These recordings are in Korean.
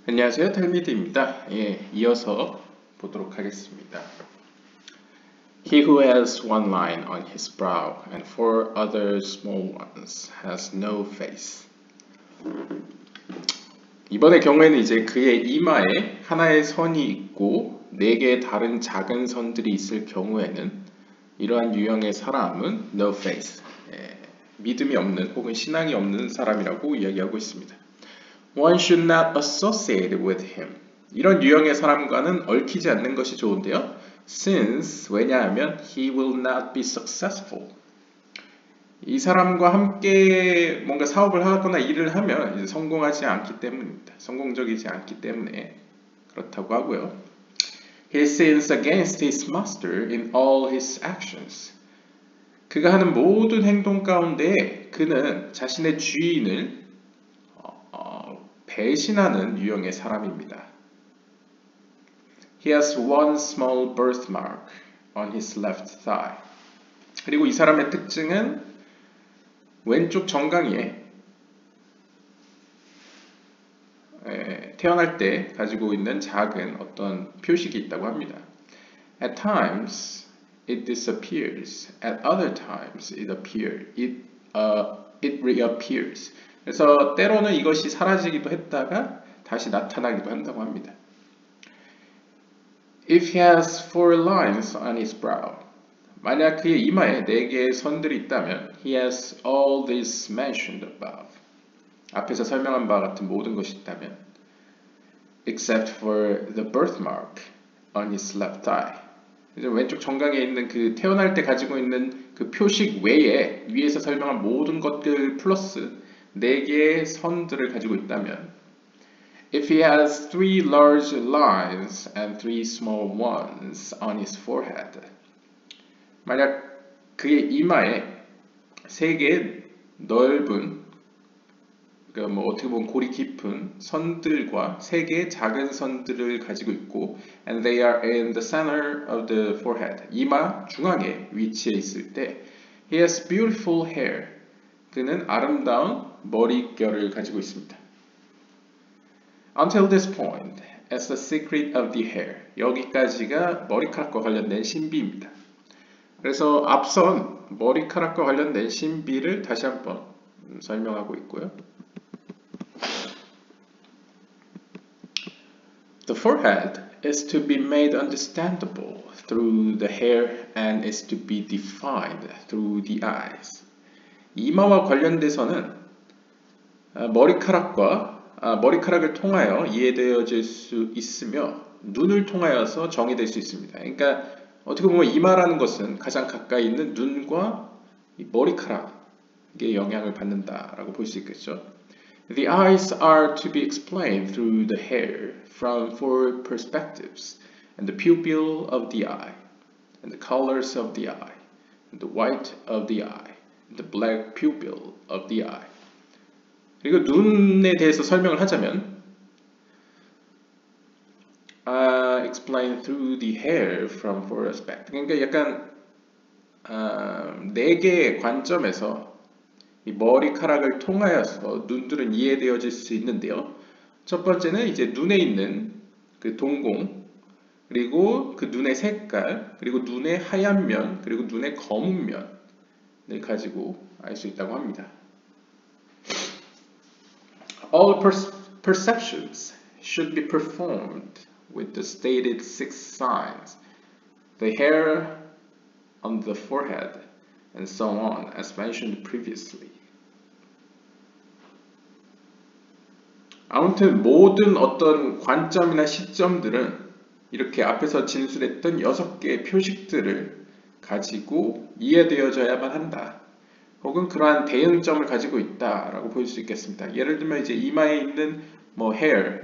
안녕하세요, 탈미드입니다. 이어서 보도록 하겠습니다. He who has one line on his brow and four other small ones has no face. 이번의 경우에는 이제 그의 이마에 하나의 선이 있고 네 개의 다른 작은 선들이 있을 경우에는 이러한 유형의 사람은 no face, 믿음이 없는 혹은 신앙이 없는 사람이라고 이야기하고 있습니다. One should not associate with him. 이런 유형의 사람과는 얽히지 않는 것이 좋은데요. Since, 왜냐하면 he will not be successful. 이 사람과 함께 뭔가 사업을 하거나 일을 하면 이제 성공하지 않기 때문입니다. 성공적이지 않기 때문에 그렇다고 하고요. He sins against his master in all his actions. 그가 하는 모든 행동 가운데 그는 자신의 주인을 배신하는 유형의 사람입니다. He has one small birthmark on his left thigh. 그리고 이 사람의 특징은 왼쪽 정강이에 태어날 때 가지고 있는 작은 어떤 표식이 있다고 합니다. At times it disappears. At other times it reappears. 그래서 때로는 이것이 사라지기도 했다가 다시 나타나기도 한다고 합니다. If he has four lines on his brow, 만약 그의 이마에 네 개의 선들이 있다면 he has all this mentioned above. 앞에서 설명한 바와 같은 모든 것이 있다면 except for the birthmark on his left thigh. 왼쪽 정강에 있는 그 태어날 때 가지고 있는 그 표식 외에 위에서 설명한 모든 것들 플러스 네 개의 선들을 가지고 있다면 If he has three large lines and three small ones on his forehead. 만약 그의 이마에 세 개의 넓은 그러니까 뭐 어떻게 보면 골이 깊은 선들과 세 개의 작은 선들을 가지고 있고 and they are in the center of the forehead. 이마 중앙에 위치해 있을 때 he has beautiful hair. 그는 아름다운 머릿결을 가지고 있습니다. Until this point, as the secret of the hair. 여기까지가 머리카락과 관련된 신비입니다. 그래서 앞선 머리카락과 관련된 신비를 다시 한번 설명하고 있고요. The forehead is to be made understandable through the hair and is to be defined through the eyes. 이마와 관련돼서는 머리카락을 통하여 이해되어질 수 있으며 눈을 통하여서 정의될 수 있습니다. 그러니까 어떻게 보면 이마라는 것은 가장 가까이 있는 눈과 머리카락에 영향을 받는다라고 볼 수 있겠죠. The eyes are to be explained through the hair from four perspectives and the pupil of the eye and the colors of the eye and the white of the eye and the black pupil of the eye. 그리고 눈에 대해서 설명을 하자면 explain through the hair from four aspects. 그러니까 약간 네 개의 관점에서 이 머리카락을 통하여서 눈들은 이해되어질 수 있는데요. 첫 번째는 이제 눈에 있는 그 동공, 그리고 그 눈의 색깔, 그리고 눈의 하얀 면, 그리고 눈의 검은 면을 가지고 알 수 있다고 합니다. All perceptions should be performed with the stated six signs, the hair on the forehead, and so on, as mentioned previously. 아무튼 모든 어떤 관점이나 시점들은 이렇게 앞에서 진술했던 6개의 표식들을 가지고 이해되어져야만 한다. 혹은 그러한 대응점을 가지고 있다라고 볼 수 있겠습니다. 예를 들면 이제 이마에 있는 뭐 hair,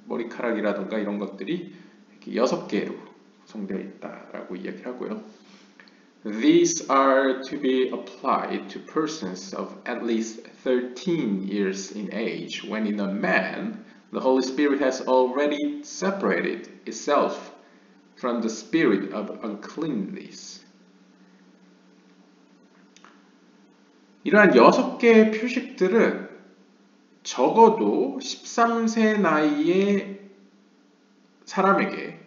머리카락이라던가 이런 것들이 이렇게 6개로 구성되어 있다라고 이야기를 하고요. These are to be applied to persons of at least 13 years in age, when in a man the Holy Spirit has already separated itself from the spirit of uncleanness. 이러한 6개의 표식들은 적어도 13세 나이의 사람에게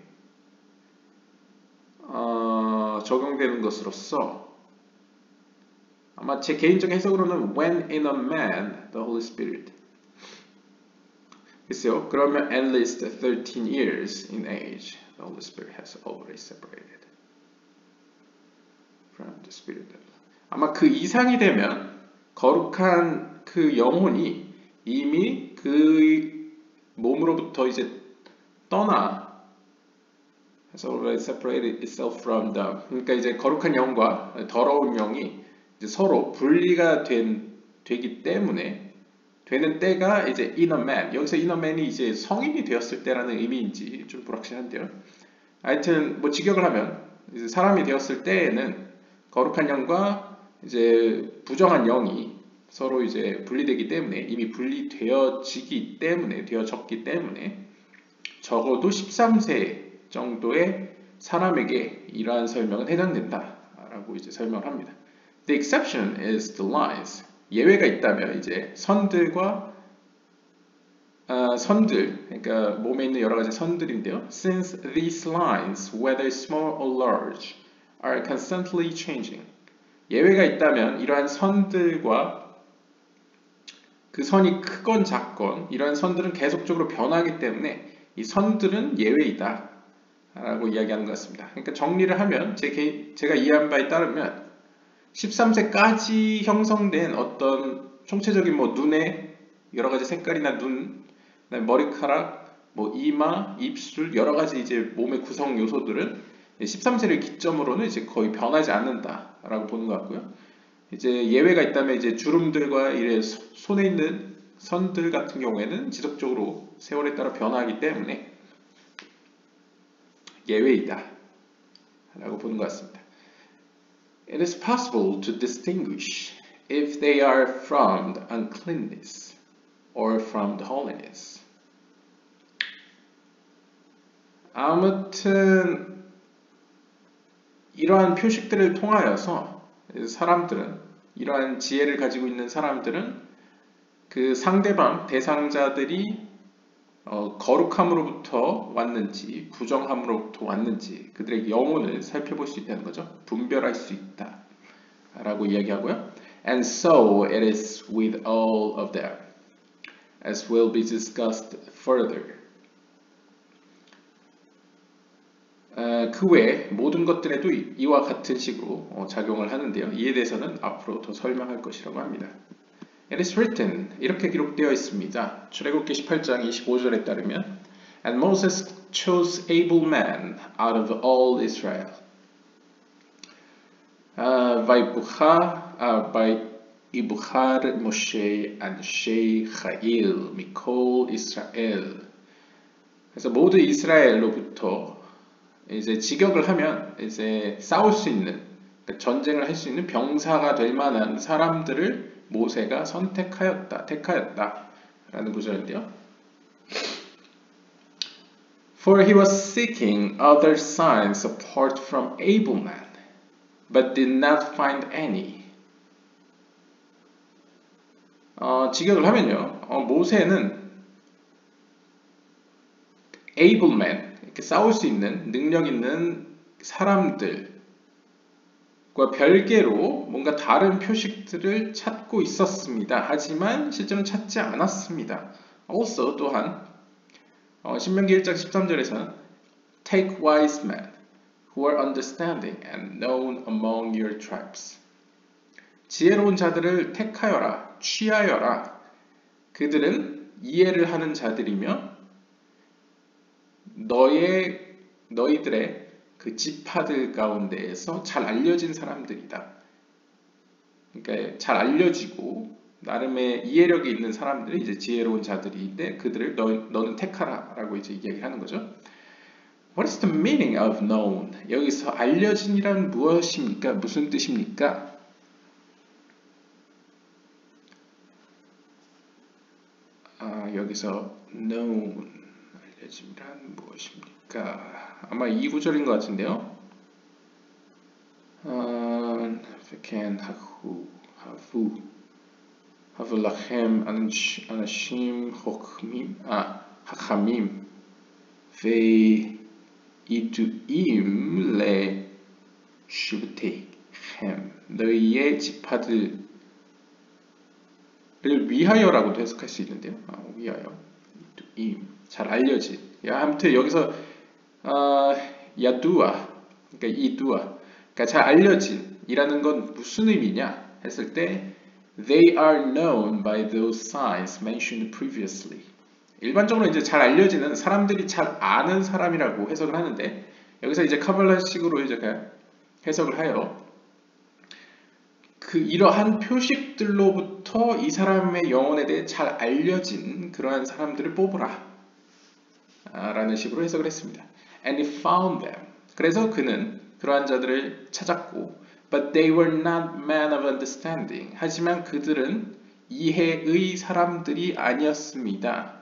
적용되는 것으로서 아마 제 개인적 해석으로는 when in a man the Holy Spirit 글쎄요. 그러면 at least 13 years in age the Holy Spirit has already separated from the Spirit. 아마 그 이상이 되면 거룩한 그 영혼이 이미 그 몸으로부터 이제 떠나 has already separated itself from the 그러니까 이제 거룩한 영과 더러운 영이 이제 서로 분리가 되기 때문에 되는 때가 이제 inner man 여기서 inner man이 이제 성인이 되었을 때라는 의미인지 좀 불확실한데요. 하여튼 뭐 직역을 하면 이제 사람이 되었을 때에는 거룩한 영과 이제 부정한 영이 서로 이제 분리되기 때문에 이미 분리되어졌기 때문에 적어도 13세 정도의 사람에게 이러한 설명은 해당된다라고 이제 설명을 합니다. The exception is the lines. 예외가 있다면 이제 선들과 선들, 그러니까 몸에 있는 여러 가지 선들인데요. Since these lines, whether small or large, are constantly changing. 예외가 있다면 이러한 선들과 그 선이 크건 작건 이러한 선들은 계속적으로 변하기 때문에 이 선들은 예외이다 라고 이야기하는 것 같습니다. 그러니까 정리를 하면 제가 이해한 바에 따르면 13세까지 형성된 어떤 총체적인 뭐 눈의 여러 가지 색깔이나 눈, 머리카락, 뭐 이마, 입술 여러 가지 이제 몸의 구성 요소들은 13세를 기점으로는 이제 거의 변하지 않는다라고 보는 것 같고요. 이제 예외가 있다면 이제 주름들과 이래 손에 있는 선들 같은 경우에는 지속적으로 세월에 따라 변화하기 때문에 예외이다 라고 보는 것 같습니다. It is possible to distinguish if they are from the uncleanness or from the holiness. 아무튼 이러한 표식들을 통하여서 사람들은 이러한 지혜를 가지고 있는 사람들은 그 상대방 대상자들이 거룩함으로부터 왔는지 부정함으로부터 왔는지 그들의 영혼을 살펴볼 수 있다는 거죠. 분별할 수 있다 라고 이야기하고요. And so it is with all of them, as will be discussed further. 그 외 모든 것들에도 이와 같은 식으로 작용을 하는데요. 이에 대해서는 앞으로 더 설명할 것이라고 합니다. It is written, 이렇게 기록되어 있습니다. 출애굽기 18장 25절에 따르면 And Moses chose able men out of all Israel. ויבחר משה אנשי חיל מכל ישראל. 그래서 모두 이스라엘로부터 이제 직역을 하면 이제 싸울 수 있는 그러니까 전쟁을 할 수 있는 병사가 될 만한 사람들을 모세가 택하였다 라는 구절인데요. For he was seeking other signs apart from able men, but did not find any. 직역을 하면요. 모세는 able man, 이렇게 싸울 수 있는 능력 있는 사람들과 별개로 뭔가 다른 표식들을 찾고 있었습니다. 하지만 실제로는 찾지 않았습니다. Also 또한 신명기 1장 13절에서는 Take wise men who are understanding and known among your tribes. 지혜로운 자들을 택하여라, 취하여라. 그들은 이해를 하는 자들이며 너희들의 그 지파들 가운데에서 잘 알려진 사람들이다. 그러니까 잘 알려지고 나름의 이해력이 있는 사람들이 이제 지혜로운 자들인데 그들을 너는 택하라라고 이제 이야기를 하는 거죠. What is the meaning of known? 여기서 알려진이란 무엇입니까? 무슨 뜻입니까? 여기서 known 알려짐이란 무엇입니까? 아마 이 구절인 것 같은데요. can 하후 하블라헴 아나심 하카밈 이두임 슈브테햄 너희의 지파들을 위하여라고도 해석할 수 있는데요. 위하여 이두임 잘 알려진. 아무튼 여기서 야두아 그러니까 이두아 그러니까 잘 알려진이라는 건 무슨 의미냐 했을 때 They are known by those signs mentioned previously. 일반적으로 이제 잘 알려지는 사람들이 잘 아는 사람이라고 해석을 하는데 여기서 이제 카발라식으로 이제 해석을 하여 그 이러한 표식들로부터 이 사람의 영혼에 대해 잘 알려진 그러한 사람들을 뽑으라 라는 식으로 해석을 했습니다. And he found them. 그래서 그는 그러한 자들을 찾았고 But they were not men of understanding. 하지만 그들은 이해의 사람들이 아니었습니다.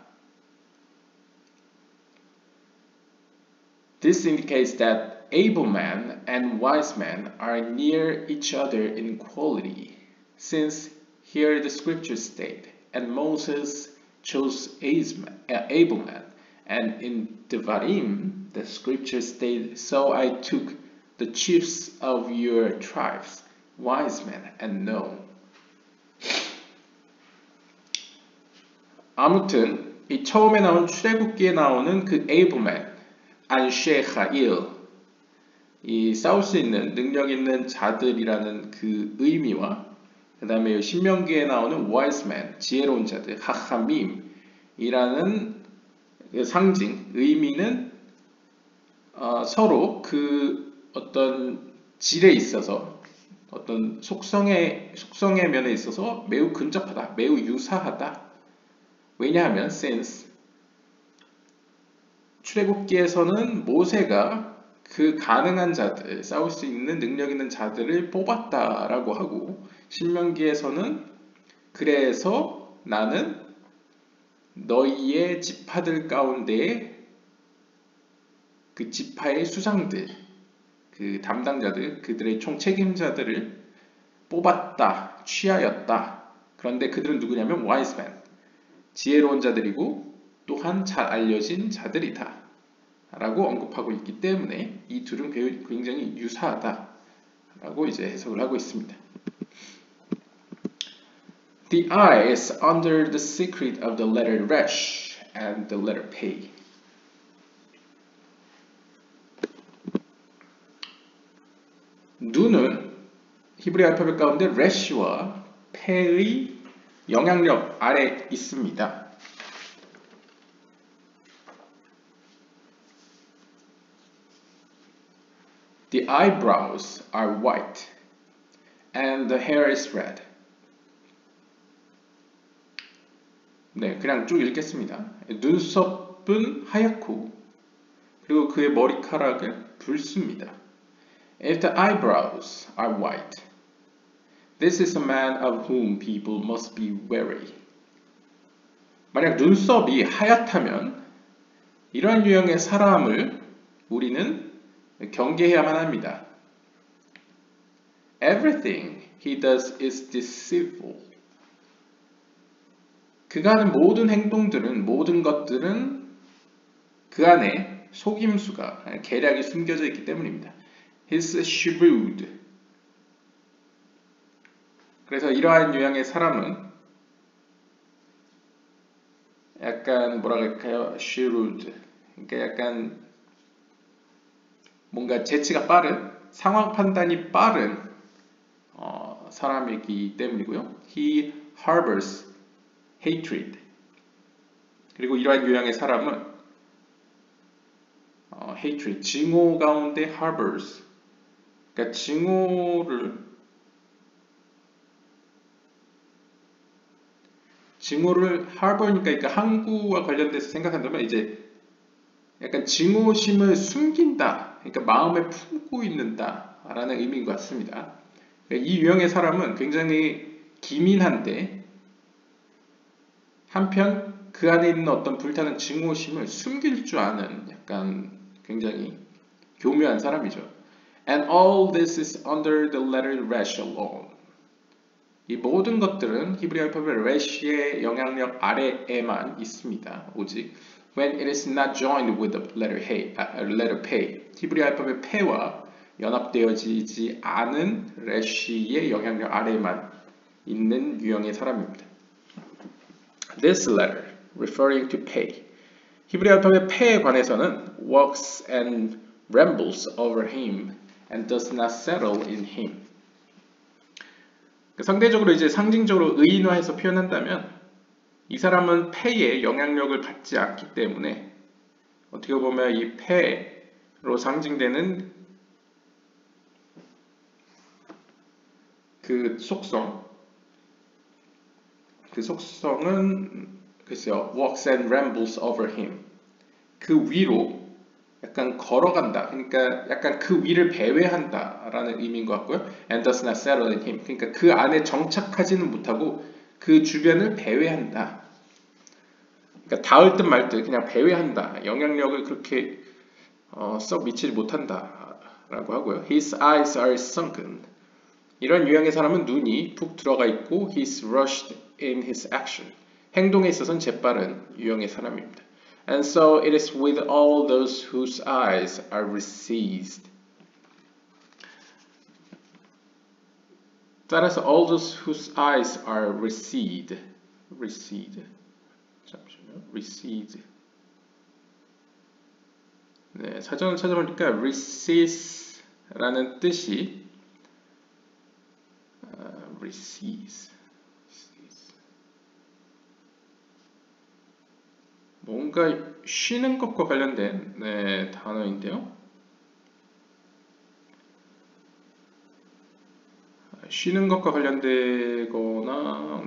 This indicates that able men and wise men are near each other in quality, since here the scriptures state, and Moses chose able men, and in Devarim the scriptures state, so I took the chiefs of your tribes, wise men and known. 아무튼 이 처음에 나온 출애굽기에 나오는 그 able man 안쉐하일 이 싸울 수 있는 능력 있는 자들이라는 그 의미와 그 다음에 신명기에 나오는 wise man 지혜로운 자들 하하밈이라는 그 상징 의미는 서로 그 어떤 질에 있어서 어떤 속성의 면에 있어서 매우 근접하다 매우 유사하다. 왜냐하면 since 출애굽기에서는 모세가 그 가능한 자들, 싸울 수 있는 능력 있는 자들을 뽑았다라고 하고 신명기에서는 그래서 나는 너희의 지파들 가운데 그 지파의 수장들, 그 담당자들, 그들의 총 책임자들을 뽑았다, 취하였다. 그런데 그들은 누구냐면 wise men, 지혜로운 자들이고 또한 잘 알려진 자들이다 라고 언급하고 있기 때문에 이 둘은 굉장히 유사하다 라고 이제 해석을 하고 있습니다. The eye is under the secret of the letter resh and the letter pei. 눈은 히브리 알파벳 가운데 resh와 pe의 영향력 아래 있습니다. The eyebrows are white and the hair is red. 네, 그냥 쭉 읽겠습니다. 눈썹은 하얗고 그리고 그의 머리카락은 붉습니다. If the eyebrows are white, this is a man of whom people must be wary. 만약 눈썹이 하얗다면 이러한 유형의 사람을 우리는 경계해야만 합니다. Everything he does is deceitful. 그가 하는 모든 행동들은, 모든 것들은 그 안에 속임수가, 계략이 숨겨져 있기 때문입니다. He's shrewd. 그래서 이러한 유형의 사람은 약간 뭐라 그럴까요? shrewd. 그러니까 약간 뭔가 재치가 빠른, 상황 판단이 빠른 사람이기 때문이고요. He harbors hatred. 그리고 이러한 유형의 사람은 hatred, 증오 가운데 harbors. 그러니까 증오를 harbor니까 그러니까 항구와 관련돼서 생각한다면 이제 약간 증오심을 숨긴다. 그러니까 마음에 품고 있는다라는 의미인 것 같습니다. 그러니까 이 유형의 사람은 굉장히 기민한데 한편 그 안에 있는 어떤 불타는 증오심을 숨길 줄 아는 약간 굉장히 교묘한 사람이죠. And all this is under the letter resh alone. 이 모든 것들은 히브리 알파벳 레시의 영향력 아래에만 있습니다. 오직 when it is not joined with the letter pei, 히브리 알파벳 페와 연합되어지지 않은 레시의 영향력 아래에만 있는 유형의 사람입니다. This letter, referring to pei, 히브리 알파벳 페에 관해서는 walks and rambles over him and does not settle in him. 상대적으로 이제 상징적으로 의인화해서 표현한다면 이 사람은 폐의 영향력을 받지 않기 때문에 어떻게 보면 이 폐로 상징되는 그 속성은 글쎄요, walks and rambles over him. 그 위로 약간 걸어간다. 그러니까 약간 그 위를 배회한다라는 의미인 것 같고요. And does not settle in him. 그러니까 그 안에 정착하지는 못하고 그 주변을 배회한다. 그러니까 닿을 듯 말 듯 그냥 배회한다. 영향력을 그렇게 썩 미치지 못한다라고 하고요. His eyes are sunken. 이런 유형의 사람은 눈이 푹 들어가 있고 he's rushed in his action. 행동에 있어서는 재빠른 유형의 사람입니다. And so it is with all those whose eyes are receded. 따라서 all those whose eyes are recede. 잠시만요. recede. 네, 사전을 찾아보니까 recede라는 뜻이 recedes. 뭔가 쉬는 것과 관련된 단어인데요. 쉬는 것과 관련되거나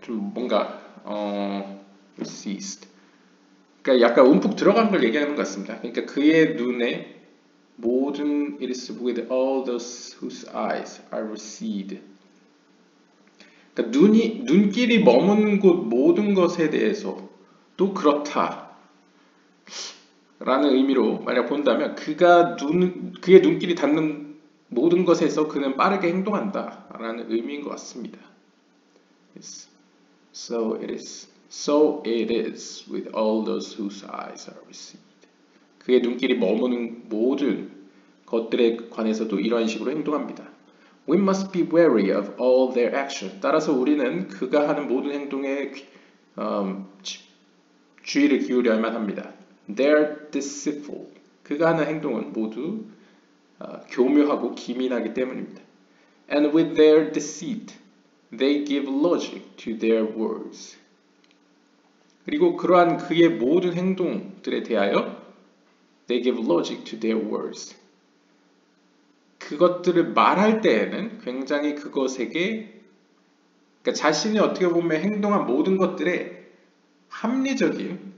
좀 뭔가 received. 그러니까 약간 움푹 들어간 걸 얘기하는 것 같습니다. 그러니까 그의 눈에 모든 it is with all those whose eyes are recede. 그러니까 눈길이 머무는 곳 모든 것에 대해서 또 그렇다 라는 의미로 만약 본다면 그의 눈길이 닿는 모든 것에서 그는 빠르게 행동한다 라는 의미인 것 같습니다. So it is with all those whose eyes are receded. 그의 눈길이 머무는 모든 것들에 관해서도 이러한 식으로 행동합니다. We must be wary of all their actions. 따라서 우리는 그가 하는 모든 행동에 주의를 기울여야만 합니다. They're deceitful. 그가 하는 행동은 모두 교묘하고 기민하기 때문입니다. And with their deceit, they give logic to their words. 그리고 그러한 그의 모든 행동들에 대하여 they give logic to their words. 그것들을 말할 때에는 굉장히 그것에게 그러니까 자신이 어떻게 보면 행동한 모든 것들에 합리적인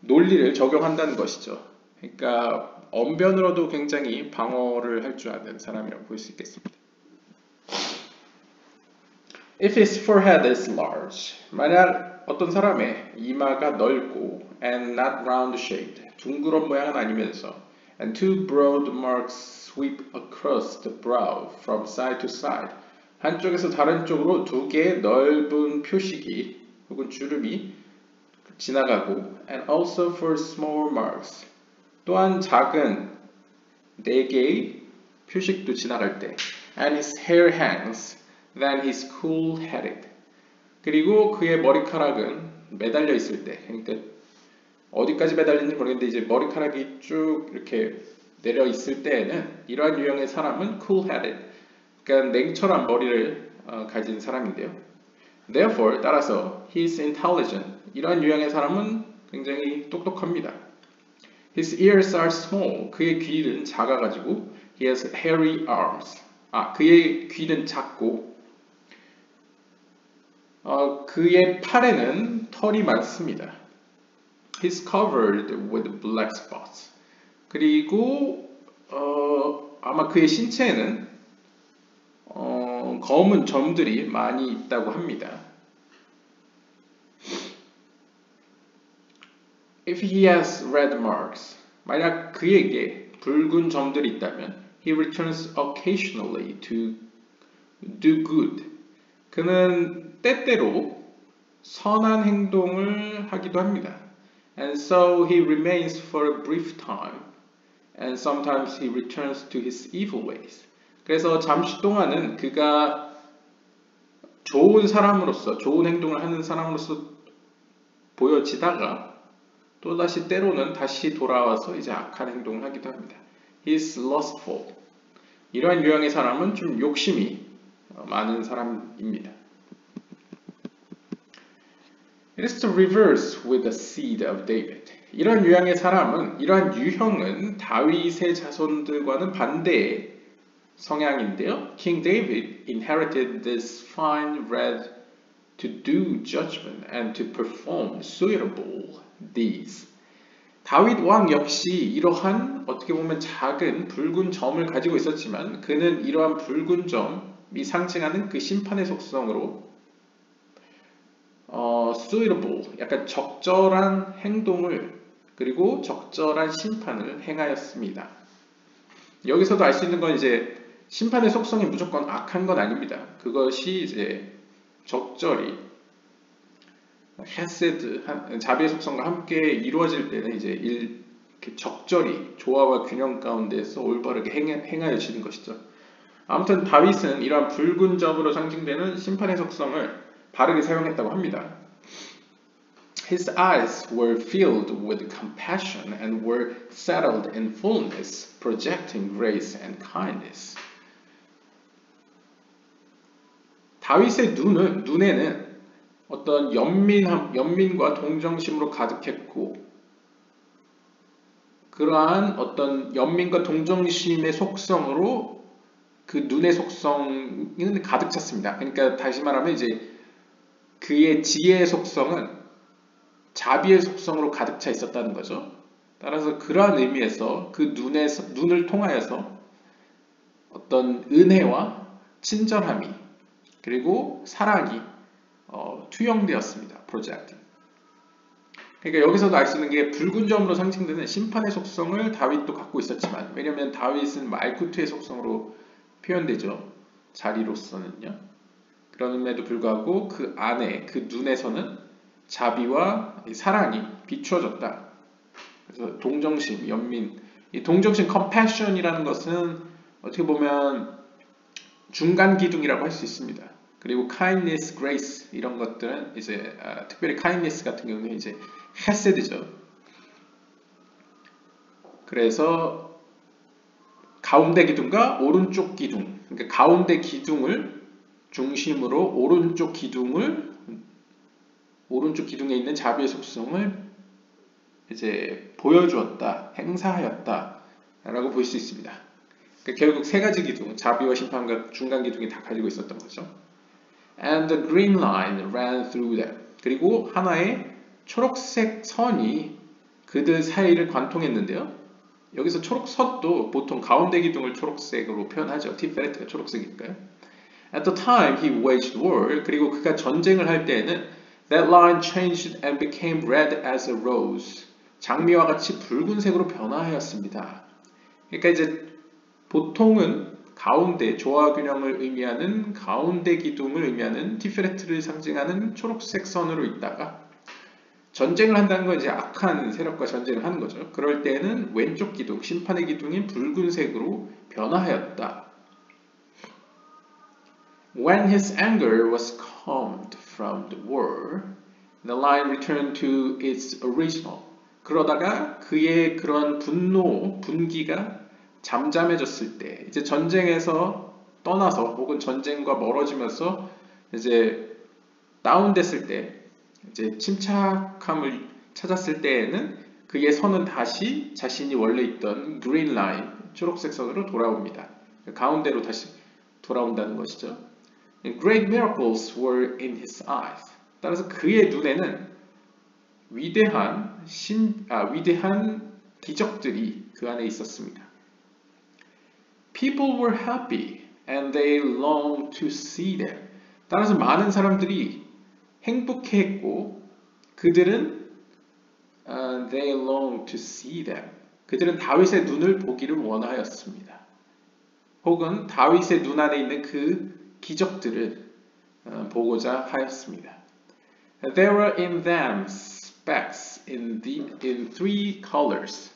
논리를 적용한다는 것이죠. 그러니까 언변으로도 굉장히 방어를 할 줄 아는 사람이라고 볼 수 있겠습니다. If his forehead is large, 만약 어떤 사람의 이마가 넓고 and not round shaped, 둥그런 모양은 아니면서 and two broad marks sweep across the brow from side to side, 한쪽에서 다른 쪽으로 두 개의 넓은 표식이 혹은 주름이 지나가고 and also for small marks, 또한 작은 네 개의 표식도 지나갈 때 and his hair hangs, then he's cool-headed. 그리고 그의 머리카락은 매달려 있을 때, 그러니까 어디까지 매달리는지 모르겠는데 이제 머리카락이 쭉 이렇게 내려 있을 때에는 이러한 유형의 사람은 cool-headed, 그러니까 냉철한 머리를 가진 사람인데요. Therefore, 따라서 he is intelligent. 이러한 유형의 사람은 굉장히 똑똑합니다. His ears are small. 그의 귀는 작아가지고 he has hairy arms. 그의 귀는 작고 그의 팔에는 털이 많습니다. He's covered with black spots. 그리고 아마 그의 신체에는 검은 점들이 많이 있다고 합니다. If he has red marks, 만약 그에게 붉은 점들이 있다면 he returns occasionally to do good. 그는 때때로 선한 행동을 하기도 합니다. And so he remains for a brief time, and sometimes he returns to his evil ways. 그래서 잠시 동안은 그가 좋은 사람으로서, 좋은 행동을 하는 사람으로서 보여지다가 또다시 때로는 다시 돌아와서 이제 악한 행동을 하기도 합니다. He's lustful. 이러한 유형의 사람은 좀 욕심이 많은 사람입니다. It is the reverse with the seed of David. 이런 유형의 사람은, 이러한 유형은 다윗의 자손들과는 반대의 성향인데요. King David inherited this fine red to do judgment and to perform suitable deeds. 다윗 왕 역시 이러한 어떻게 보면 작은 붉은 점을 가지고 있었지만 그는 이러한 붉은 점이 상징하는 그 심판의 속성으로 suitable, 약간 적절한 행동을 그리고 적절한 심판을 행하였습니다. 여기서도 알 수 있는 건 이제 심판의 속성이 무조건 악한 건 아닙니다. 그것이 이제 적절히 헤세드, 자비의 속성과 함께 이루어질 때는 이제 이렇게 적절히 조화와 균형 가운데서 올바르게 행하여지는 것이죠. 아무튼 다윗은 이러한 붉은 점으로 상징되는 심판의 속성을 바르게 사용했다고 합니다. His eyes were filled with compassion and were settled in fullness, projecting grace and kindness. 다윗의 눈에는 어떤 연민과 동정심으로 가득했고 그러한 어떤 연민과 동정심의 속성으로 그 눈의 속성은 가득 찼습니다. 그러니까 다시 말하면 이제 그의 지혜의 속성은 자비의 속성으로 가득 차 있었다는 거죠. 따라서 그러한 의미에서 그 눈을 통하여서 어떤 은혜와 친절함이 그리고 사랑이 투영되었습니다. projecting. 그러니까 여기서도 알 수 있는 게 붉은 점으로 상징되는 심판의 속성을 다윗도 갖고 있었지만 왜냐하면 다윗은 말구트의 속성으로 표현되죠. 자리로서는요. 그럼에도 불구하고 그 안에 그 눈에서는 자비와 사랑이 비추어졌다. 그래서 동정심, 연민, 이 동정심 compassion이라는 것은 어떻게 보면 중간 기둥이라고 할 수 있습니다. 그리고 kindness, grace 이런 것들은 이제 특별히 kindness 같은 경우는 이제 헤세드죠. 그래서 가운데 기둥과 오른쪽 기둥, 그러니까 가운데 기둥을 중심으로 오른쪽 기둥에 있는 자비의 속성을 이제 보여주었다, 행사하였다라고 볼 수 있습니다. 그러니까 결국 세 가지 기둥, 자비와 심판과 중간 기둥이 다 가지고 있었던 거죠. And the green line ran through them. 그리고 하나의 초록색 선이 그들 사이를 관통했는데요. 여기서 초록선도 보통 가운데 기둥을 초록색으로 표현하죠. 티페레트가 초록색이니까요. At the time he waged war, 그리고 그가 전쟁을 할 때에는 that line changed and became red as a rose. 장미와 같이 붉은색으로 변화하였습니다. 그러니까 이제 보통은 가운데 조화 균형을 의미하는 가운데 기둥을 의미하는 티페레트를 상징하는 초록색 선으로 있다가 전쟁을 한다는 건 이제 악한 세력과 전쟁을 하는 거죠. 그럴 때는 왼쪽 기둥, 심판의 기둥이 붉은색으로 변화하였다. When his anger was calmed from the war, the line returned to its original. 그러다가 그의 그런 분기가 잠잠해졌을 때, 이제 전쟁에서 떠나서 혹은 전쟁과 멀어지면서 이제 다운됐을 때, 이제 침착함을 찾았을 때에는 그의 선은 다시 자신이 원래 있던 그린 라인, 초록색 선으로 돌아옵니다. 가운데로 다시 돌아온다는 것이죠. Great miracles were in his eyes. 따라서 그의 눈에는 위대한 기적들이 그 안에 있었습니다. People were happy and they longed to see them. 따라서 많은 사람들이 행복해했고 그들은 they longed to see them. 그들은 다윗의 눈을 보기를 원하였습니다. 혹은 다윗의 눈 안에 있는 그 기적들을 보고자 하였습니다. There were in them specks in three colors.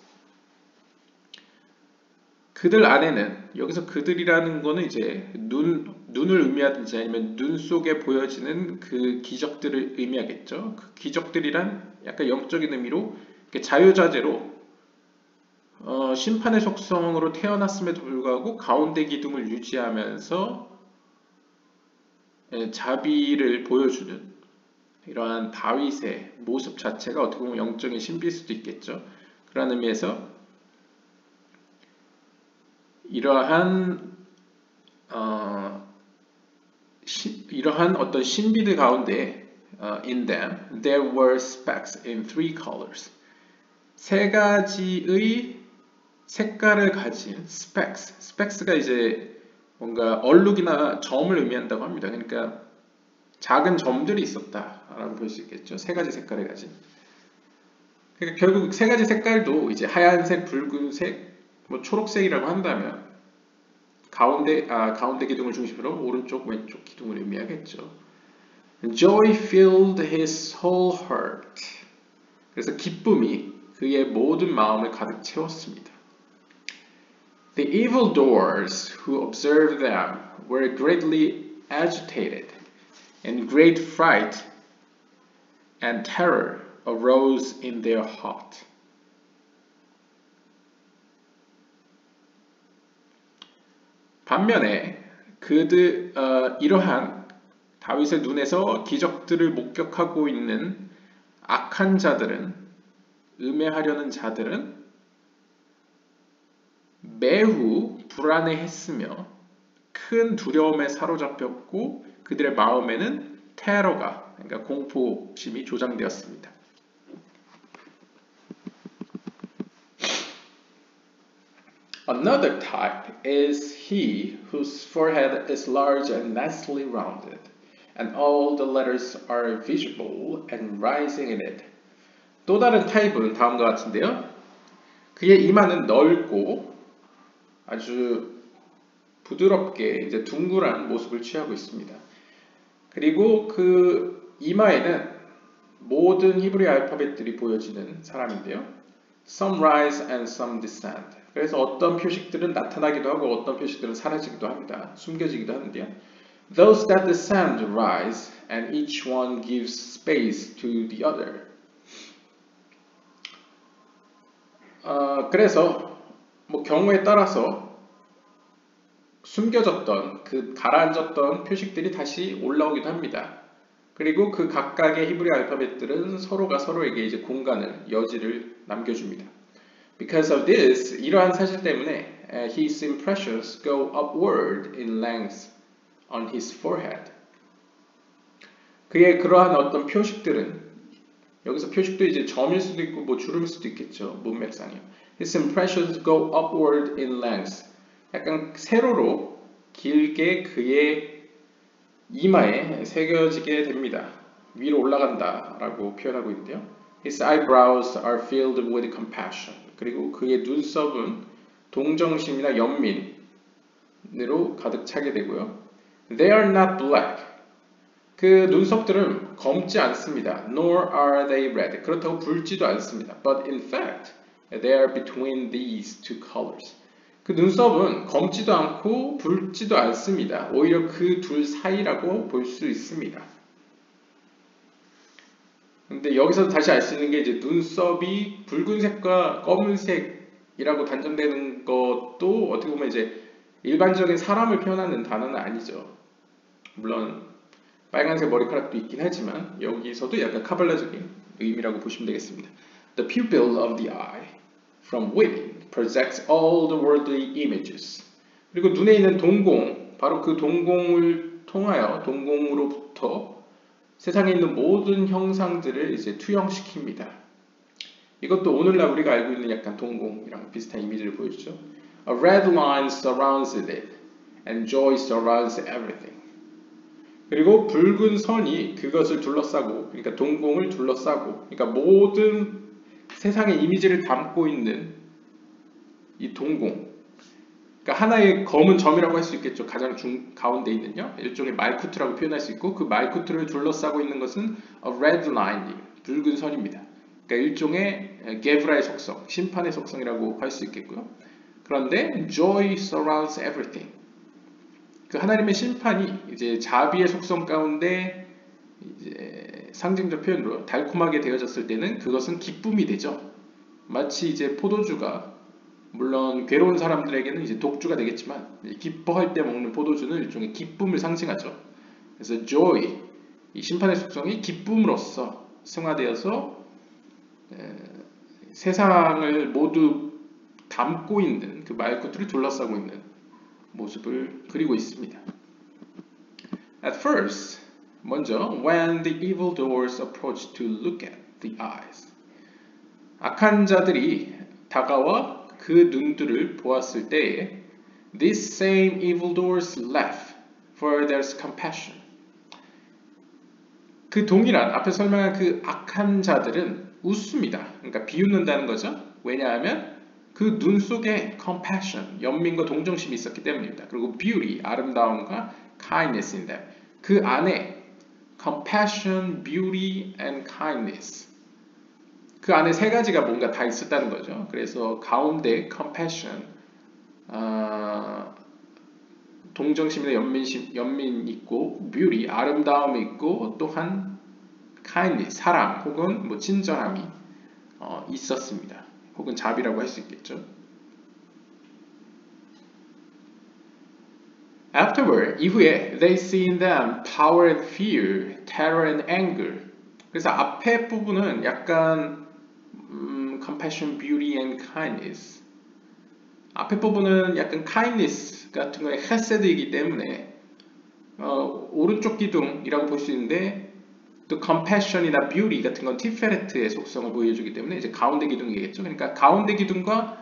그들 안에는, 여기서 그들이라는 거는 이제 눈을 의미하든지 아니면 눈 속에 보여지는 그 기적들을 의미하겠죠. 그 기적들이란 약간 영적인 의미로 자유자재로 심판의 속성으로 태어났음에도 불구하고 가운데 기둥을 유지하면서 자비를 보여주는 이러한 다윗의 모습 자체가 어떻게 보면 영적인 신비일 수도 있겠죠. 그런 의미에서 이러한 어떤 신비들 가운데 in them there were specks in three colors. 세 가지의 색깔을 가진 specks가 이제 뭔가 얼룩이나 점을 의미한다고 합니다. 그러니까 작은 점들이 있었다라고 볼 수 있겠죠. 세 가지 색깔을 가진. 그러니까 결국 세 가지 색깔도 이제 하얀색, 붉은색, 뭐 초록색이라고 한다면 가운데 기둥을 중심으로 오른쪽, 왼쪽 기둥을 의미하겠죠. Joy filled his whole heart. 그래서 기쁨이 그의 모든 마음을 가득 채웠습니다. The evildoers who observed them were greatly agitated, and great fright and terror arose in their heart. 반면에 이러한 다윗의 눈에서 기적들을 목격하고 있는 악한 자들은, 음해하려는 자들은 매우 불안해했으며 큰 두려움에 사로잡혔고 그들의 마음에는 테러가, 그러니까 공포심이 조장되었습니다. Another type is he whose forehead is large and nicely rounded, and all the letters are visible and rising in it. 또 다른 타입은 다음과 같은데요. 그의 이마는 넓고 아주 부드럽게 이제 둥그란 모습을 취하고 있습니다. 그리고 그 이마에는 모든 히브리 알파벳들이 보여지는 사람인데요. Some rise and some descend. 그래서 어떤 표식들은 나타나기도 하고 어떤 표식들은 사라지기도 합니다. 숨겨지기도 하는데요. Those that descend rise, and each one gives space to the other. 그래서 뭐 경우에 따라서 숨겨졌던 그 가라앉았던 표식들이 다시 올라오기도 합니다. 그리고 그 각각의 히브리 알파벳들은 서로가 서로에게 이제 공간을, 여지를 남겨줍니다. Because of this, 이러한 사실 때문에 his impressions go upward in length on his forehead. 그의 그러한 어떤 표식들은, 여기서 표식도 이제 점일 수도 있고 뭐 주름일 수도 있겠죠. 문맥상이요. His impressions go upward in length. 약간 세로로 길게 그의 이마에 새겨지게 됩니다. 위로 올라간다 라고 표현하고 있는데요. His eyebrows are filled with compassion. 그리고 그의 눈썹은 동정심이나 연민으로 가득 차게 되고요. They are not black. 그 눈썹들은 검지 않습니다. Nor are they red. 그렇다고 붉지도 않습니다. But in fact, they are between these two colors. 그 눈썹은 검지도 않고 붉지도 않습니다. 오히려 그 둘 사이라고 볼 수 있습니다. 근데 여기서 다시 알 수 있는 게 이제 눈썹이 붉은색과 검은색이라고 단정되는 것도 어떻게 보면 이제 일반적인 사람을 표현하는 단어는 아니죠. 물론 빨간색 머리카락도 있긴 하지만 여기서도 약간 카발라적인 의미라고 보시면 되겠습니다. The pupil of the eye from within projects all the worldly images. 그리고 눈에 있는 동공, 바로 그 동공을 통하여 동공으로부터 세상에 있는 모든 형상들을 이제 투영시킵니다. 이것도 오늘날 우리가 알고 있는 약간 동공이랑 비슷한 이미지를 보여주죠. A red line surrounds it, and joy surrounds everything. 그리고 붉은 선이 그것을 둘러싸고, 그러니까 동공을 둘러싸고, 그러니까 모든 세상의 이미지를 담고 있는 이 동공, 그러니까 하나의 검은 점이라고 할 수 있겠죠. 가장 가운데 있는요. 일종의 말쿠트라고 표현할 수 있고 그 말쿠트를 둘러싸고 있는 것은 a red line, 붉은 선입니다. 그러니까 일종의 게브라의 속성, 심판의 속성이라고 할 수 있겠고요. 그런데 joy surrounds everything. 그 하나님의 심판이 이제 자비의 속성 가운데 이제 상징적 표현으로 달콤하게 되어졌을 때는 그것은 기쁨이 되죠. 마치 이제 포도주가 물론 괴로운 사람들에게는 이제 독주가 되겠지만 기뻐할 때 먹는 포도주는 일종의 기쁨을 상징하죠. 그래서 joy, 이 심판의 속성이 기쁨으로써 승화되어서 세상을 모두 담고 있는 그 말구틀을 둘러싸고 있는 모습을 그리고 있습니다. At first, 먼저 when the evildoers approached to look at the eyes, 악한 자들이 다가와 그 눈들을 보았을 때에 these same evildoers laugh, for there's compassion. 그 동일한 앞에 설명한 그 악한 자들은 웃습니다. 그러니까 비웃는다는 거죠. 왜냐하면 그 눈 속에 compassion, 연민과 동정심이 있었기 때문입니다. 그리고 beauty, 아름다움과 kindness인데 그 안에 compassion, beauty, and kindness, 그 안에 세 가지가 뭔가 다 있었다는 거죠. 그래서 가운데 compassion, 동정심이나 연민 있고 beauty, 아름다움이 있고 또한 kindness, 사랑 혹은 뭐 친절함이 있었습니다. 혹은 자비라고 할 수 있겠죠. Afterward, 이후에 they see in them power and fear, terror and anger. 그래서 앞에 부분은 약간 compassion, beauty and kindness. 앞에 부분은 약간 kindness 같은 거에 헤세드이기 때문에 오른쪽 기둥이라고 볼 수 있는데 또 compassion이나 beauty 같은 건 티페레트의 속성을 보여주기 때문에 이제 가운데 기둥이겠죠. 그러니까 가운데 기둥과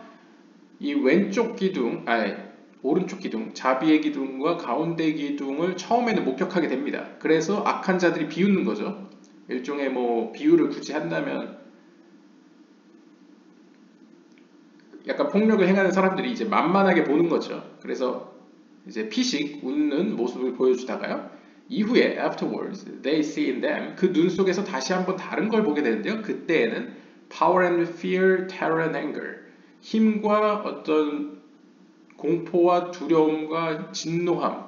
이 왼쪽 기둥, 오른쪽 기둥, 자비의 기둥과 가운데 기둥을 처음에는 목격하게 됩니다. 그래서 악한 자들이 비웃는 거죠. 일종의 뭐 비유를 굳이 한다면 약간 폭력을 행하는 사람들이 이제 만만하게 보는 거죠. 그래서 이제 피식 웃는 모습을 보여주다가요. 이후에 afterwards they see in them 그 눈 속에서 다시 한번 다른 걸 보게 되는데요. 그때에는 power and fear, terror and anger, 힘과 어떤 공포와 두려움과 진노함,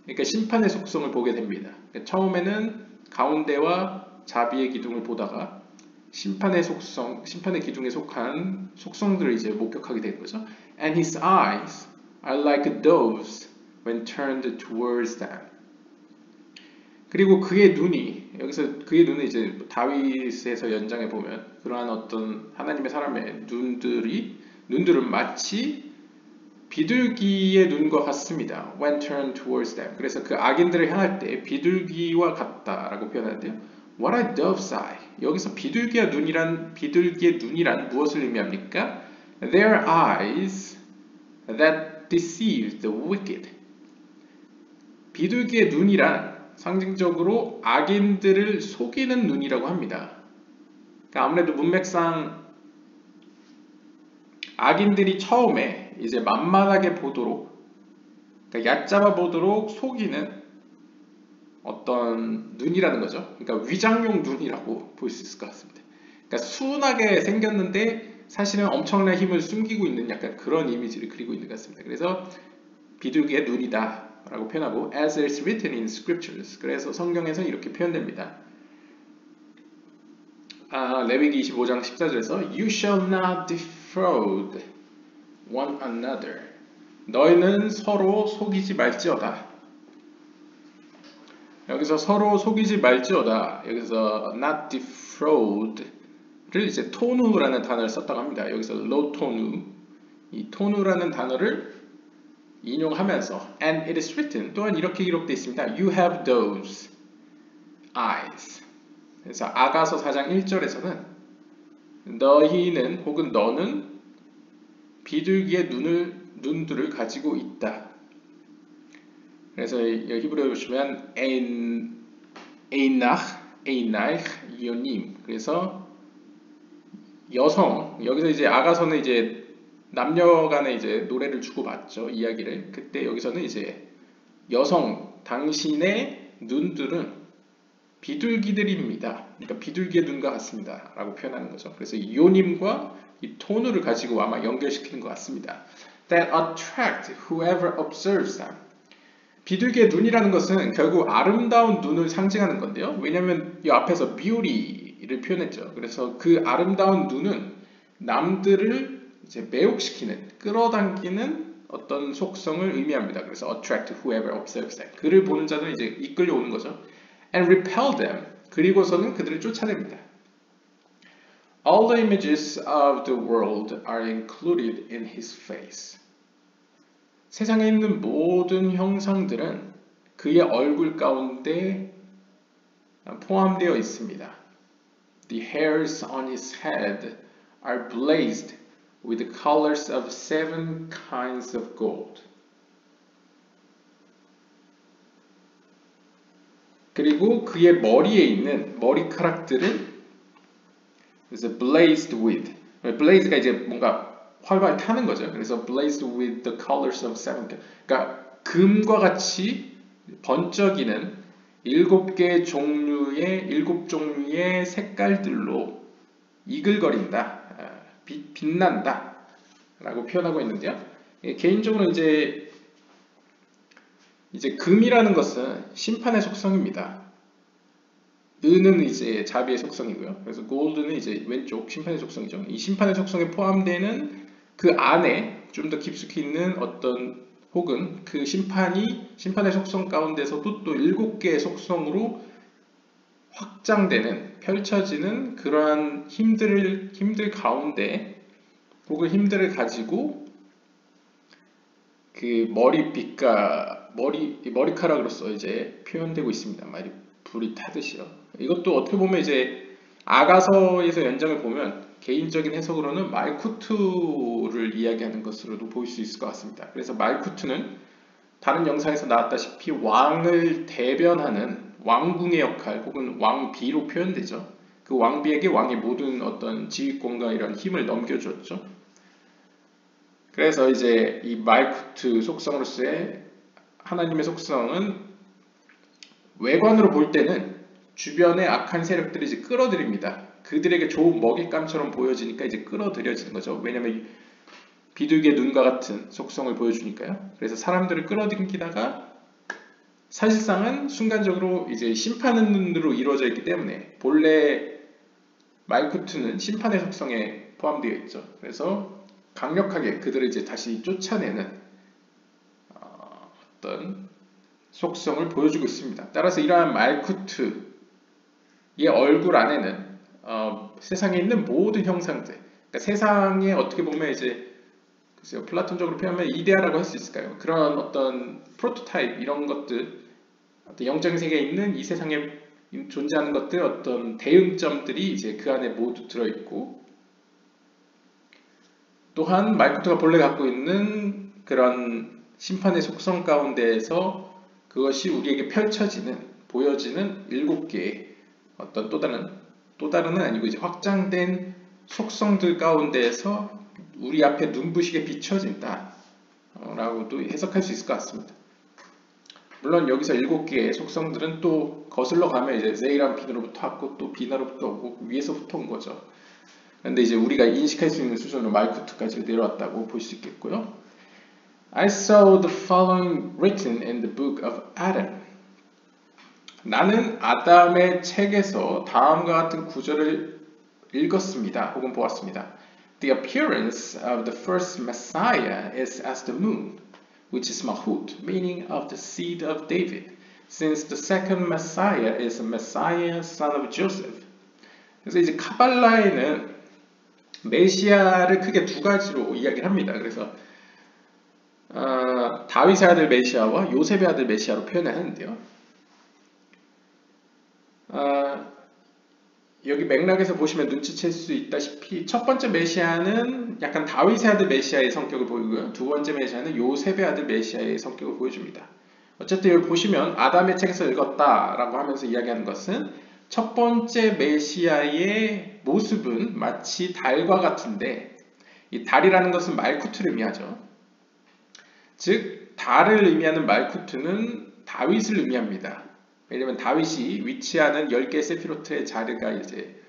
그러니까 심판의 속성을 보게 됩니다. 그러니까 처음에는 가운데와 자비의 기둥을 보다가 심판의 속성, 심판의 기둥에 속한 속성들을 이제 목격하게 되는 거죠. And his eyes are like doves when turned towards them. 그리고 그의 눈이, 여기서 그의 눈은 이제 다윗에서 연장해 보면 그러한 어떤 하나님의 사람의 눈들은 마치 비둘기의 눈과 같습니다. When turned towards them. 그래서 그 악인들을 향할 때 비둘기와 같다라고 표현하는데요. What are dove's eye? 여기서 비둘기의 눈이란 무엇을 의미합니까? Their eyes that deceive the wicked. 비둘기의 눈이란 상징적으로 악인들을 속이는 눈이라고 합니다. 그러니까 아무래도 문맥상 악인들이 처음에 이제 만만하게 보도록, 그러니까 얕잡아 보도록 속이는 어떤 눈이라는 거죠. 그러니까 위장용 눈이라고 볼 수 있을 것 같습니다. 그러니까 순하게 생겼는데 사실은 엄청난 힘을 숨기고 있는 약간 그런 이미지를 그리고 있는 것 같습니다. 그래서 비둘기의 눈이다 라고 표현하고 as it's written in scriptures. 그래서 성경에서 이렇게 표현됩니다. 레위기 25장 14절에서 You shall not defraud one another. 너희는 서로 속이지 말지어다. 여기서 서로 속이지 말지어다. 여기서 not defraud를 이제 토누라는 단어를 썼다고 합니다. 여기서 로토누, 이 토누라는 단어를 인용하면서 and it is written, 또한 이렇게 기록되어 있습니다. You have those eyes. 그래서 아가서 4장 1절에서는 너희는 혹은 너는 비둘기의 눈들을 가지고 있다. 그래서 히브리어에 보시면 에인ach 요님. 그래서 여성, 여기서 이제 아가서는 이제 남녀 간에 이제 노래를 주고받죠. 이야기를. 그때 여기서는 이제 여성, 당신의 눈들은 비둘기들입니다. 그러니까 비둘기의 눈과 같습니다. 라고 표현하는 거죠. 그래서 이 요님과 이 토누를 가지고 아마 연결시키는 것 같습니다. That attract whoever observes them. 비둘기의 눈이라는 것은 결국 아름다운 눈을 상징하는 건데요. 왜냐하면 이 앞에서 beauty를 표현했죠. 그래서 그 아름다운 눈은 남들을 이제 매혹시키는, 끌어당기는 어떤 속성을 의미합니다. 그래서 attract whoever observes them. 그를 보는 자는 이제 이끌려오는 거죠. And repel them. 그리고서는 그들을 쫓아냅니다. All the images of the world are included in his face. 세상에 있는 모든 형상들은 그의 얼굴 가운데 포함되어 있습니다. The hairs on his head are blazed with the colors of 7 kinds of gold. 그리고 그의 머리에 있는 머리카락들은 그래서 blazed with. blaze가 이제 뭔가 활발 타는 거죠. 그래서 blazed with the colors of 7. 그러니까 금과 같이 번쩍이는 7개의 종류의 7종류의 색깔들로 이글거린다, 빛난다 라고 표현하고 있는데요. 개인적으로 이제 금이라는 것은 심판의 속성입니다. 은은 이제 자비의 속성이고요. 그래서 골드는 이제 왼쪽 심판의 속성이죠. 이 심판의 속성에 포함되는 그 안에 좀 더 깊숙이 있는 어떤 혹은 그 심판의 속성 가운데서도 또 7개의 속성으로 확장되는, 펼쳐지는 그러한 힘들 가운데 혹은 힘들을 가지고 그 머리카락으로서 이제 표현되고 있습니다. 말이 불이 타듯이요. 이것도 어떻게 보면 이제 아가서에서 연장을 보면 개인적인 해석으로는 말쿠트를 이야기하는 것으로도 볼 수 있을 것 같습니다. 그래서 말쿠트는 다른 영상에서 나왔다시피 왕을 대변하는 왕궁의 역할 혹은 왕비로 표현되죠. 그 왕비에게 왕의 모든 어떤 지휘권과 이런 힘을 넘겨줬죠. 그래서 이제 이 말쿠트 속성으로서의 하나님의 속성은 외관으로 볼 때는 주변의 악한 세력들이 이제 끌어들입니다. 그들에게 좋은 먹잇감처럼 보여지니까 이제 끌어들여지는 거죠. 왜냐하면 비둘기의 눈과 같은 속성을 보여주니까요. 그래서 사람들을 끌어당기다가 사실상은 순간적으로 이제 심판으로 이루어져 있기 때문에 본래 말쿠트는 심판의 속성에 포함되어 있죠. 그래서 강력하게 그들을 이제 다시 쫓아내는 어떤 속성을 보여주고 있습니다. 따라서 이러한 말쿠트의 얼굴 안에는 세상에 있는 모든 형상들, 그러니까 세상에 어떻게 보면 이제 글쎄요, 플라톤적으로 표현하면 이데아라고 할 수 있을까요? 그런 어떤 프로토타입 이런 것들, 어떤 영적인 세계에 있는 이 세상에 존재하는 것들 어떤 대응점들이 이제 그 안에 모두 들어있고, 또한 말쿠트가 본래 갖고 있는 그런 심판의 속성 가운데에서 그것이 우리에게 펼쳐지는, 보여지는 7개의 어떤 또 다른은 아니고 이제 확장된 속성들 가운데에서 우리 앞에 눈부시게 비춰진다 라고도 해석할 수 있을 것 같습니다. 물론 여기서 7개의 속성들은 또 거슬러 가면 이제 세이란 비너로부터 왔고 또 비나로부터 오고 위에서부터 온 거죠. 그런데 이제 우리가 인식할 수 있는 수준으로 말쿠트까지 내려왔다고 볼 수 있겠고요. I saw the following written in the book of Adam. 나는 아담의 책에서 다음과 같은 구절을 읽었습니다. 혹은 보았습니다. The appearance of the first Messiah is as the moon, which is Malchut, meaning of the seed of David, since the second Messiah is a Messiah, son of Joseph. 그래서 이제 카발라에는 메시아를 크게 두 가지로 이야기를 합니다. 그래서 다윗의 아들 메시아와 요셉의 아들 메시아로 표현을 하는데요. 여기 맥락에서 보시면 눈치챌 수 있다시피 첫 번째 메시아는 약간 다윗의 아들 메시아의 성격을 보이고요. 두 번째 메시아는 요셉의 아들 메시아의 성격을 보여줍니다. 어쨌든 여기 보시면 아담의 책에서 읽었다라고 하면서 이야기하는 것은 첫 번째 메시아의 모습은 마치 달과 같은데 이 달이라는 것은 말쿠트를 의미하죠. 즉 달을 의미하는 말쿠트는 다윗을 의미합니다. 왜냐면 다윗이 위치하는 10개 세피로트의 자리가 이제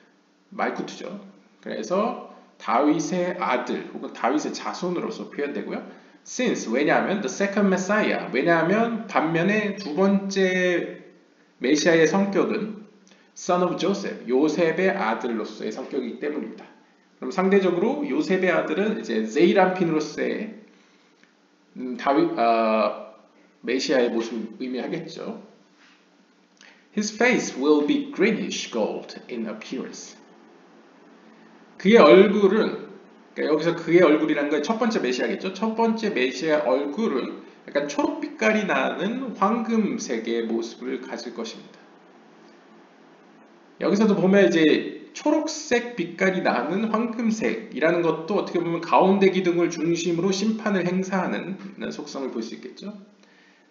말쿠트죠. 그래서 다윗의 아들 혹은 다윗의 자손으로서 표현되고요. Since 왜냐하면 the second Messiah 왜냐하면 반면에 두 번째 메시아의 성격은 son of Joseph 요셉의 아들로서의 성격이기 때문입니다. 그럼 상대적으로 요셉의 아들은 이제 제이람핀으로서의 메시아의 모습을 의미하겠죠. His face will be greenish gold in appearance. 그의 얼굴은 그러니까 여기서 그의 얼굴이라는 건 첫 번째 메시아겠죠. 첫 번째 메시아 얼굴은 약간 초록빛깔이 나는 황금색의 모습을 가질 것입니다. 여기서도 보면 이제 초록색 빛깔이 나는 황금색이라는 것도 어떻게 보면 가운데 기둥을 중심으로 심판을 행사하는 속성을 볼 수 있겠죠.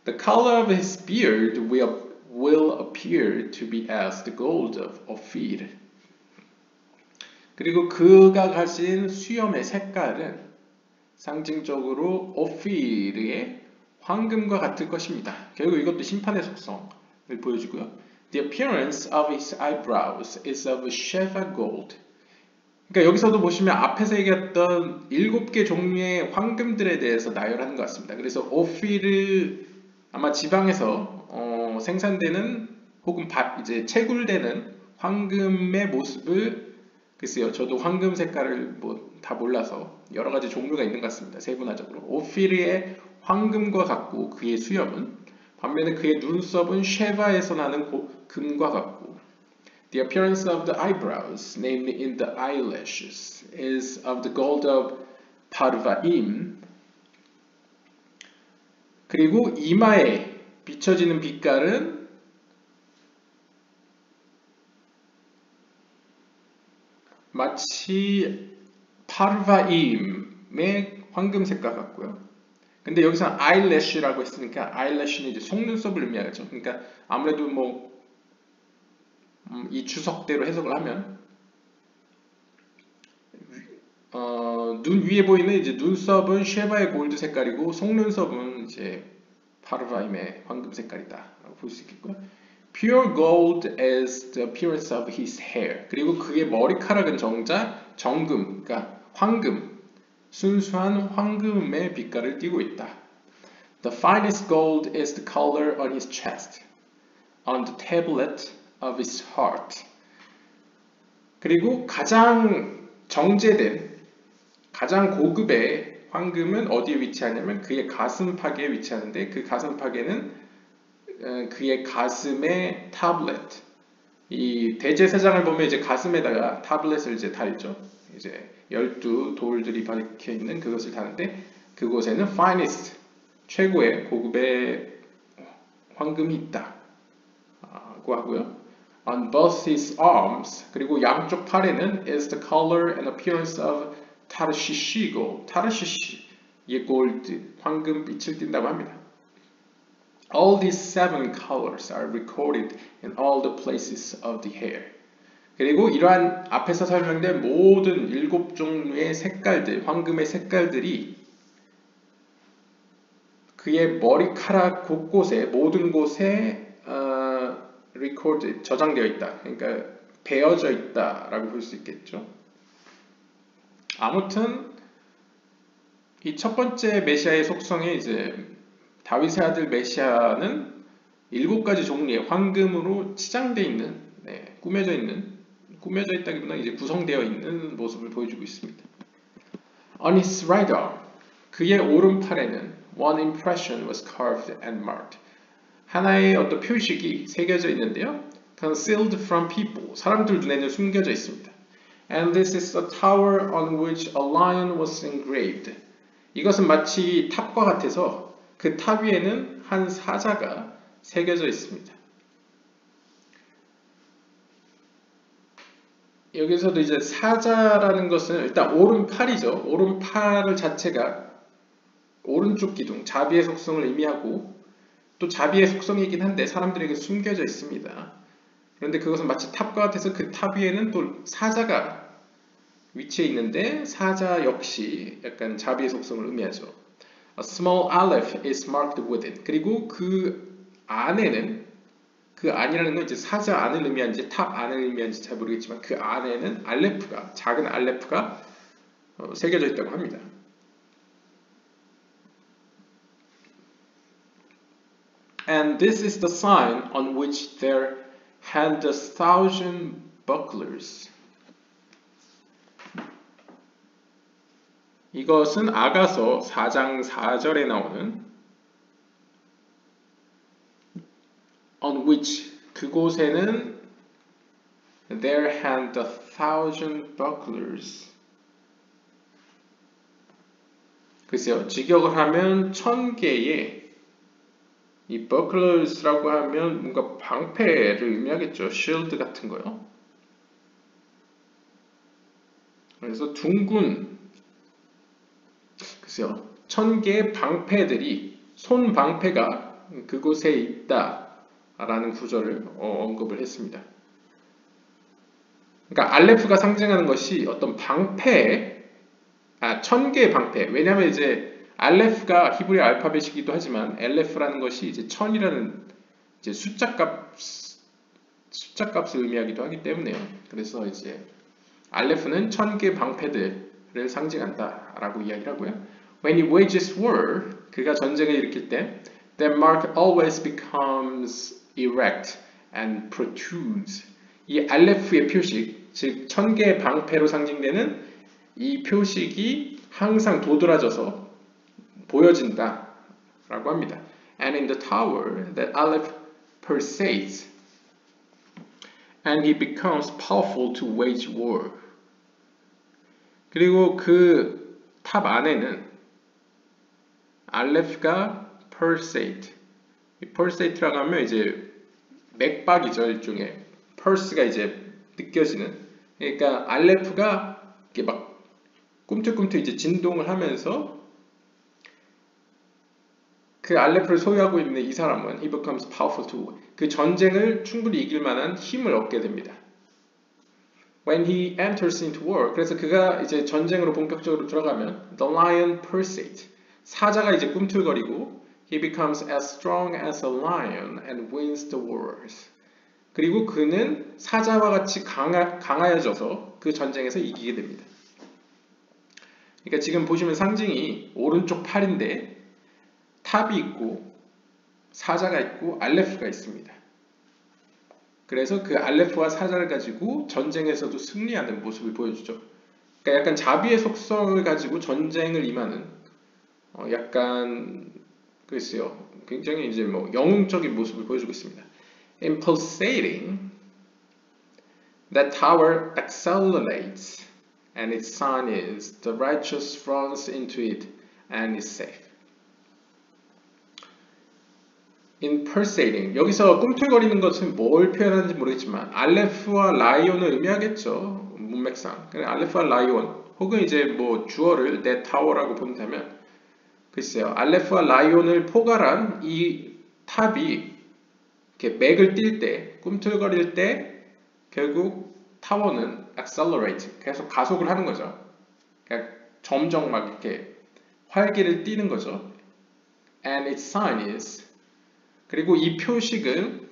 The color of his beard will appear to be as the gold of Ophir. 그리고 그가 가진 수염의 색깔은 상징적으로 오피르의 황금과 같을 것입니다. 결국 이것도 심판의 속성을 보여주고요. The appearance of his eyebrows is of Sheva gold. 그러니까 여기서도 보시면 앞에서 얘기했던 7개 종류의 황금들에 대해서 나열하는 것 같습니다. 그래서 오피르 아마 지방에서 생산되는 혹은 이제 채굴되는 황금의 모습을 글쎄요, 저도 황금 색깔을 다 몰라서 여러 가지 종류가 있는 것 같습니다. 세분화적으로. 오피르의 황금과 같고 그의 수염은 반면에 그의 눈썹은 쉐바에서 나는 금과 같고 The appearance of the eyebrows, namely in the eyelashes, is of the gold of Parvaim. 그리고 이마에 비춰지는 빛깔은 마치 파르바임의 황금색과 같고요. 근데 여기서 아이래쉬라고 했으니까 아이래쉬는 이제 속눈썹을 의미하죠. 그러니까 아무래도 이 주석대로 해석을 하면 눈 위에 보이는 이제 눈썹은 쉐바의 골드 색깔이고 속눈썹은 이제 파르바임의 황금 색깔이다라고 볼 수 있겠고요. Pure gold is the appearance of his hair. 그리고 그의 머리카락은 정작 정금, 그러니까 황금, 순수한 황금의 빛깔을 띠고 있다. The finest gold is the color on his chest, on the tablet of his heart. 그리고 가장 정제된, 가장 고급의 황금은 어디에 위치하냐면 그의 가슴팍에 위치하는데 그 가슴팍에는 그의 가슴의 타블렛, 이 대제사장을 보면 이제 가슴에다가 타블렛을 이제 달죠. 이제 12 돌들이 박혀 있는 그것을 다는데 그곳에는 finest, 최고의 고급의 황금이 있다고 하고요. On both his arms, 그리고 양쪽 팔에는 is the color and appearance of 타르시시 gold, 타르시시의 골드, 황금빛을 띈다고 합니다. All these 7 colors are recorded in all the places of the hair. 그리고 이러한 앞에서 설명된 모든 7종류의 색깔들, 황금의 색깔들이 그의 머리카락 곳곳에, 모든 곳에 recorded, 저장되어 있다. 그러니까 베어져 있다라고 볼 수 있겠죠. 아무튼 이 첫 번째 메시아의 속성에 이제 다윗의 아들 메시아는 7가지 종류의 황금으로 치장되어 있는, 꾸며져 있다기보다 이제 구성되어 있는 모습을 보여주고 있습니다. On his right arm, 그의 오른팔에는 one impression was carved and marked. 하나의 어떤 표식이 새겨져 있는데요. Concealed from people, 사람들 눈에는 숨겨져 있습니다. And this is the tower on which a lion was engraved. 이것은 마치 탑과 같아서 그 탑 위에는 한 사자가 새겨져 있습니다. 여기서도 이제 사자라는 것은 일단 오른팔이죠. 오른팔 자체가 오른쪽 기둥, 자비의 속성을 의미하고 또 자비의 속성이긴 한데 사람들에게 숨겨져 있습니다. 그런데 그것은 마치 탑과 같아서 그 탑 위에는 또 사자가 위치에 있는데 사자 역시 약간 자비의 속성을 의미하죠. A small aleph is marked within. 그리고 그 안에는 그 안이라는 건 이제 사자 안을 의미하는지 탑 안을 의미하는지 잘 모르겠지만 그 안에는 알레프가 작은 알레프가 새겨져 있다고 합니다. And this is the sign on which there had 1,000 bucklers. 이것은 아가서 4장 4절에 나오는 on which 그곳에는 there had 1,000 bucklers. 글쎄요, 직역을 하면 1,000개의 이 bucklers라고 하면 뭔가 방패를 의미하겠죠. shield 같은 거요. 그래서 둥근 글쎄요, 1,000개의 방패들이 손 방패가 그곳에 있다라는 구절을 언급을 했습니다. 그러니까 알레프가 상징하는 것이 어떤 방패, 1,000개의 방패. 왜냐하면 이제 알레프가 히브리 알파벳이기도 하지만 엘레프라는 것이 이제 1,000이라는 이제 숫자값을 의미하기도 하기 때문에요. 그래서 이제 알레프는 1,000개 방패들을 상징한다라고 이야기를 하고요. When he wages war, 그가 전쟁을 일으킬 때, that mark always becomes erect and protrudes. 이 알레프의 표식, 즉 1,000개의 방패로 상징되는 이 표식이 항상 도드라져서 보여진다라고 합니다. And in the tower, the aleph persists, and he becomes powerful to wage war. 그리고 그 탑 안에는 알레프가 pulsate. 이 pulsate라고 하면 이제 맥박이죠, 일종의. pulse가 이제 느껴지는. 그러니까 알레프가 이렇게 막 꿈틀꿈틀 이제 진동을 하면서 그 알레프를 소유하고 있는 이 사람은 he becomes powerful to 그 전쟁을 충분히 이길 만한 힘을 얻게 됩니다. When he enters into war, 그래서 그가 이제 전쟁으로 본격적으로 들어가면 the lion pulsates. 사자가 이제 꿈틀거리고 he becomes as strong as a lion and wins the wars. 그리고 그는 사자와 같이 강하여져서 그 전쟁에서 이기게 됩니다. 그러니까 지금 보시면 상징이 오른쪽 팔인데 탑이 있고 사자가 있고 알레프가 있습니다. 그래서 그 알레프와 사자를 가지고 전쟁에서도 승리하는 모습을 보여주죠. 그러니까 약간 자비의 속성을 가지고 전쟁을 임하는 약간 글쎄요, 굉장히 이제 뭐 영웅적인 모습을 보여주고 있습니다. In pulsating, that tower accelerates, and its sign is the righteous runs into it and is safe. In pulsating, 여기서 꿈틀거리는 것은 뭘 표현하는지 모르겠지만 알레프와 라이온을 의미하겠죠. 문맥상. 알레프와 라이온 혹은 이제 뭐 주어를 that tower라고 본다면 글쎄요. 알레프와 라이온을 포괄한 이 탑이 이렇게 맥을 띨 때, 꿈틀거릴 때 결국 타워는 accelerate, 계속 가속을 하는 거죠. 그러니까 점점 막 이렇게 활기를 띠는 거죠. And its sign is 그리고 이 표식은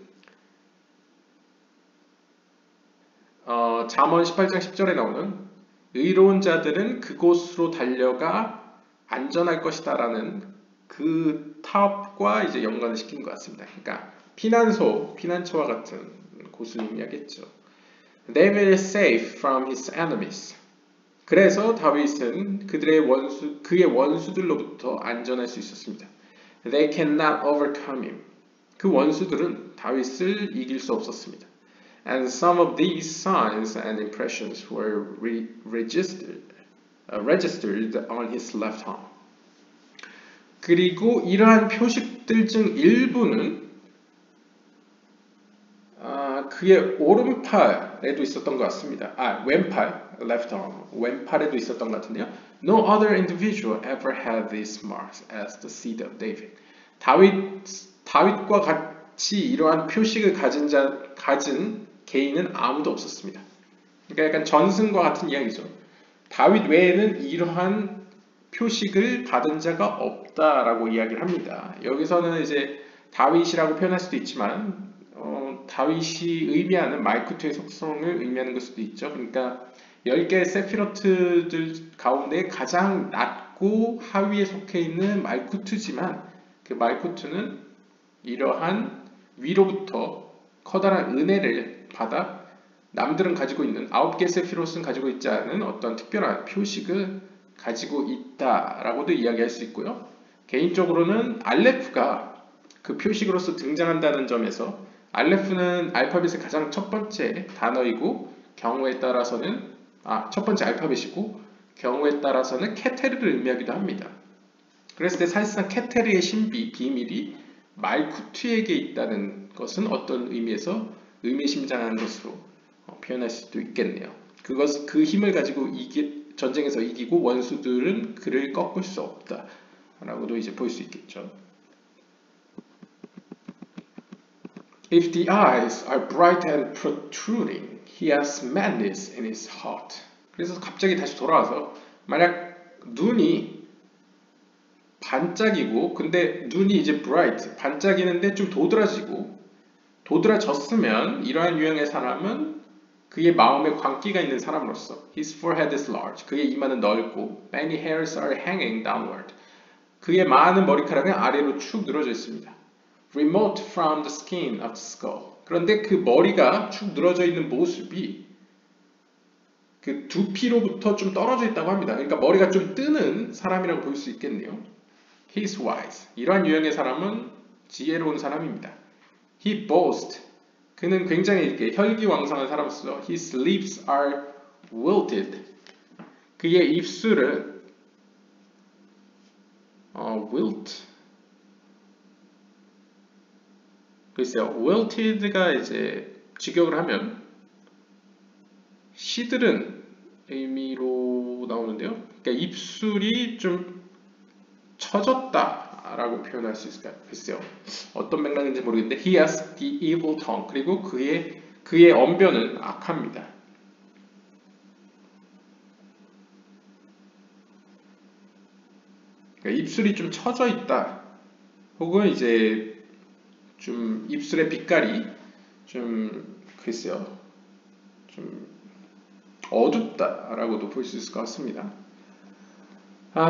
잠언 18장 10절에 나오는 의로운 자들은 그곳으로 달려가 안전할 것이다 라는 그 탑과 이제 연관을 시킨 것 같습니다. 그러니까 피난처와 같은 곳을 의미하겠죠. David is safe from his enemies. 그래서 다윗은 그의 원수들로부터 안전할 수 있었습니다. They cannot overcome him. 그 원수들은 다윗을 이길 수 없었습니다. And some of these signs and impressions were registered on his left arm. 그리고 이러한 표식들 중 일부는 그의 오른팔에도 있었던 것 같습니다. 왼팔, left arm, 왼팔에도 있었던 것 같은데요. No other individual ever had these marks as the seed of David. 다윗과 같이 이러한 표식을 가진 개인은 아무도 없었습니다. 그러니까 약간 전승과 같은 이야기죠. 다윗 외에는 이러한 표식을 받은 자가 없다라고 이야기를 합니다. 여기서는 이제 다윗이라고 표현할 수도 있지만 다윗이 의미하는 말쿠트의 속성을 의미하는 걸 수도 있죠. 그러니까 10개의 세피로트들 가운데 가장 낮고 하위에 속해 있는 말쿠트지만 그 말쿠트는 이러한 위로부터 커다란 은혜를 받아 남들은 가지고 있는 9개의 세피롯은 가지고 있지 않은 어떤 특별한 표식을 가지고 있다라고도 이야기할 수 있고요. 개인적으로는 알레프가 그 표식으로서 등장한다는 점에서 알레프는 알파벳의 가장 첫 번째 단어이고 경우에 따라서는 첫 번째 알파벳이고 경우에 따라서는 케테르를 의미하기도 합니다. 그랬을 때 사실상 케테르의 신비, 비밀이 말쿠트에게 있다는 것은 어떤 의미에서 의미심장한 것으로 표현할 수도 있겠네요. 그 힘을 가지고 전쟁에서 이기고 원수들은 그를 꺾을 수 없다 라고도 이제 볼 수 있겠죠. If the eyes are bright and protruding, he has madness in his heart. 그래서 갑자기 다시 돌아와서 만약 눈이 반짝이고 근데 눈이 이제 bright, 반짝이는데 좀 도드라졌으면 이러한 유형의 사람은 그의 마음에 광기가 있는 사람으로서 His forehead is large. 그의 이마는 넓고 Many hairs are hanging downward. 그의 많은 머리카락은 아래로 축 늘어져 있습니다. Remote from the skin of the skull. 그런데 그 머리가 축 늘어져 있는 모습이 그 두피로부터 좀 떨어져 있다고 합니다. 그러니까 머리가 좀 뜨는 사람이라고 볼 수 있겠네요. He is wise. 이러한 유형의 사람은 지혜로운 사람입니다. He boasts. 그는 굉장히 이렇게 혈기왕성한 사람으로서 His lips are wilted. 그의 입술은 wilt. 글쎄요, wilted가 이제 직역을 하면 시들은 의미로 나오는데요. 그러니까 입술이 좀 처졌다라고 표현할 수 있을까요? 글쎄요, 어떤 맥락인지 모르겠는데 He has the evil tongue. 그리고 그의 언변은 악합니다. 그러니까 입술이 좀 처져 있다. 혹은 이제 좀 입술의 빛깔이 좀 글쎄요, 좀 어둡다라고도 볼 수 있을 것 같습니다.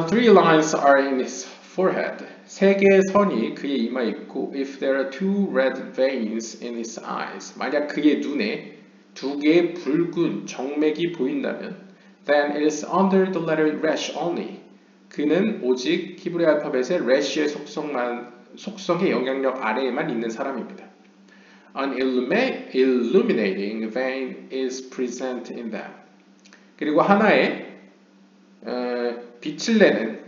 Three lines are in his forehead. 3개의 선이 그의 이마에 있고 If there are 2 red veins in his eyes. 만약 그의 눈에 2개의 붉은 정맥이 보인다면 Then it is under the letter resh only. 그는 오직 히브리 알파벳의 resh의 속성의 영향력 아래에만 있는 사람입니다. An illuminating vein is present in them. 그리고 하나의 빛을 내는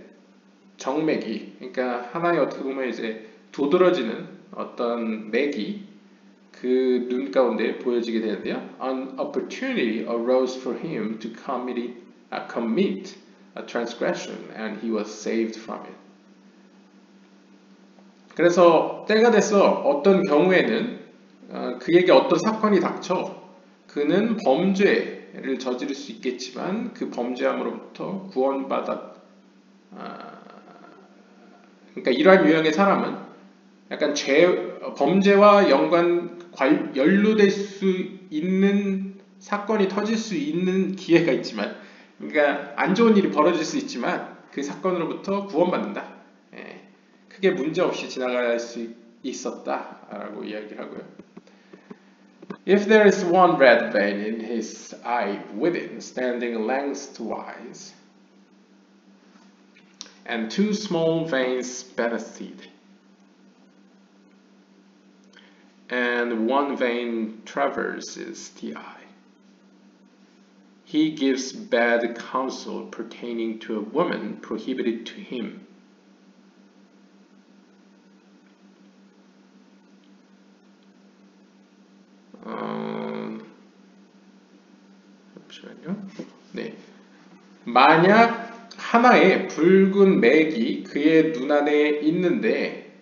정맥이, 그러니까 하나의 어떻게 보면 이제 도드러지는 어떤 맥이 그 눈 가운데 보여지게 되는데요. An opportunity arose for him to commit a transgression, and he was saved from it. 그래서 때가 돼서 어떤 경우에는 그에게 어떤 사건이 닥쳐 그는 범죄를 저지를 수 있겠지만 그 범죄함으로부터 구원받아 그러니까 이러한 유형의 사람은 약간 범죄와 연루될 수 있는 사건이 터질 수 있는 기회가 있지만, 그러니까 안 좋은 일이 벌어질 수 있지만 그 사건으로부터 구원받는다. 크게 문제 없이 지나갈 수 있었다라고 이야기를 하고요. If there is one red vein in his eye within, standing lengthwise, and 2 small veins beneath it, and 1 vein traverses the eye, he gives bad counsel pertaining to a woman prohibited to him. 잠시만요. 네. 만약 하나의 붉은 맥이 그의 눈 안에 있는데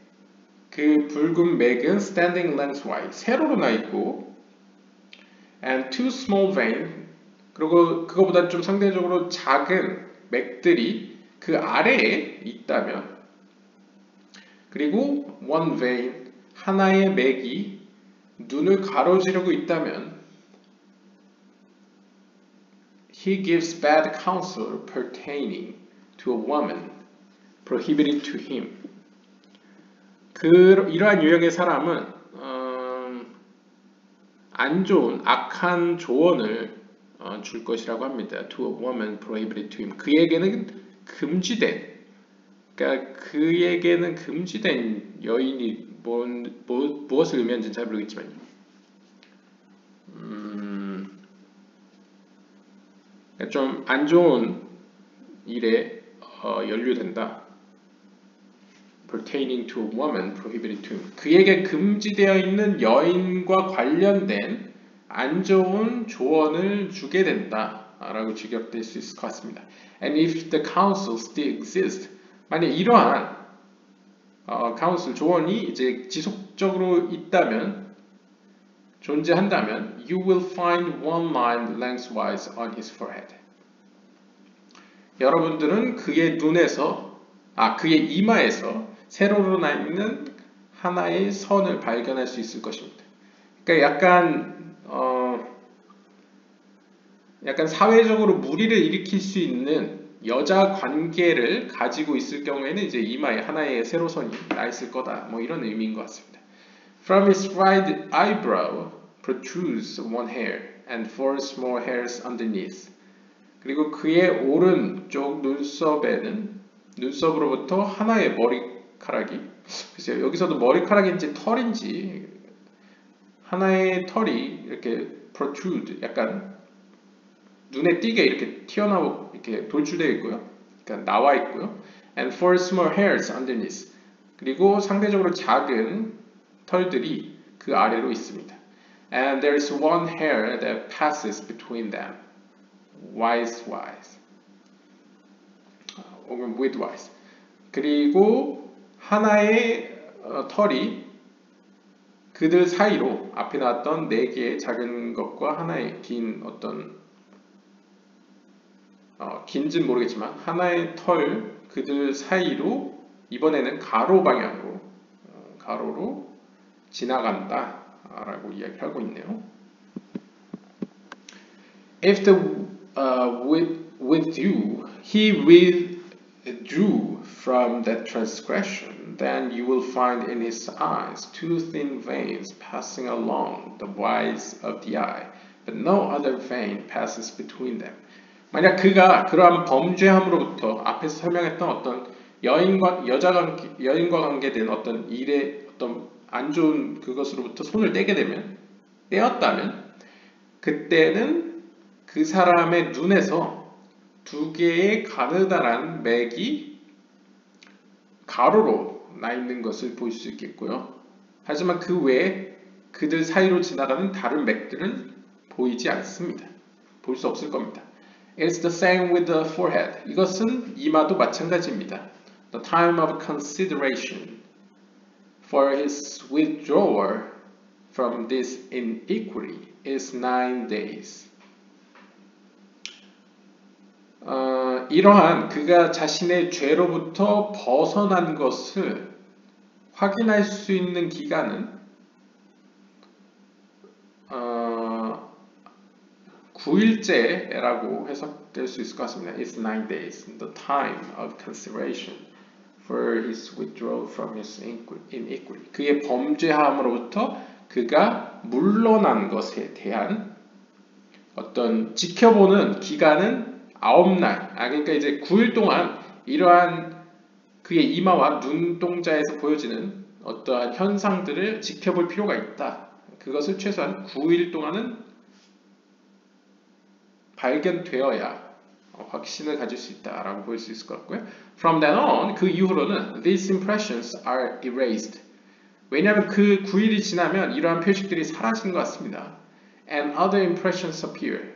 그 붉은 맥은 standing lengthwise 세로로 나 있고 and 2 small veins 그리고 그거보다 좀 상대적으로 작은 맥들이 그 아래에 있다면, 그리고 one vein, 하나의 맥이 눈을 가로지르고 있다면, he gives bad counsel pertaining to a woman prohibited to him. 이러한 유형의 사람은 안 좋은 악한 조언을 줄 것이라고 합니다. To a woman prohibited to him. 그에게는 금지된, 그러니까 그에게는 금지된 여인이 무엇을 의미하는지 잘 모르겠지만요. 좀 안 좋은 일에 연루된다. Pertaining to a woman prohibited to him. 그에게 금지되어 있는 여인과 관련된 안 좋은 조언을 주게 된다라고 직역될 수 있을 것 같습니다. And if the counsel still exists, 만약 이러한 counsel 조언이 이제 지속적으로 있다면, 존재한다면, you will find one line lengthwise on his forehead. 여러분들은 그의 눈에서, 그의 이마에서 세로로 나 있는 하나의 선을 발견할 수 있을 것입니다. 그러니까 약간 사회적으로 무리를 일으킬 수 있는 여자 관계를 가지고 있을 경우에는 이제 이마에 하나의 세로선이 나 있을 거다. 뭐 이런 의미인 것 같습니다. From his right eyebrow protrudes one hair and four small hairs underneath. 그리고 그의 오른쪽 눈썹으로부터 하나의 머리카락이, 글쎄요, 여기서도 머리카락인지 털인지, 하나의 털이 이렇게 protrude, 약간 눈에 띄게 이렇게 튀어나오고 이렇게 돌출되어 있고요. 그러니까 나와 있고요. And four small hairs underneath. 그리고 상대적으로 작은 털들이 그 아래로 있습니다. And there is one hair that passes between them. widthwise. 혹은 widthwise. 그리고 하나의 털이 그들 사이로, 앞에 나왔던 4개의 작은 것과 하나의 긴 긴지는 모르겠지만 하나의 털 그들 사이로 이번에는 가로 방향으로 가로로 지나간다 라고 이야기하고 있네요. If he withdrew from that transgression, then you will find in his eyes 2 thin veins passing along the width of the eye, but no other vein passes between them. 만약 그가 그러한 범죄함으로부터 앞에서 설명했던 어떤 여인과 관계된 어떤 일의 어떤 안 좋은 그것으로부터 손을 떼었다면, 그때는 그 사람의 눈에서 2개의 가느다란 맥이 가로로 나 있는 것을 볼 수 있겠고요. 하지만 그 외에 그들 사이로 지나가는 다른 맥들은 보이지 않습니다. 볼 수 없을 겁니다. It's the same with the forehead. 이것은 이마도 마찬가지입니다. The time of consideration for his withdrawal from this iniquity is 9 days. 이러한 그가 자신의 죄로부터 벗어난 것을 확인할 수 있는 기간은 9일째라고 해석될 수 있을 것 같습니다. It's 9 days. The time of consideration for his withdrawal from his iniquity. 그의 범죄함으로부터 그가 물러난 것에 대한 어떤 지켜보는 기간은 9날. 그러니까 이제 9일 동안 이러한 그의 이마와 눈동자에서 보여지는 어떠한 현상들을 지켜볼 필요가 있다. 그것을 최소한 9일 동안은 발견되어야 확신을 가질 수 있다라고 볼 수 있을 것 같고요. From then on, 그 이후로는 these impressions are erased. 왜냐하면 그 9일이 지나면 이러한 표식들이 사라진 것 같습니다. And other impressions appear.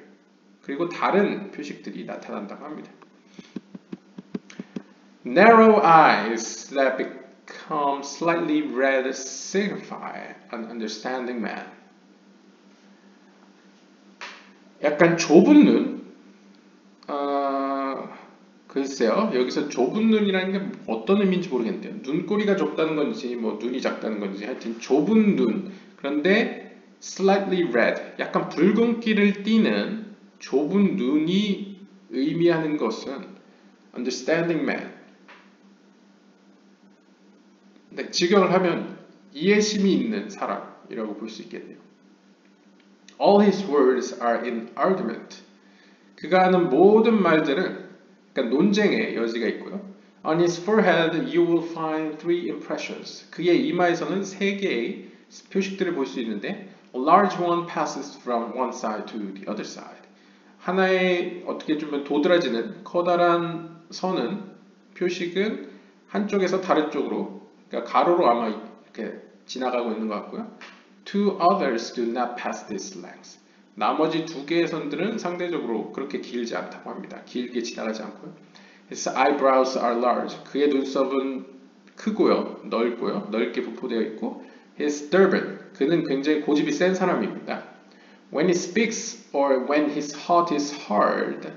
그리고 다른 표식들이 나타난다고 합니다. Narrow eyes that become slightly red signify an understanding man. 약간 약간 좁은 눈? 글쎄요. 여기서 좁은 눈이라는 게 어떤 의미인지 모르겠는데요. 눈꼬리가 좁다는 건지 뭐 눈이 작다는 건지 하여튼 좁은 눈. 그런데 slightly red, 약간 붉은기를 띠는 좁은 눈이 의미하는 것은 understanding man. 근데 직역을 하면 이해심이 있는 사람이라고 볼 수 있겠네요. All his words are in argument. 그가 하는 모든 말들은 그러니까 논쟁의 여지가 있고요. On his forehead you will find three impressions. 그의 이마에서는 세 개의 표식들을 볼 수 있는데 A large one passes from one side to the other side. 하나의 어떻게 좀 도드라지는 커다란 선은 표식은 한쪽에서 다른 쪽으로 그러니까 가로로 아마 이렇게 지나가고 있는 것 같고요. Two others do not pass this length. 나머지 두 개의 선들은 상대적으로 그렇게 길지 않다고 합니다. 길게 지나가지 않고요. His eyebrows are large. 그의 눈썹은 크고요, 넓고요, 넓게 부포되어 있고. His stubborn. 그는 굉장히 고집이 센 사람입니다. When he speaks or when his heart is hard.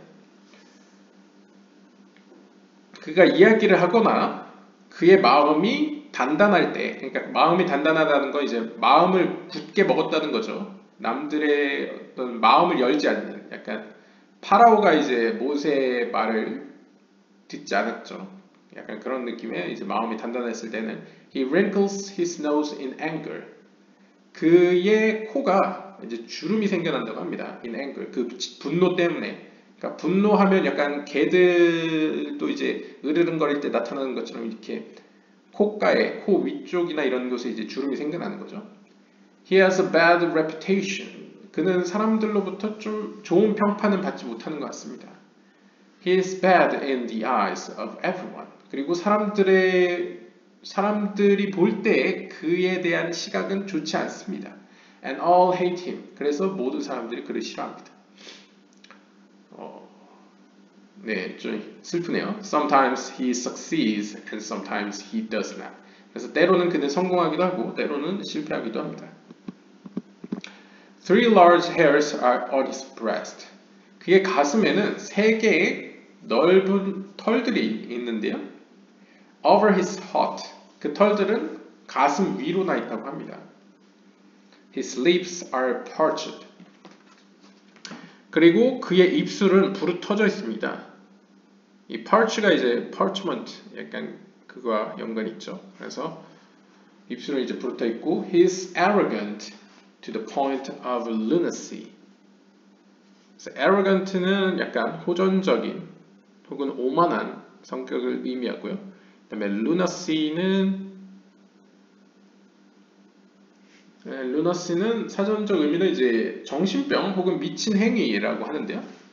그가 이야기를 하거나 그의 마음이 단단할 때, 그러니까 마음이 단단하다는 건 이제 마음을 굳게 먹었다는 거죠. 남들의 어떤 마음을 열지 않는, 약간 파라오가 이제 모세의 말을 듣지 않았죠. 약간 그런 느낌의 이제 마음이 단단했을 때는 he wrinkles his nose in anger. 그의 코가 이제 주름이 생겨난다고 합니다. in anger. 그 분노 때문에. 그러니까 분노하면 약간 개들도 이제 으르렁거릴 때 나타나는 것처럼 이렇게 콧가에, 코 위쪽이나 이런 곳에 이제 주름이 생겨나는 거죠. He has a bad reputation. 그는 사람들로부터 좀 좋은 평판은 받지 못하는 것 같습니다. He is bad in the eyes of everyone. 그리고 사람들이 볼 때 그에 대한 시각은 좋지 않습니다. And all hate him. 그래서 모든 사람들이 그를 싫어합니다. 네, 좀 슬프네요. Sometimes he succeeds and sometimes he does not. 그래서 때로는 그는 성공하기도 하고 때로는 실패하기도 합니다. Three large hairs are on his breast. 그의 가슴에는 세 개의 넓은 털들이 있는데요. Over his heart. 그 털들은 가슴 위로 나 있다고 합니다. His lips are parched. 그리고 그의 입술은 부르터져 있습니다. 이 parch가 이제 parchment 약간 그거와 연관이 있죠. 그래서 입술은 이제 부르터 있고 he is arrogant to the point of lunacy. 그래서 arrogant는 약간 호전적인 혹은 오만한 성격을 의미하고요. 그다음에 lunacy는 사전적 의미는 이제 정신병 혹은 미친 행위라고 하는데요.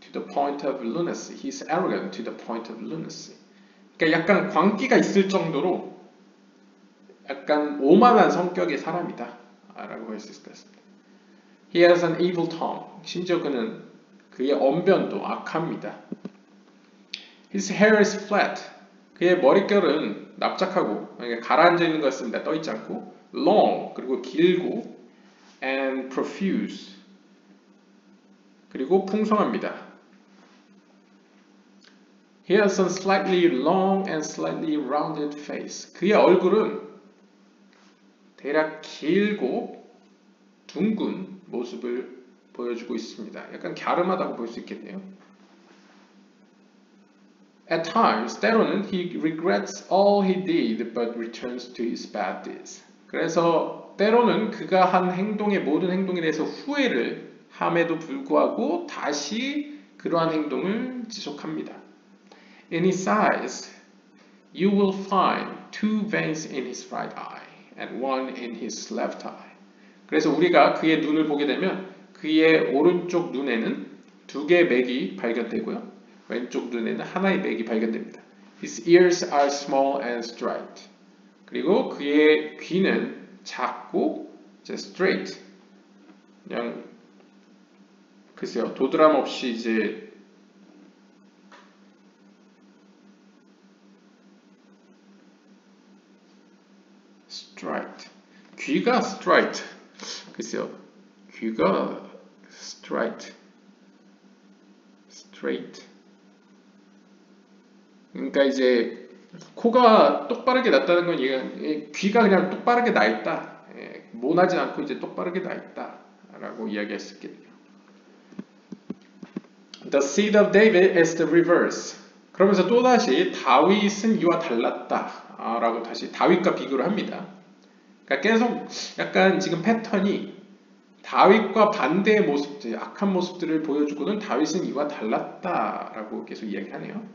To the point of lunacy. He's arrogant to the point of lunacy. 그러니까 약간 광기가 있을 정도로 약간 오만한 성격의 사람이다 라고 할 수 있을 것 같습니다. He has an evil tongue. 심지어 그는 그의 언변도 악합니다. His hair is flat. 그의 머릿결은 납작하고 그러니까 가라앉아 있는 것 같습니다. 떠 있지 않고 long 그리고 길고 and profuse 그리고 풍성합니다. He has a slightly long and slightly rounded face. 그의 얼굴은 대략 길고 둥근 모습을 보여주고 있습니다. 약간 갸름하다고 볼 수 있겠네요. At times, 때로는 he regrets all he did but returns to his bad deeds. 그래서 때로는 그가 한 행동의 모든 행동에 대해서 후회를 함에도 불구하고 다시 그러한 행동을 지속합니다. In his eyes, you will find two veins in his right eye and one in his left eye. 그래서 우리가 그의 눈을 보게 되면 그의 오른쪽 눈에는 두 개의 맥이 발견되고요. 왼쪽 눈에는 하나의 맥이 발견됩니다. His ears are small and straight. 그리고 그의 귀는 작고 이제 straight. 그냥 글쎄요. 도드람 없이 이제 straight. 귀가 straight. 글쎄요. 귀가 straight. 그러니까 이제 코가 똑바르게 났다는 건 귀가 그냥 똑바르게 나 있다. 모나지 않고 이제 똑바르게 나 있다라고 이야기할 수 있겠네요. The seed of David is the reverse. 그러면서 또다시 다윗은 이와 달랐다라고 다시 다윗과 비교를 합니다. 그러니까 계속 약간 지금 패턴이 다윗과 반대의 모습들, 악한 모습들을 보여주고는 다윗은 이와 달랐다라고 계속 이야기하네요.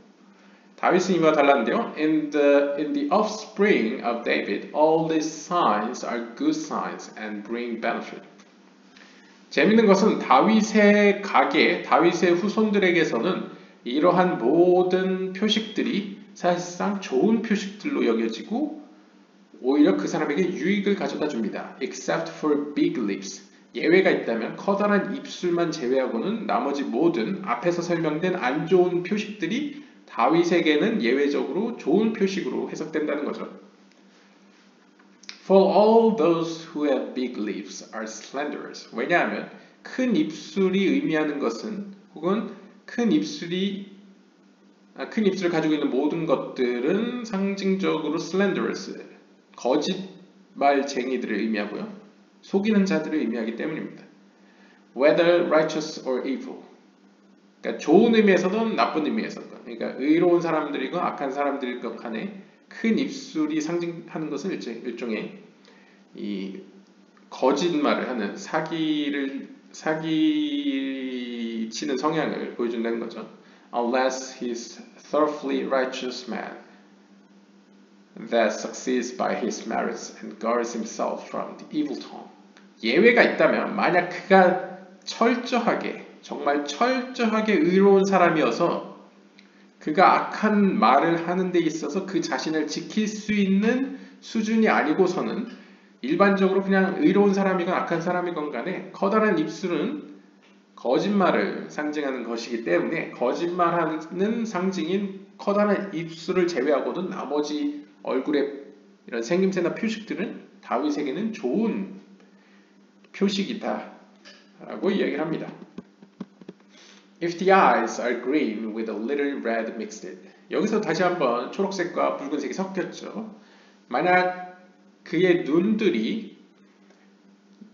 다윗은 이와 달랐는데요. In the offspring of David, all these signs are good signs and bring benefit. 재밌는 것은 다윗의 가계, 다윗의 후손들에게서는 이러한 모든 표식들이 사실상 좋은 표식들로 여겨지고 오히려 그 사람에게 유익을 가져다 줍니다. Except for big lips. 예외가 있다면 커다란 입술만 제외하고는 나머지 모든 앞에서 설명된 안 좋은 표식들이 다윗에게는 예외적으로 좋은 표식으로 해석된다는 거죠. For all those who have big lips are slanderers. 왜냐하면 큰 입술이 의미하는 것은 혹은 큰 입술을 가지고 있는 모든 것들은 상징적으로 slanderers, 거짓말쟁이들을 의미하고요. 속이는 자들을 의미하기 때문입니다. Whether righteous or evil. 그러니까 좋은 의미에서든 나쁜 의미에서든, 그러니까 의로운 사람들이건 악한 사람들이건 간에 큰 입술이 상징하는 것은 일종의 이 거짓말을 하는 사기치는 성향을 보여준다는 거죠. Unless he's thoroughly righteous man that succeeds by his merits and guards himself from the evil tongue. 예외가 있다면 만약 그가 정말 철저하게 의로운 사람이어서 그가 악한 말을 하는 데 있어서 그 자신을 지킬 수 있는 수준이 아니고서는 일반적으로 그냥 의로운 사람이건 악한 사람이건 간에 커다란 입술은 거짓말을 상징하는 것이기 때문에 거짓말하는 상징인 커다란 입술을 제외하고는 나머지 얼굴의 이런 생김새나 표식들은 다윗에게는 좋은 표식이다 라고 이야기를 합니다. If the eyes are green with a little red mixed in. 여기서 다시 한번 초록색과 붉은색이 섞였죠. 만약 그의 눈들이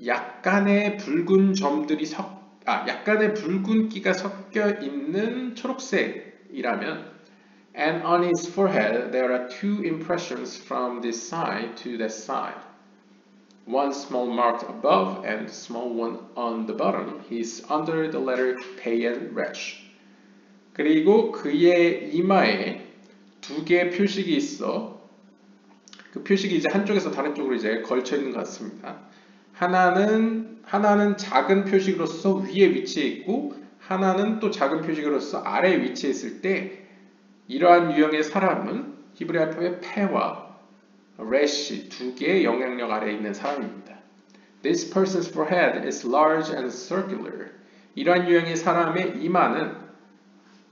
약간의 붉은기가 섞여 있는 초록색이라면 And on his forehead there are two impressions from this side to that side. One small mark above and small one on the bottom. He's under the letter pale rash. 그리고 그의 이마에 두 개의 표식이 있어. 그 표식이 이제 한쪽에서 다른 쪽으로 이제 걸쳐 있는 것 같습니다. 하나는 작은 표식으로서 위에 위치해 있고 하나는 또 작은 표식으로서 아래에 위치해 있을 때 이러한 유형의 사람은 히브리 알파벳 페와 래시 두 개의 영향력 아래에 있는 사람입니다. This person's forehead is large and circular. 이러한 유형의 사람의 이마는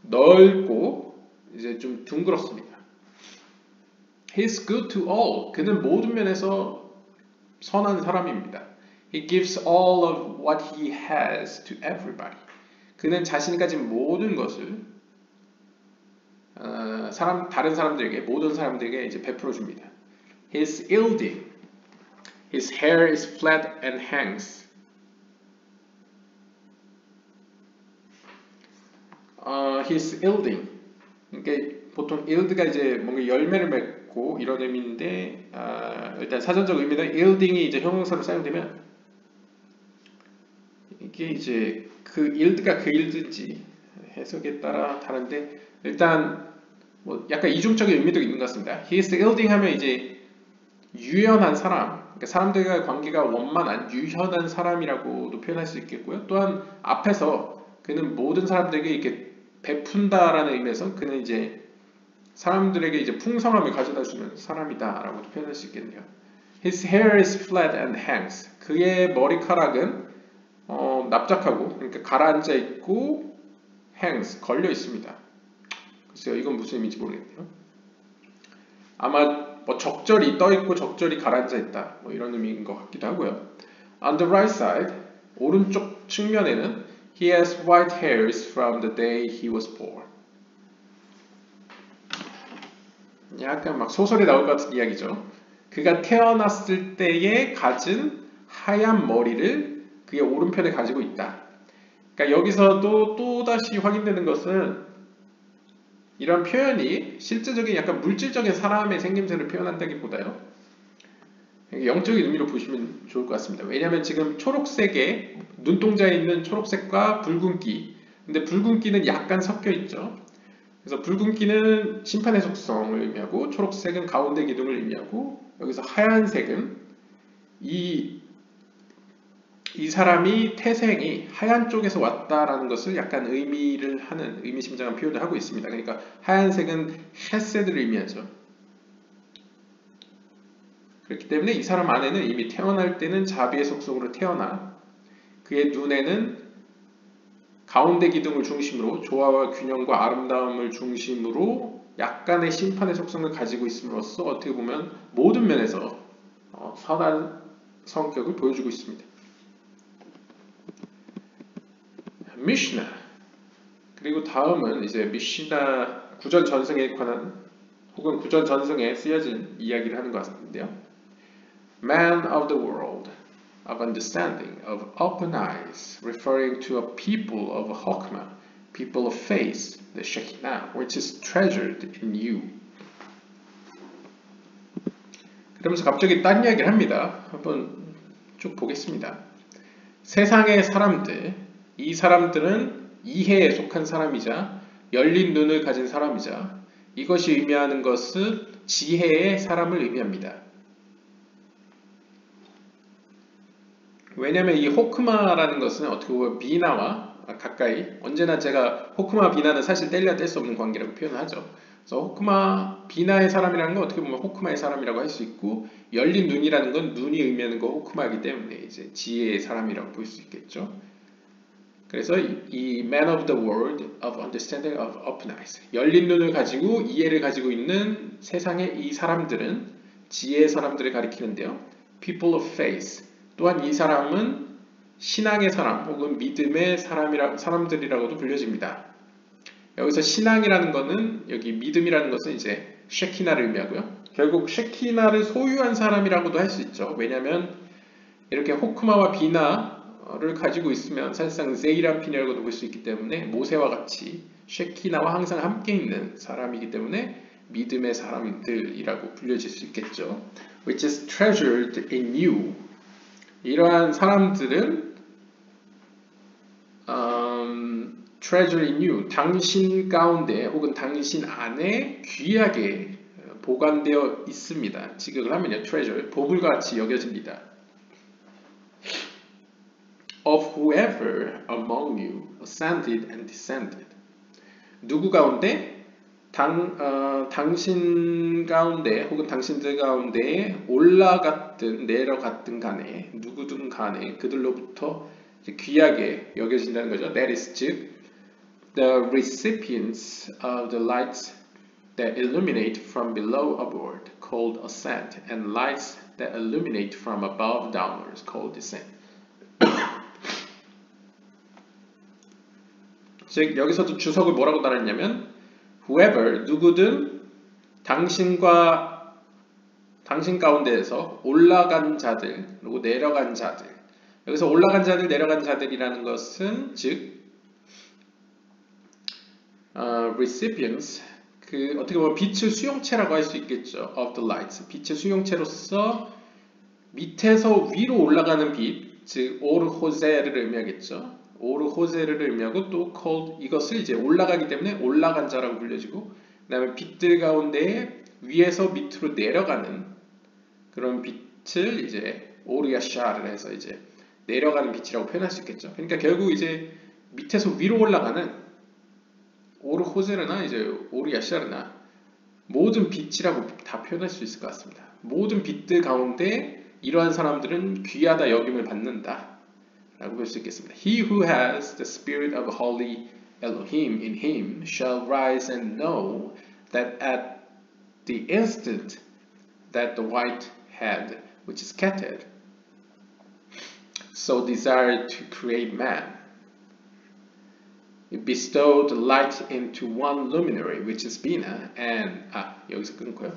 넓고 이제 좀 둥그렇습니다. He's good to all. 그는 모든 면에서 선한 사람입니다. He gives all of what he has to everybody. 그는 자신이 가진 모든 것을 다른 사람들에게, 모든 사람들에게 이제 베풀어 줍니다. He's yielding. His hair is flat and hangs. He's yielding. 그러니까 보통 yield가 이제 뭔가 열매를 맺고 이런 의미인데 일단 사전적 의미는 yielding이 이제 형용사로 사용되면 이게 이제 그 yield가 그 yield인지 해석에 따라 다른데 일단 뭐 약간 이중적인 의미도 있는 것 같습니다. He's yielding 하면 이제 유연한 사람, 그러니까 사람들과의 관계가 원만한 유연한 사람이라고도 표현할 수 있겠고요. 또한 앞에서 그는 모든 사람들에게 이렇게 베푼다라는 의미에서 그는 이제 사람들에게 이제 풍성함을 가져다 주는 사람이다라고도 표현할 수 있겠네요. His hair is flat and hangs. 그의 머리카락은 납작하고 그러니까 가라앉아 있고 hangs 걸려 있습니다. 글쎄요, 이건 무슨 의미인지 모르겠네요. 아마 뭐 적절히 떠 있고 적절히 가라앉아 있다. 뭐 이런 의미인 것 같기도 하고요. On the right side, 오른쪽 측면에는 He has white hairs from the day he was born. 약간 막 소설에 나올 것 같은 이야기죠. 그가 태어났을 때에 가진 하얀 머리를 그의 오른편에 가지고 있다. 그러니까 여기서도 또다시 확인되는 것은 이런 표현이 실제적인 약간 물질적인 사람의 생김새를 표현한다기보다요. 영적인 의미로 보시면 좋을 것 같습니다. 왜냐하면 지금 초록색에 눈동자에 있는 초록색과 붉은기, 근데 붉은기는 약간 섞여 있죠. 그래서 붉은기는 심판의 속성을 의미하고 초록색은 가운데 기둥을 의미하고 여기서 하얀색은 이 사람이 태생이 하얀 쪽에서 왔다라는 것을 약간 의미를 하는 의미심장한 표현을 하고 있습니다. 그러니까 하얀색은 헤세드를 의미하죠. 그렇기 때문에 이 사람 안에는 이미 태어날 때는 자비의 속성으로 태어나 그의 눈에는 가운데 기둥을 중심으로 조화와 균형과 아름다움을 중심으로 약간의 심판의 속성을 가지고 있음으로써 어떻게 보면 모든 면에서 선한 성격을 보여주고 있습니다. 미시나 그리고 다음은 이제 미시나 구전 전승에 관한 혹은 구전 전승에 쓰여진 이야기를 하는 것 같은데요. Man of the world, of understanding, of open eyes, referring to a people of Hokmah, people of faith, the Shekinah, which is treasured in you. 그러면서 갑자기 딴 이야기를 합니다. 한번 쭉 보겠습니다. 세상의 사람들, 이 사람들은 이해에 속한 사람이자 열린 눈을 가진 사람이자 이것이 의미하는 것은 지혜의 사람을 의미합니다. 왜냐하면 이 호크마라는 것은 어떻게 보면 비나와 가까이 언제나 제가 호크마 비나는 사실 뗄래야 뗄 수 없는 관계라고 표현하죠. 그래서 호크마 비나의 사람이라는 건 어떻게 보면 호크마의 사람이라고 할 수 있고 열린 눈이라는 건 눈이 의미하는 거 호크마이기 때문에 이제 지혜의 사람이라고 볼 수 있겠죠. 그래서 이 man of the world of understanding of open eyes 열린 눈을 가지고 이해를 가지고 있는 세상의 이 사람들은 지혜의 사람들을 가리키는데요. people of faith 또한 이 사람은 신앙의 사람 혹은 믿음의 사람들이라고도 불려집니다. 여기서 신앙이라는 것은 여기 믿음이라는 것은 이제 쉐키나를 의미하고요. 결국 쉐키나를 소유한 사람이라고도 할 수 있죠. 왜냐하면 이렇게 호크마와 비나를 가지고 있으면 사실상 세이라핀이라고도 볼 수 있기 때문에 모세와 같이 쉐키나와 항상 함께 있는 사람이기 때문에 믿음의 사람들이라고 불려질 수 있겠죠. Which is treasured in you. 이러한 사람들은 treasure in you, 당신 가운데 혹은 당신 안에 귀하게 보관되어 있습니다. 직역을 하면요, treasure, 보물과 같이 여겨집니다. Of whoever among you ascended and descended. 누구 가운데? 당신 가운데 혹은 당신들 가운데 올라갔든 내려갔든 간에 누구든 간에 그들로부터 귀하게 여겨진다는 거죠. That is 즉 the recipients of the lights that illuminate from below upward called ascent and lights that illuminate from above downwards called descent. 즉 여기서도 주석을 뭐라고 달았냐면 whoever 누구든 당신 가운데에서 올라간 자들 그리고 내려간 자들 여기서 올라간 자들 내려간 자들이라는 것은 즉 recipients 그 어떻게 보면 빛의 수용체라고 할 수 있겠죠. of the lights 빛의 수용체로서 밑에서 위로 올라가는 빛 즉 오르호제를 의미하겠죠. 오르호제를 의미하고 또 called 이것을 이제 올라가기 때문에 올라간 자라고 불려지고 그 다음에 빛들 가운데 위에서 밑으로 내려가는 그런 빛을 이제 오르야샤를 해서 이제 내려가는 빛이라고 표현할 수 있겠죠. 그러니까 결국 이제 밑에서 위로 올라가는 오르호제르나 이제 오르야샤르나 모든 빛이라고 다 표현할 수 있을 것 같습니다. 모든 빛들 가운데 이러한 사람들은 귀하다 여김을 받는다 라고 볼 수 있겠습니다. He who has the spirit of holy Elohim in him shall rise and know that at the instant that the white had, which is Keter, so desired to create man. It bestowed light into one luminary, which is Bina, and 여기서 끊고요.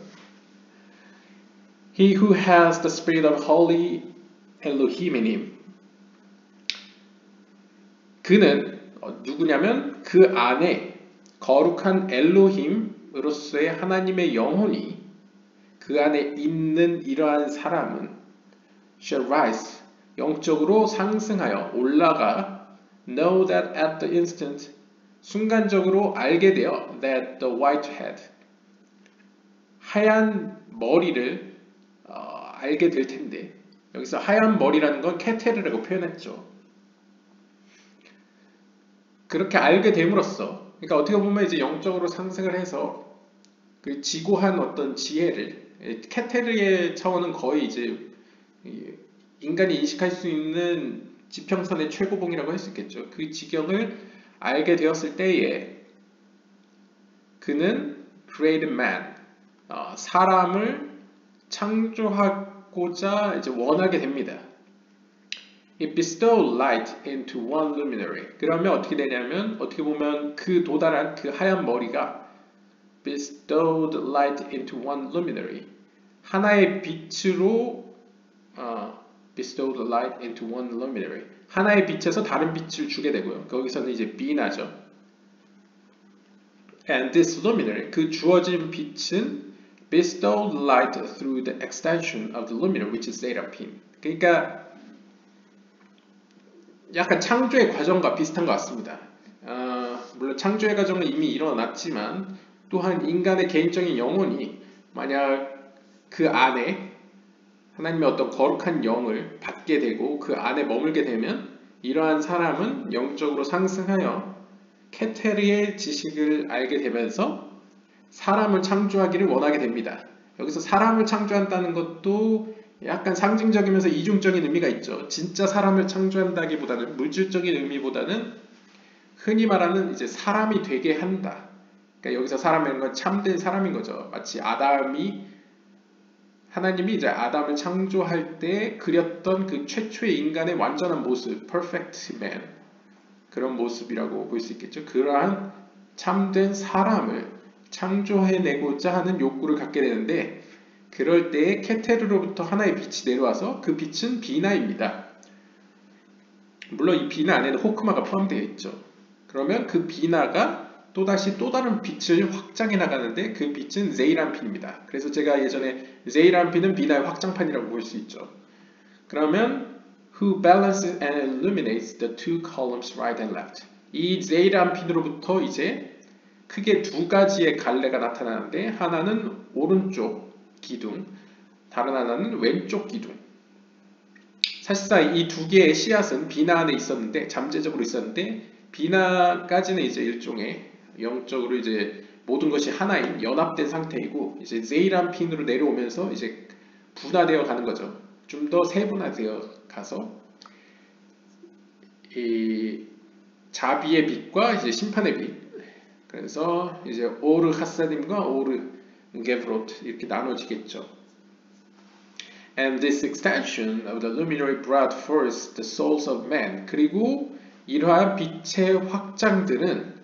He who has the spirit of holy Elohim in him. 그는 누구냐면 그 안에 거룩한 엘로힘으로서의 하나님의 영혼이 그 안에 있는 이러한 사람은 shall rise, 영적으로 상승하여 올라가 know that at the instant, 순간적으로 알게 되어 that the white head, 하얀 머리를 알게 될 텐데 여기서 하얀 머리라는 건 케테르라고 표현했죠. 그렇게 알게 됨으로써 그러니까 어떻게 보면 이제 영적으로 상승을 해서 그 지고한 어떤 지혜를 케테르의 차원은 거의 이제 인간이 인식할 수 있는 지평선의 최고봉이라고 할 수 있겠죠. 그 지경을 알게 되었을 때에 그는 created man, 사람을 창조하고자 이제 원하게 됩니다. It bestowed light into one luminary. 그러면 어떻게 되냐면 어떻게 보면 그 도달한 그 하얀 머리가 bestowed light into one luminary. 하나의 빛으로 bestowed light into one luminary. 하나의 빛에서 다른 빛을 주게 되고요. 거기서는 이제 비나죠. And this luminary, 그 주어진 빛은 bestowed light through the extension of the luminary, which is Seraphim. 그러니까 약간 창조의 과정과 비슷한 것 같습니다. 물론 창조의 과정은 이미 일어났지만 또한 인간의 개인적인 영혼이 만약 그 안에 하나님의 어떤 거룩한 영을 받게 되고 그 안에 머물게 되면 이러한 사람은 영적으로 상승하여 케테르의 지식을 알게 되면서 사람을 창조하기를 원하게 됩니다. 여기서 사람을 창조한다는 것도 약간 상징적이면서 이중적인 의미가 있죠. 진짜 사람을 창조한다기보다는 물질적인 의미보다는 흔히 말하는 이제 사람이 되게 한다. 그러니까 여기서 사람이라는 건 참된 사람인 거죠. 마치 하나님이 이제 아담을 창조할 때 그렸던 그 최초의 인간의 완전한 모습, perfect man, 그런 모습이라고 볼 수 있겠죠. 그러한 참된 사람을 창조해내고자 하는 욕구를 갖게 되는데 그럴 때에 케테르로부터 하나의 빛이 내려와서 그 빛은 비나입니다. 물론 이 비나 안에는 호크마가 포함되어 있죠. 그러면 그 비나가 또다시 또 다른 빛을 확장해 나가는데 그 빛은 제이람핀입니다. 그래서 제가 예전에 제이람핀은 비나의 확장판이라고 볼 수 있죠. 그러면 who balances and illuminates the two columns right and left. 이 제이람핀으로부터 이제 크게 두 가지의 갈래가 나타나는데 하나는 오른쪽 기둥, 다른 하나는 왼쪽 기둥. 사실상 이 두 개의 씨앗은 비나 안에 있었는데 잠재적으로 있었는데 비나까지는 이제 일종의 영적으로 이제 모든 것이 하나인 연합된 상태이고 이제 제이람핀으로 내려오면서 이제 분화되어 가는 거죠. 좀 더 세분화되어 가서 이 자비의 빛과 이제 심판의 빛. 그래서 이제 오르 하사딤과 오르 게브롯 이렇게 나눠지겠죠. And this extension of the luminary brought forth the souls of men. 그리고 이러한 빛의 확장들은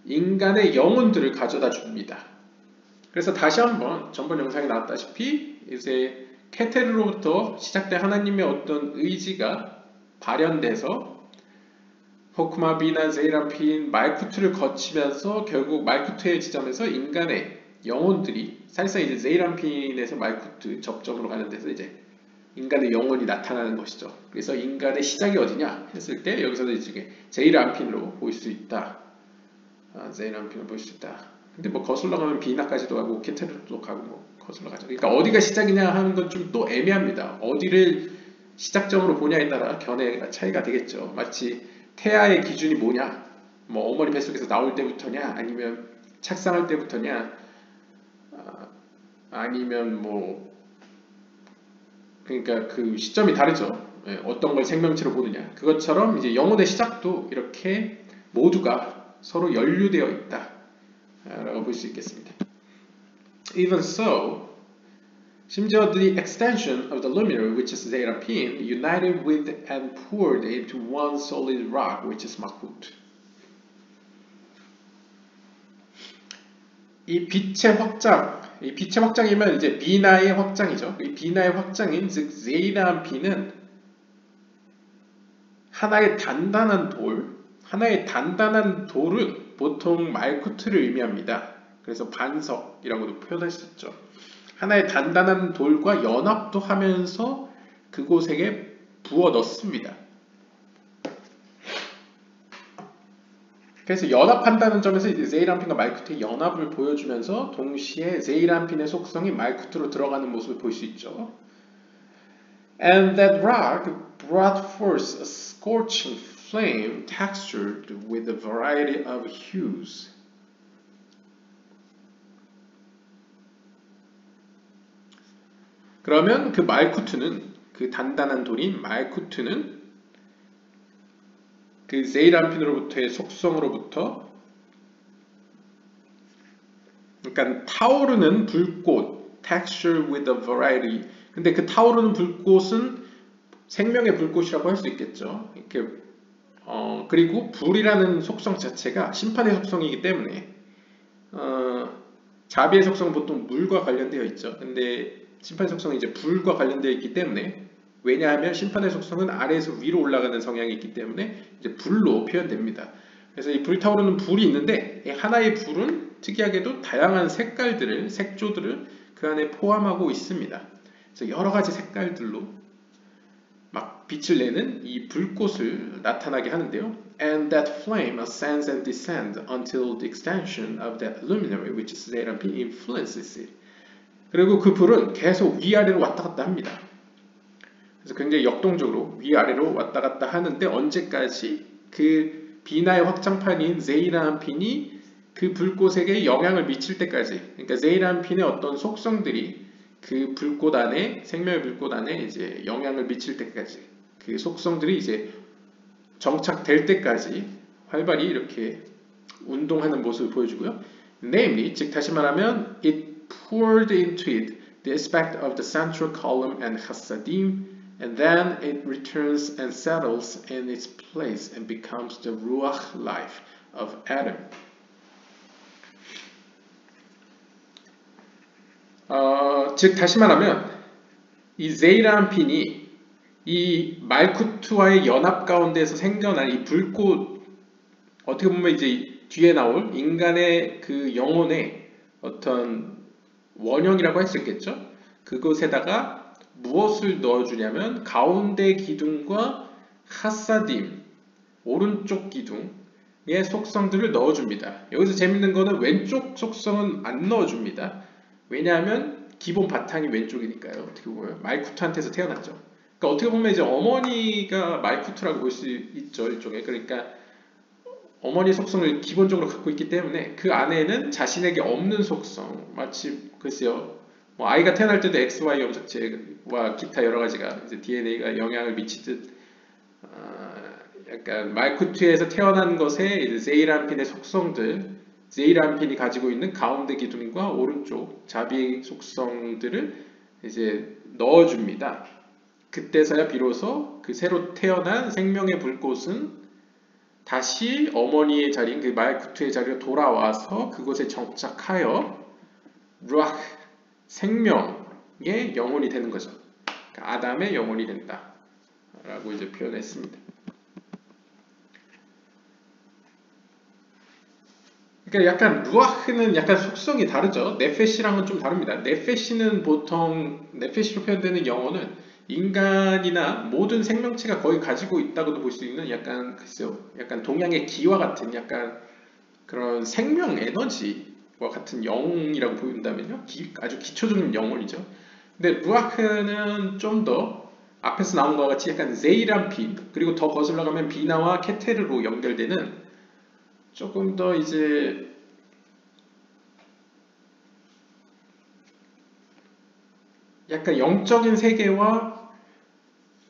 인간의 영혼들을 가져다 줍니다. 그래서 다시 한번 전번 영상에 나왔다시피 이제 케테르로부터 시작된 하나님의 어떤 의지가 발현돼서 호크마, 비나, 제이람핀, 말쿠트를 거치면서 결국 말쿠트의 지점에서 인간의 영혼들이 사실상 이제 제이람핀에서 말쿠트 접점으로 가는 데서 이제 인간의 영혼이 나타나는 것이죠. 그래서 인간의 시작이 어디냐 했을 때 여기서는 이제 제이람핀으로 볼 수 있다. 제이람핀으로 볼 수 있다. 근데 뭐 거슬러 가면 비나까지도 가고 케테르도 가고 뭐 거슬러 가죠. 그러니까 어디가 시작이냐 하는 건 좀 또 애매합니다. 어디를 시작점으로 보냐에 따라 견해가 차이가 되겠죠. 마치 태아의 기준이 뭐냐? 뭐 어머니 뱃속에서 나올 때부터냐? 아니면 착상할 때부터냐? 아니면 뭐 그러니까 그 시점이 다르죠. 어떤 걸 생명체로 보느냐. 그것처럼 이제 영혼의 시작도 이렇게 모두가 서로 연루되어 있다 라고 볼 수 있겠습니다. Even so, 심지어 the extension of the luminary, which is Zerapin, united with and poured into one solid rock, which is Makut. 이 빛의 확장이면 이제 비나의 확장이죠. 이 비나의 확장인 즉 Zerampin은 하나의 단단한 돌은 보통 말쿠트를 의미합니다. 그래서 반석이라고도 표현할 수 있죠. 하나의 단단한 돌과 연합도 하면서 그곳에 부어 넣습니다. 그래서 연합한다는 점에서 이제 제이람핀과 말쿠트의 연합을 보여주면서 동시에 제이람핀의 속성이 말쿠트로 들어가는 모습을 볼 수 있죠. And that rock brought forth a scorching flame textured with a variety of hues. 그러면 그 말쿠트는, 그 단단한 돌인 말쿠트는 그 제이람핀으로부터의 속성으로부터, 그러니까 타오르는 불꽃, texture with a variety. 근데 그 타오르는 불꽃은 생명의 불꽃이라고 할 수 있겠죠. 이렇게 그리고 불이라는 속성 자체가 심판의 속성이기 때문에 자비의 속성은 보통 물과 관련되어 있죠. 근데 심판의 속성은 이제 불과 관련되어 있기 때문에, 왜냐하면 심판의 속성은 아래에서 위로 올라가는 성향이 있기 때문에 이제 불로 표현됩니다. 그래서 이 불타오르는 불이 있는데 하나의 불은 특이하게도 다양한 색조들을 그 안에 포함하고 있습니다. 그래서 여러 가지 색깔들로 막 빛을 내는 이 불꽃을 나타나게 하는데요. And that flame ascends and descends until the extension of that luminary, which is Zerampin, influences it. 그리고 그 불은 계속 위아래로 왔다 갔다 합니다. 그래서 굉장히 역동적으로 위아래로 왔다 갔다 하는데 언제까지 그 비나의 확장판인 제이람핀이 그 불꽃에게 영향을 미칠 때까지, 그러니까 제이람핀의 어떤 속성들이 그 불꽃 안에, 생명의 불꽃 안에 이제 영향을 미칠 때까지, 그 속성들이 이제 정착될 때까지 활발히 이렇게 운동하는 모습을 보여주고요. Namely, 즉 다시 말하면 it poured into it the aspect of the central column and Hasadim, and then it returns and settles in its place and becomes the Ruach life of Adam. 즉 다시 말하면 이 제이람핀이 이 말쿠트와의 연합 가운데에서 생겨난 이 불꽃, 어떻게 보면 이제 뒤에 나올 인간의 그 영혼의 어떤 원형이라고 할 수 있겠죠. 그곳에다가 무엇을 넣어주냐면 가운데 기둥과 하사딤, 오른쪽 기둥의 속성들을 넣어줍니다. 여기서 재밌는 거는 왼쪽 속성은 안 넣어줍니다. 왜냐하면 기본 바탕이 왼쪽이니까요. 어떻게 보면 말쿠트한테서 태어났죠. 그러니까 어떻게 보면 이제 어머니가 말쿠트라고 볼 수 있죠, 일종의. 그러니까 어머니 속성을 기본적으로 갖고 있기 때문에 그 안에는 자신에게 없는 속성, 마치 글쎄요, 뭐 아이가 태어날 때도 XY 염색체와 기타 여러 가지가 이제 DNA가 영향을 미치듯 약간 말쿠트에서 태어난 것에 이제 제이람핀의 속성들, 제이람핀이 가지고 있는 가운데 기둥과 오른쪽 자비 속성들을 이제 넣어줍니다. 그때서야 비로소 그 새로 태어난 생명의 불꽃은 다시 어머니의 자리인 그 말쿠트의 자리로 돌아와서 그곳에 정착하여 루악, 생명의 영혼이 되는 거죠. 그러니까 아담의 영혼이 된다 라고 이제 표현했습니다. 그러니까 약간 루아흐는 약간 속성이 다르죠. 네페시랑은 좀 다릅니다. 네페시는 보통 네페시로 표현되는 영혼은 인간이나 모든 생명체가 거의 가지고 있다고도 볼 수 있는 약간 글쎄요, 약간 동양의 기와 같은 약간 그런 생명 에너지와 같은 영이라고 보인다면요, 아주 기초적인 영혼이죠. 근데 루아흐는 좀 더 앞에서 나온 것과 같이 약간 제이람핀, 그리고 더 거슬러 가면 비나와 케테르로 연결되는 조금 더 이제 약간 영적인 세계와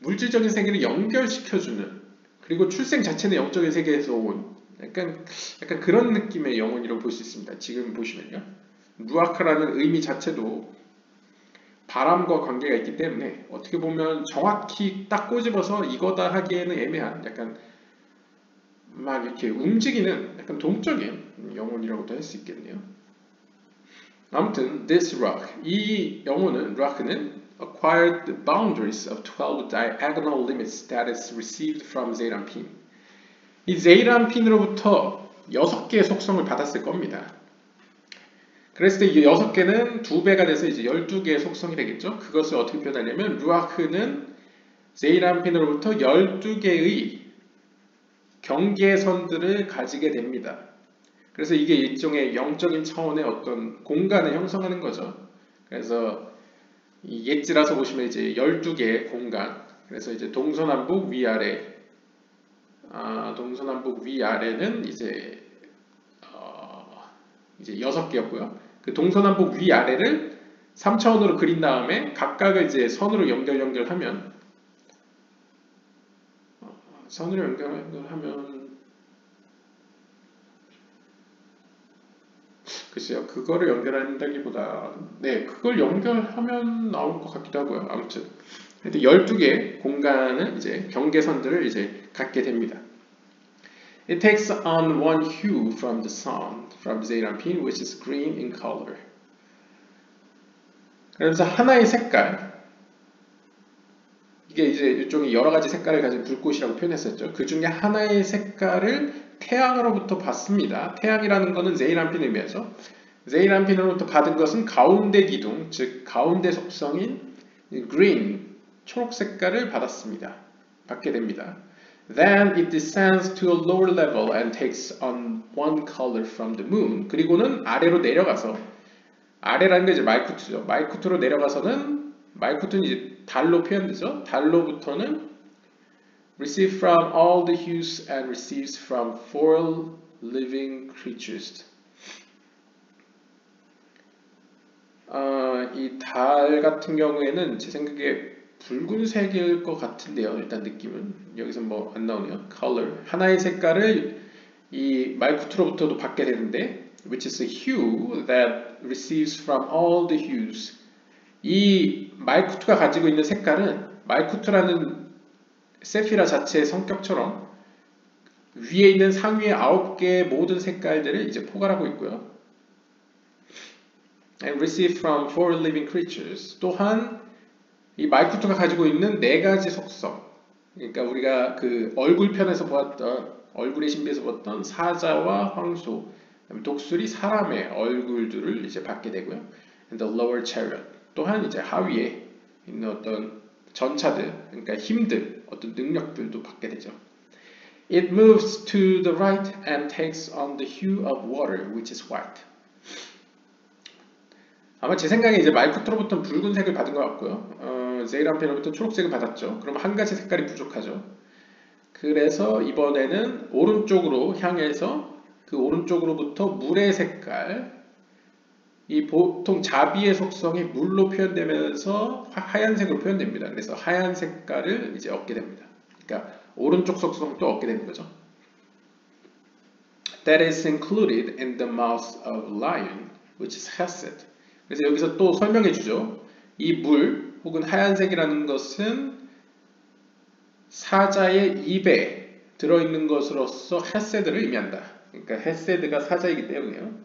물질적인 세계를 연결시켜주는, 그리고 출생 자체는 영적인 세계에서 온 약간 그런 느낌의 영혼이라고 볼 수 있습니다. 지금 보시면요, 루아크라는 의미 자체도 바람과 관계가 있기 때문에 어떻게 보면 정확히 딱 꼬집어서 이거다 하기에는 애매한 약간 막 이렇게 움직이는 약간 동적인 영혼이라고도 할 수 있겠네요. 아무튼 this rock, 이 영혼은 rock는 acquired the boundaries of 12 diagonal limits that is received from Zeranpin. 이 Zeranpin으로부터 6개의 속성을 받았을 겁니다. 그랬을 때 이 6개는 2배가 돼서 이제 12개의 속성이 되겠죠. 그것을 어떻게 표현하냐면 루아크는 Zeranpin으로부터 12개의 경계선들을 가지게 됩니다. 그래서 이게 일종의 영적인 차원의 어떤 공간을 형성하는 거죠. 그래서 이 예지라서 보시면 이제 12개의 공간, 그래서 이제 동서남북 위아래, 동서남북 위아래는 이제 6개였고요. 그 동서남북 위아래를 3차원으로 그린 다음에 각각을 이제 선으로 연결하면 글쎄요, 그거를 연결한다기보다 네, 그걸 연결하면 나올 것 같기도 하고요. 아무튼 12개 공간은 이제 경계선들을 이제 갖게 됩니다. It takes on one hue from the sun, from Zeranpin, which is green in color. 그래서 하나의 색깔, 이게 이제 일종의 여러 가지 색깔을 가진 불꽃이라고 표현했었죠. 그 중에 하나의 색깔을 태양으로부터 받습니다. 태양이라는 것은 Zeranpin을 의미하죠. Zeranpin으로부터 받은 것은 가운데 기둥, 즉 가운데 속성인 green, 초록 색깔을 받게 됩니다. Then it descends to a lower level and takes on one color from the moon. 그리고는 아래로 내려가서, 아래라는 게 이제 말쿠트죠. 말쿠트로 내려가서는, 말쿠트는 이제 달로 표현되죠. 달로부터는 receive from all the hues and receives from 4 living creatures. 이 달 같은 경우에는 제 생각에 붉은색일 것 같은데요. 일단 느낌은 여기서 뭐 안 나오네요. color, 하나의 색깔을 이 말쿠트로부터도 받게 되는데 which is a hue that receives from all the hues. 이 말쿠트가 가지고 있는 색깔은 말쿠트라는 세피라 자체의 성격처럼 위에 있는 상위의 9개의 모든 색깔들을 이제 포괄하고 있고요. And receive from 4 living creatures. 또한 이 말쿠트가 가지고 있는 4가지 속성. 그러니까 우리가 그 얼굴편에서 보았던, 얼굴의 신비에서 보았던 사자와 황소, 독수리, 사람의 얼굴들을 이제 받게 되고요. And the lower chariot. 또한 이제 하위에 있는 어떤 전차들, 그러니까 힘들, 어떤 능력들도 받게 되죠. It moves to the right and takes on the hue of water, which is white. 아마 제 생각에 이제 말쿠트로부터는 붉은색을 받은 것 같고요. Zeranpin으로부터 초록색을 받았죠. 그럼 한 가지 색깔이 부족하죠. 그래서 이번에는 오른쪽으로 향해서 그 오른쪽으로부터 물의 색깔, 이 보통 자비의 속성이 물로 표현되면서 하얀색으로 표현됩니다. 그래서 하얀 색깔을 이제 얻게 됩니다. 그러니까 오른쪽 속성도 얻게 되는 거죠. That is included in the mouth of lion, which is hesed. 그래서 여기서 또 설명해 주죠. 이 물 혹은 하얀색이라는 것은 사자의 입에 들어있는 것으로서 헤세드를 의미한다. 그러니까 헤세드가 사자이기 때문에요.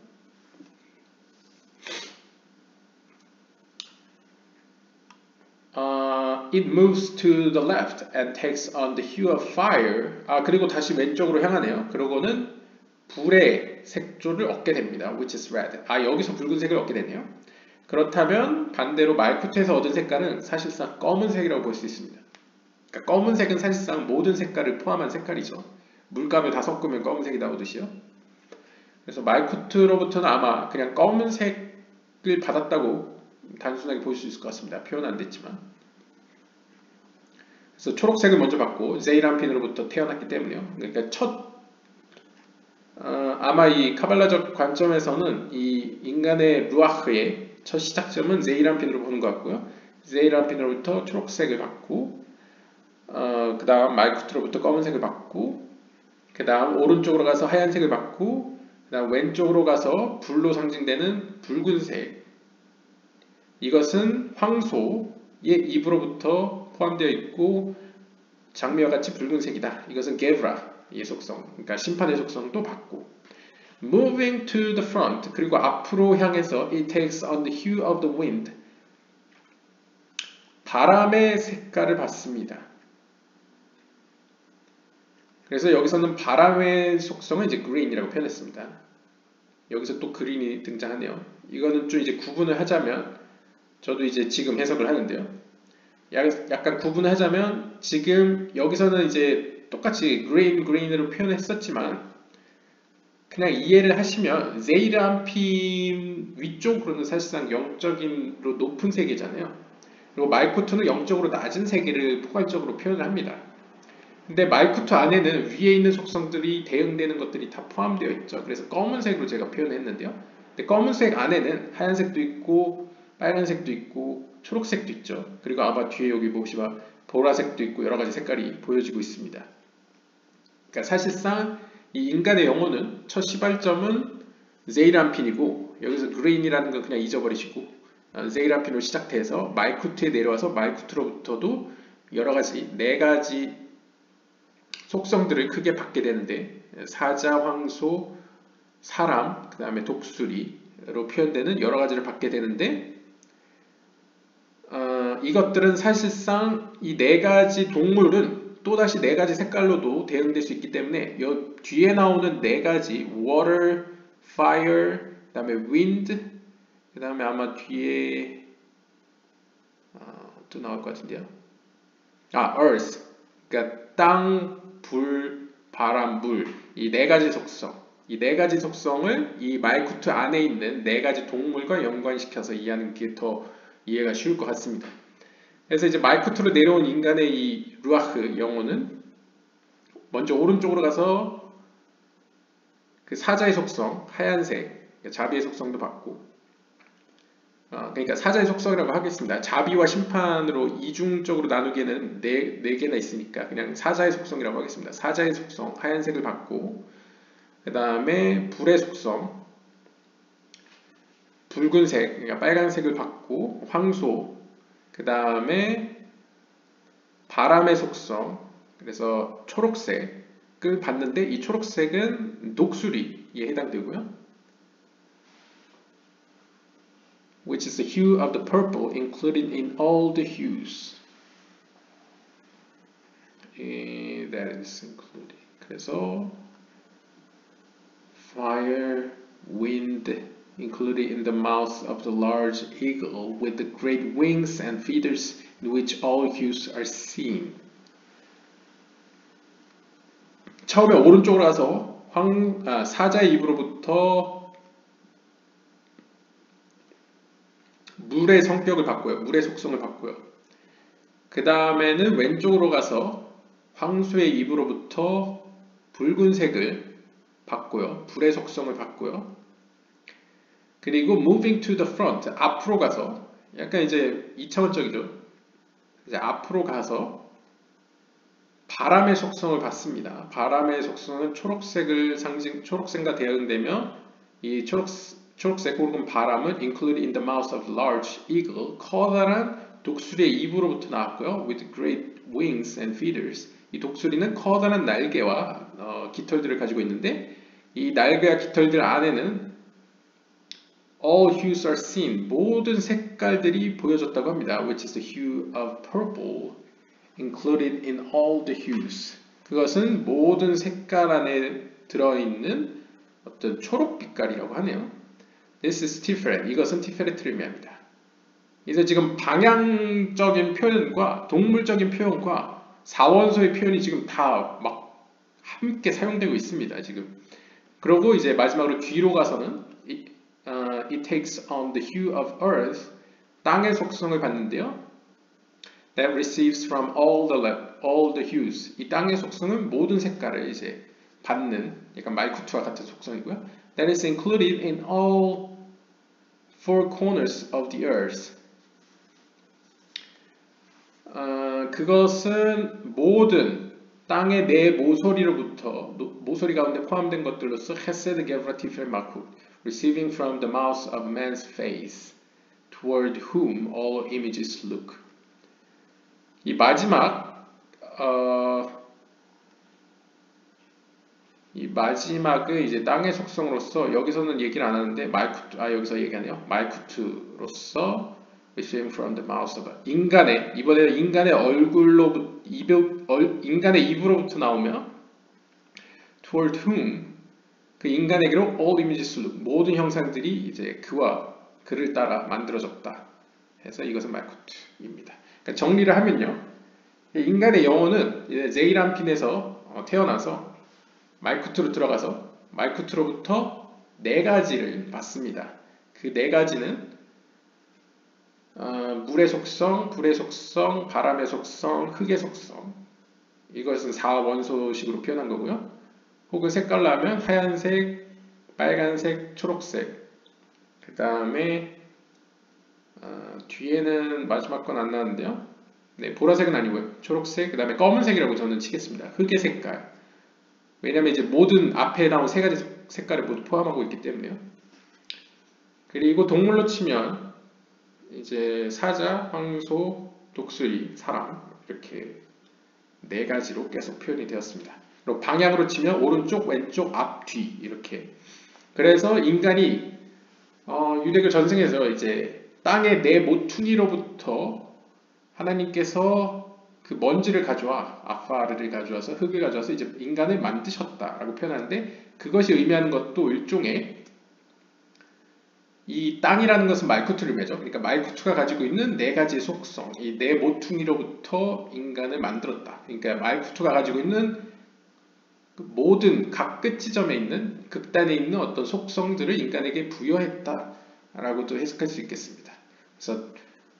It moves to the left and takes on the hue of fire. 그리고 다시 왼쪽으로 향하네요. 그러고는 불의 색조를 얻게 됩니다. Which is red. 여기서 붉은색을 얻게 되네요. 그렇다면 반대로 말쿠트에서 얻은 색깔은 사실상 검은색이라고 볼 수 있습니다. 그러니까 검은색은 사실상 모든 색깔을 포함한 색깔이죠. 물감을 다 섞으면 검은색이 나오듯이요. 그래서 말쿠트로부터는 아마 그냥 검은색을 받았다고 단순하게 볼 수 있을 것 같습니다. 표현 안 됐지만. 그래서 초록색을 먼저 받고 Zeranpin으로부터 태어났기 때문에요. 그러니까 아마 이 카발라적 관점에서는 이 인간의 루아흐의 첫 시작점은 Zeranpin으로 보는 것 같고요. Zeranpin으로부터 초록색을 받고 그 다음 말쿠트로부터 검은색을 받고 그 다음 오른쪽으로 가서 하얀색을 받고 그 다음 왼쪽으로 가서 불로 상징되는 붉은색 이것은 황소의 입으로부터 포함되어 있고 장미와 같이 붉은색이다. 이것은 게브라의 속성, 그러니까 심판의 속성도 받고 moving to the front, 그리고 앞으로 향해서 it takes on the hue of the wind, 바람의 색깔을 받습니다. 그래서 여기서는 바람의 속성은 이제 green이라고 표현했습니다. 여기서 또 green이 등장하네요. 이거는 좀 이제 구분을 하자면, 저도 이제 지금 해석을 하는데요. 약간 구분을 하자면, 지금 여기서는 이제 똑같이 green으로 표현했었지만, 그냥 이해를 하시면 제이르안핀 위쪽으로는 사실상 0적인으로 높은 세계잖아요. 그리고 말쿠투는 0적으로 낮은 세계를 포괄적으로 표현을 합니다. 근데 말쿠투 안에는 위에 있는 속성들이 대응되는 것들이 다 포함되어 있죠. 그래서 검은색으로 제가 표현했는데요. 근데 검은색 안에는 하얀색도 있고 빨간색도 있고 초록색도 있죠. 그리고 아마 뒤에 여기 보시면 보라색도 있고 여러 가지 색깔이 보여지고 있습니다. 그러니까 사실상 이 인간의 영혼은 첫 시발점은 제이르안핀이고, 여기서 그레인이라는 건 그냥 잊어버리시고 제이르안핀으로 시작돼서 말쿠투에 내려와서 말쿠투로부터도 여러 가지 4가지 속성들을 크게 받게 되는데, 사자, 황소, 사람, 그 다음에 독수리로 표현되는 여러 가지를 받게 되는데, 이것들은 사실상 이 4가지 동물은 또다시 4가지 색깔로도 대응될 수 있기 때문에 이 뒤에 나오는 4가지 water, fire, 그 다음에 wind, 그 다음에 아마 뒤에 또 나올 것 같은데요. earth, 그러니까 땅, 불, 바람, 물, 이 4가지 속성, 이 4가지 속성을 이 말쿠투 안에 있는 4가지 동물과 연관시켜서 이해하는 게 더 이해가 쉬울 것 같습니다. 그래서 이제 말쿠투로 내려온 인간의 이 루아흐 영혼은 먼저 오른쪽으로 가서 그 사자의 속성, 하얀색, 자비의 속성도 받고, 그러니까 사자의 속성이라고 하겠습니다. 자비와 심판으로 이중적으로 나누기에는 4개나 있으니까 그냥 사자의 속성이라고 하겠습니다. 사자의 속성, 하얀색을 받고, 그 다음에 불의 속성, 붉은색, 그러니까 빨간색을 받고, 황소, 그 다음에 바람의 속성, 그래서 초록색을 받는데 이 초록색은 독수리에 해당되고요. Which is the hue of the purple included in all the hues. That is included. 그래서 fire, wind, included in the mouth of the large eagle with the great wings and feathers in which all hues are seen. 처음에 오른쪽으로 가서 사자의 입으로부터 물의 성격을 받고요. 물의 속성을 받고요. 그 다음에는 왼쪽으로 가서 황소의 입으로부터 붉은색을 받고요. 불의 속성을 받고요. 그리고 moving to the front, 앞으로 가서, 약간 이제 2차원적이죠. 이제 앞으로 가서 바람의 속성을 받습니다. 바람의 속성은 초록색과 대응되며 이 초록색 혹은 바람은 included in the mouth of large eagle, 커다란 독수리의 입으로부터 나왔고요. with great wings and feathers. 이 독수리는 커다란 날개와 깃털들을 가지고 있는데, 이 날개와 깃털들 안에는 all hues are seen, 모든 색깔들이 보여졌다고 합니다. which is the hue of purple included in all the hues. 그것은 모든 색깔 안에 들어있는 어떤 초록빛깔이라고 하네요. This is Tiferet. 이것은 티페레트를 의미합니다. 그래서 지금 방향적인 표현과 동물적인 표현과 사원소의 표현이 지금 다 막 함께 사용되고 있습니다. 지금. 그리고 이제 마지막으로 뒤로 가서는 it takes on the hue of earth, 땅의 속성을 받는데요. That receives from all the hues. 이 땅의 속성은 모든 색깔을 이제 받는 약간 말쿠투와 같은 속성이고요. That is included in all four corners of the earth. 그것은 모든 땅의 네 모서리로부터 모서리 가운데 포함된 것들로서 헤세드 게브라 티펠 마쿠 receiving from the mouth of man's face toward whom all images look. 이 마지막 이 마지막의 이제 땅의 속성으로서 여기서는 얘기를 안 하는데 여기서 얘기하네요. 말쿠트로서 receiving from the mouth of 인간의 이번에는 인간의 인간의 입으로부터 나오며 toward whom 그 인간에게로 all images look 모든 형상들이 이제 그를 따라 만들어졌다. 해서 이것은 말쿠트입니다. 그러니까 정리를 하면요, 인간의 영혼은 이제 제이란핀에서 태어나서 말쿠트로 들어가서 말쿠트로부터 네 가지를 받습니다. 그 네 가지는 물의 속성, 불의 속성, 바람의 속성, 흙의 속성. 이것은 4원소식으로 표현한 거고요. 혹은 색깔로 하면 하얀색, 빨간색, 초록색. 그 다음에 뒤에는 마지막 건 안 나왔는데요. 네, 보라색은 아니고요. 초록색, 그 다음에 검은색이라고 저는 치겠습니다. 흙의 색깔. 왜냐면 이제 모든 앞에 나온 세 가지 색깔을 모두 포함하고 있기 때문에요. 그리고 동물로 치면 이제 사자, 황소, 독수리, 사람 이렇게 네 가지로 계속 표현이 되었습니다. 그리고 방향으로 치면 오른쪽, 왼쪽, 앞, 뒤 이렇게. 그래서 인간이 유대교 전승에서 이제 땅의 네 모퉁이로부터 하나님께서 그 먼지를 가져와 아파르를 가져와서 흙을 가져와서 이제 인간을 만드셨다라고 표현하는데 그것이 의미하는 것도 일종의 이 땅이라는 것은 말쿠트를 의미하죠. 그러니까 말쿠트가 가지고 있는 네 가지의 속성, 이 네 모퉁이로부터 인간을 만들었다. 그러니까 말쿠트가 가지고 있는 모든 각 끝 지점에 있는 극단에 있는 어떤 속성들을 인간에게 부여했다라고도 해석할 수 있겠습니다. 그래서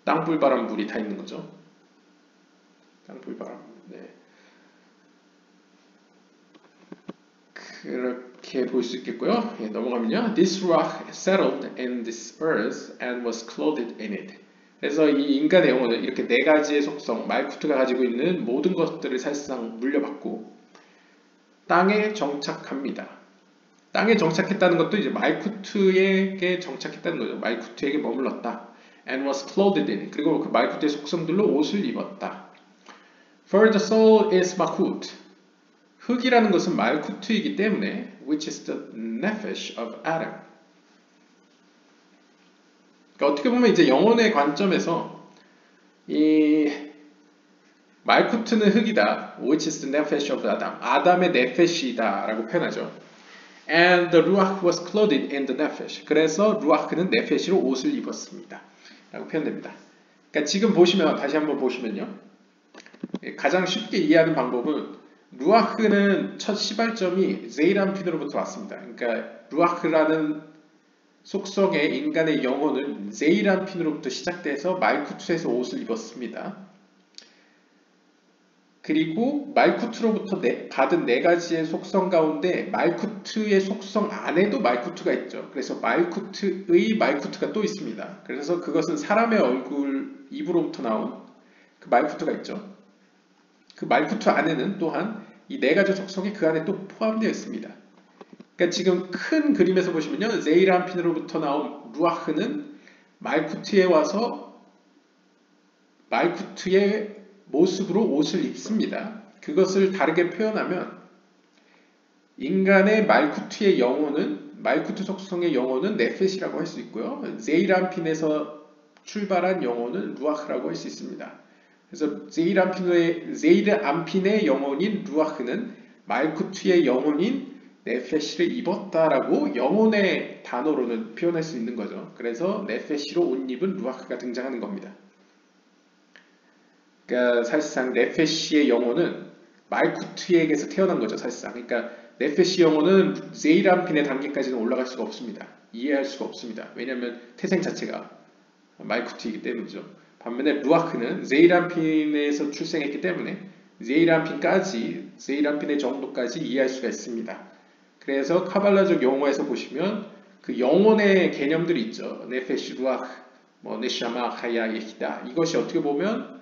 땅불 바람 물이 다 있는 거죠. 땅불 바람. 네. 그렇게 볼 수 있겠고요. 예, 넘어가면요. This rock settled in this earth and was clothed in it. 그래서 이 인간의 영혼은 이렇게 네 가지의 속성, 말쿠트가 가지고 있는 모든 것들을 사실상 물려받고 땅에 정착합니다. 땅에 정착했다는 것도 이제 말쿠트에게 정착했다는 거죠. 말쿠트에게 머물렀다. And was clothed in. 그리고 그 말쿠트의 속성들로 옷을 입었다. For the soul is malkut. 흙이라는 것은 말쿠트이기 때문에 which is the nephesh of Adam. 그러니까 어떻게 보면 이제 영혼의 관점에서 이 말쿠트는 흙이다. which is the nephesh of Adam. 아담의 네페시다 라고 표현하죠. And the ruach was clothed in the nephesh. 그래서 루아크는 네페시로 옷을 입었습니다. 라고 표현됩니다. 그러니까 지금 보시면 다시 한번 보시면요. 가장 쉽게 이해하는 방법은 루아크는 첫 시발점이 제이란핀으로부터 왔습니다. 그러니까 루아크라는 속성의 인간의 영혼은 제이란핀으로부터 시작돼서 말쿠트에서 옷을 입었습니다. 그리고 말쿠트로부터 받은 네 가지의 속성 가운데 말쿠트의 속성 안에도 말쿠트가 있죠. 그래서 말쿠트의 말쿠트가 또 있습니다. 그래서 그것은 사람의 얼굴 입으로부터 나온 그 말쿠트가 있죠. 그 말쿠트 안에는 또한 이 네 가지 속성이 그 안에 또 포함되어 있습니다. 그러니까 지금 큰 그림에서 보시면요. 제이란핀으로부터 나온 루아흐는 말쿠트에 와서 말쿠트의 모습으로 옷을 입습니다. 그것을 다르게 표현하면 인간의 말쿠트의 영혼은 말쿠트 속성의 영혼은 네펫이라고 할 수 있고요. 제이란핀에서 출발한 영혼은 루아흐라고 할 수 있습니다. 그래서 제이란핀의 영혼인 루아흐는 말쿠트의 영혼인 네펫을 입었다라고 영혼의 단어로는 표현할 수 있는 거죠. 그래서 네펫으로 옷 입은 루아흐가 등장하는 겁니다. 그러니까 사실상 네펫의 영혼은 말쿠트에게서 태어난 거죠. 사실상. 그러니까 네펫의 영혼은 제이란핀의 단계까지는 올라갈 수가 없습니다. 이해할 수가 없습니다. 왜냐하면 태생 자체가 말쿠트이기 때문이죠. 반면에 루아크는 제이란핀에서 출생했기 때문에 제이란핀의 정도까지 이해할 수가 있습니다. 그래서 카발라적 용어에서 보시면 그 영혼의 개념들이 있죠. 네페시, 루아크, 네샤마, 하야, 예히다. 이것이 어떻게 보면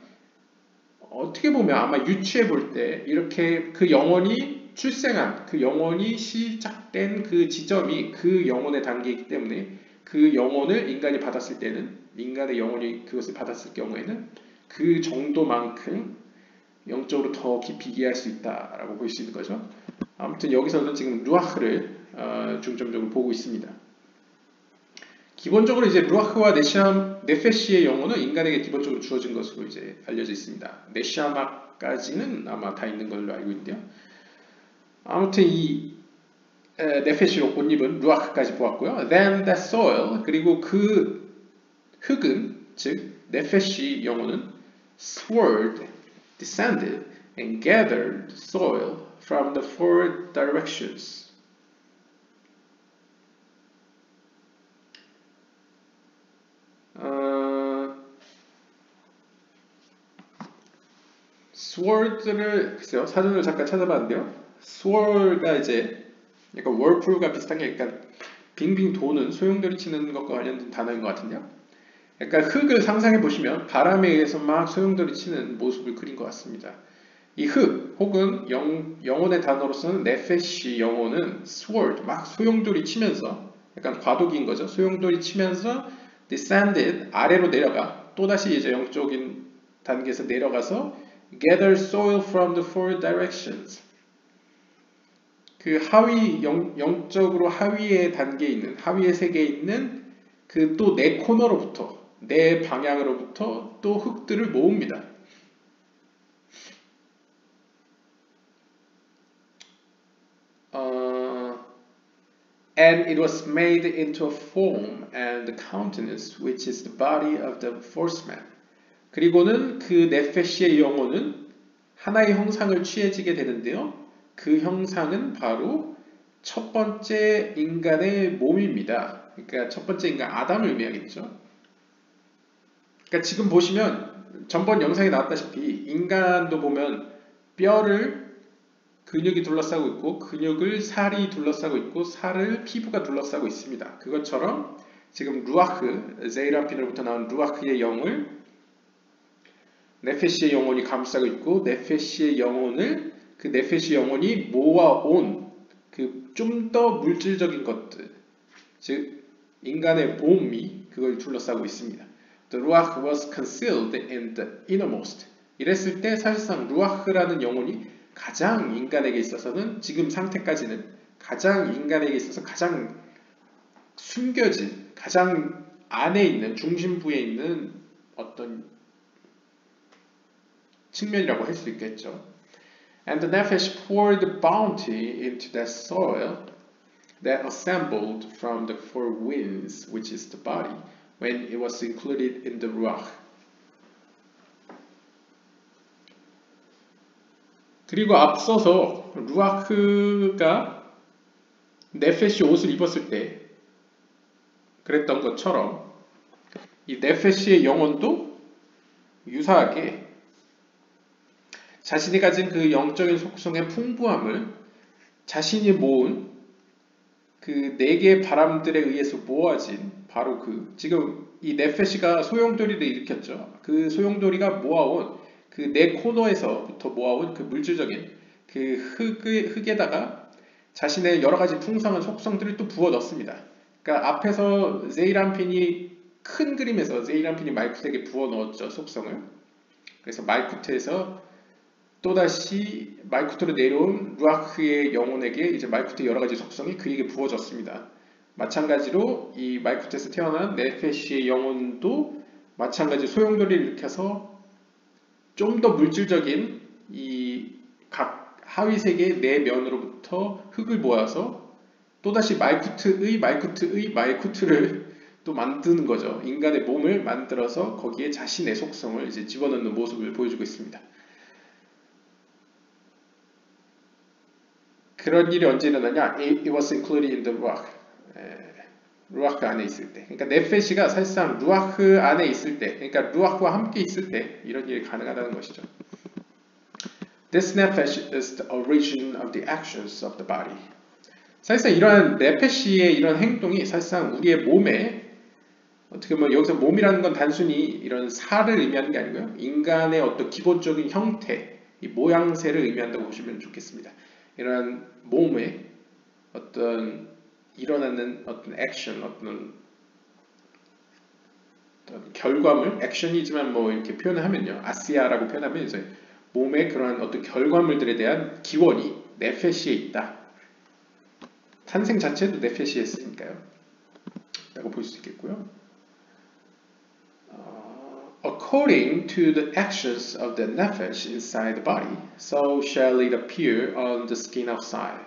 아마 유추해 볼 때 이렇게 그 영혼이 출생한, 그 영혼이 시작된 그 지점이 그 영혼의 단계이기 때문에 그 영혼을 인간이 받았을 때는 인간의 영혼이 그것을 받았을 경우에는 그 정도만큼 영적으로 더 깊이 이해할 수 있다라고 볼 수 있는 거죠. 아무튼 여기서는 지금 루아흐를 중점적으로 보고 있습니다. 기본적으로 이제 루아흐와 네페시의 영혼은 인간에게 기본적으로 주어진 것으로 이제 알려져 있습니다. 네샤마까지는 아마 다 있는 걸로 알고 있는데요. 아무튼 이 네페시로 옷 입은 루아흐까지 보았고요. Then that soil, 그리고 그 흙은, 즉 네페시 영혼은 sword, descended and gathered soil from the four directions. sword를 글쎄요, 사전을 잠깐 찾아봤는데요. sword가 이제 약간 월풀과 비슷한 게 약간 빙빙 도는 소용돌이 치는 것과 관련된 단어인 것 같은데요. 약간 흙을 상상해 보시면 바람에 의해서 막 소용돌이 치는 모습을 그린 것 같습니다. 이 흙 혹은 영혼의 단어로서는 네페시 영혼은 sword 막 소용돌이 치면서 약간 과도기인 거죠. 소용돌이 치면서 descended 아래로 내려가 또다시 이제 영적인 단계에서 내려가서 gather soil from the four directions. 그 하위 영적으로 하위의 단계에 있는 하위의 세계에 있는 그 또 네 코너로부터 네 방향으로부터 또 흙들을 모읍니다. And it was made into a form and countenance, which is the body of the fourth man. 그리고는 그 네페시의 영혼은 하나의 형상을 취해지게 되는데요. 그 형상은 바로 첫 번째 인간의 몸입니다. 그러니까 첫 번째 인간 아담을 의미하겠죠. 그러니까 지금 보시면 전번 영상에 나왔다시피 인간도 보면 뼈를 근육이 둘러싸고 있고 근육을 살이 둘러싸고 있고 살을 피부가 둘러싸고 있습니다. 그것처럼 지금 루아흐, 제이라핀으로부터 나온 루아흐의 영을 네페시의 영혼이 감싸고 있고 네페시의 영혼을 그 네페시 영혼이 모아온 그 좀 더 물질적인 것들, 즉 인간의 몸이 그걸 둘러싸고 있습니다. The ruach was concealed in the innermost. 이랬을 때 사실상 루아흐라는 영혼이 가장 인간에게 있어서는 지금 상태까지는 가장 인간에게 있어서 가장 숨겨진 가장 안에 있는 중심부에 있는 어떤 측면이라고 할 수 있겠죠. And the nephesh poured bounty into that soil that assembled from the four winds, which is the body, when it was included in the ruach. 그리고 앞서서 루아흐가 네페시 옷을 입었을 때 그랬던 것처럼 이 네페시의 영혼도 유사하게 자신이 가진 그 영적인 속성의 풍부함을 자신이 모은 그 네 개의 바람들에 의해서 모아진 바로 그 지금 이 네페시가 소용돌이를 일으켰죠. 그 소용돌이가 모아온 그 네 코너에서부터 모아온 그 물질적인 그 흙에다가 자신의 여러 가지 풍성한 속성들을 또 부어 넣습니다. 그러니까 앞에서 제이란핀이 큰 그림에서 제이란핀이 말쿠트에게 부어 넣었죠, 속성을. 그래서 말쿠트에서 또다시 말쿠트로 내려온 루아흐의 영혼에게 이제 말쿠트의 여러 가지 속성이 그에게 부어졌습니다. 마찬가지로 이 말쿠트에서 태어난 네페시의 영혼도 마찬가지 소용돌이를 일으켜서 좀 더 물질적인 이 각 하위 세계의 네 면으로부터 흙을 모아서 또다시 말쿠트를 또 만드는 거죠. 인간의 몸을 만들어서 거기에 자신의 속성을 이제 집어넣는 모습을 보여주고 있습니다. 그런 일이 언제 일어나냐? It was included in the ruach. 루아흐 안에 있을 때. 그러니까 네페시가 사실상 루아흐 안에 있을 때, 그러니까 루아흐와 함께 있을 때 이런 일이 가능하다는 것이죠. This nephesh is the origin of the actions of the body. 사실상 이러한 네페시의 이런 행동이 사실상 우리의 몸에 어떻게 보면 여기서 몸이라는 건 단순히 이런 살을 의미하는 게 아니고요. 인간의 어떤 기본적인 형태, 이 모양새를 의미한다고 보시면 좋겠습니다. 이러한 몸에 어떤 일어나는 어떤 액션, 어떤 어떤 결과물, 액션이지만 뭐 이렇게 표현하면요, 아시아라고 표현하면 이제 몸의 그러한 어떤 결과물들에 대한 기원이 네페시에 있다. 탄생 자체도 네페시에 있으니까요. 라고 볼 수 있겠고요. According to the actions of the nefesh inside the body, so shall it appear on the skin outside.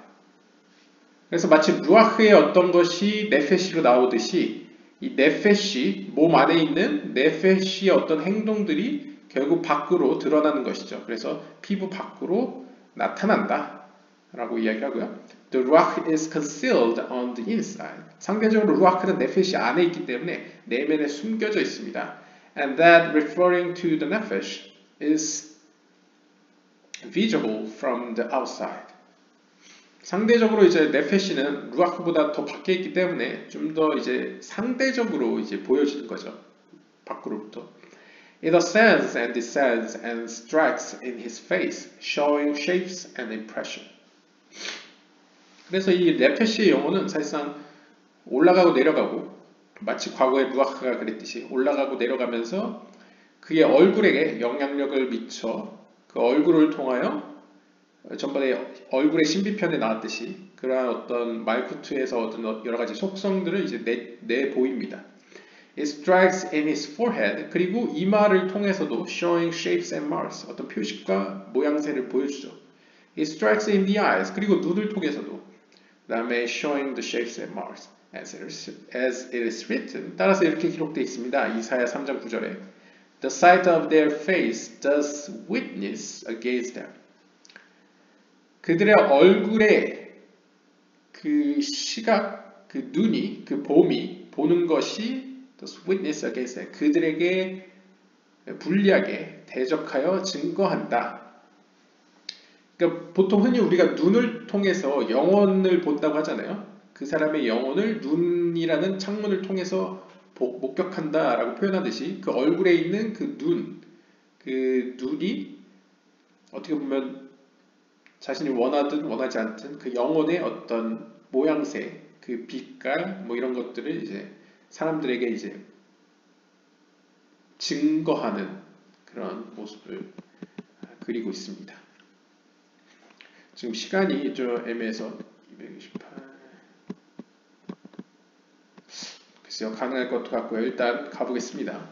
그래서 마치 루아흐의 어떤 것이 네페시로 나오듯이 이 네페시, 몸 안에 있는 네페시의 어떤 행동들이 결국 밖으로 드러나는 것이죠. 그래서 피부 밖으로 나타난다 라고 이야기하고요. The ruach is concealed on the inside. 상대적으로 루아흐는 네페시 안에 있기 때문에 내면에 숨겨져 있습니다. And that referring to the nefesh is visible from the outside. 상대적으로 이제 네페시는 루아흐보다 더 밖에 있기 때문에 좀 더 이제 상대적으로 이제 보여지는 거죠. 밖으로부터. It ascends and descends and strikes in his face, showing shapes and impression. 그래서 이 네페시의 영혼은 사실상 올라가고 내려가고 마치 과거에 루아흐가 그랬듯이 올라가고 내려가면서 그의 얼굴에게 영향력을 미쳐 그 얼굴을 통하여 전번에 얼굴의 신비편에 나왔듯이 그러한 어떤 말쿠트에서 어떤 여러 가지 속성들을 이제 내 보입니다. It strikes in his forehead. 그리고 이마를 통해서도 showing shapes and marks. 어떤 표식과 모양새를 보여주죠. It strikes in the eyes. 그리고 눈을 통해서도 그 다음에 showing the shapes and marks. As it is written. 따라서 이렇게 기록되어 있습니다. 이사야 3장 9절에 The sight of their face does witness against them. 그들의 얼굴에 그 시각, 그 눈이, 그 봄이 보는 것이 does witness against them. 그들에게 불리하게 대적하여 증거한다. 그러니까 보통 흔히 우리가 눈을 통해서 영혼을 본다고 하잖아요. 그 사람의 영혼을 눈이라는 창문을 통해서 목격한다라고 표현하듯이 그 얼굴에 있는 그 눈이 어떻게 보면 자신이 원하든 원하지 않든 그 영혼의 어떤 모양새, 그 빛깔, 뭐 이런 것들을 이제 사람들에게 이제 증거하는 그런 모습을 그리고 있습니다. 지금 시간이 좀 애매해서 228 글쎄요, 가능할 것도 같고요. 일단 가보겠습니다.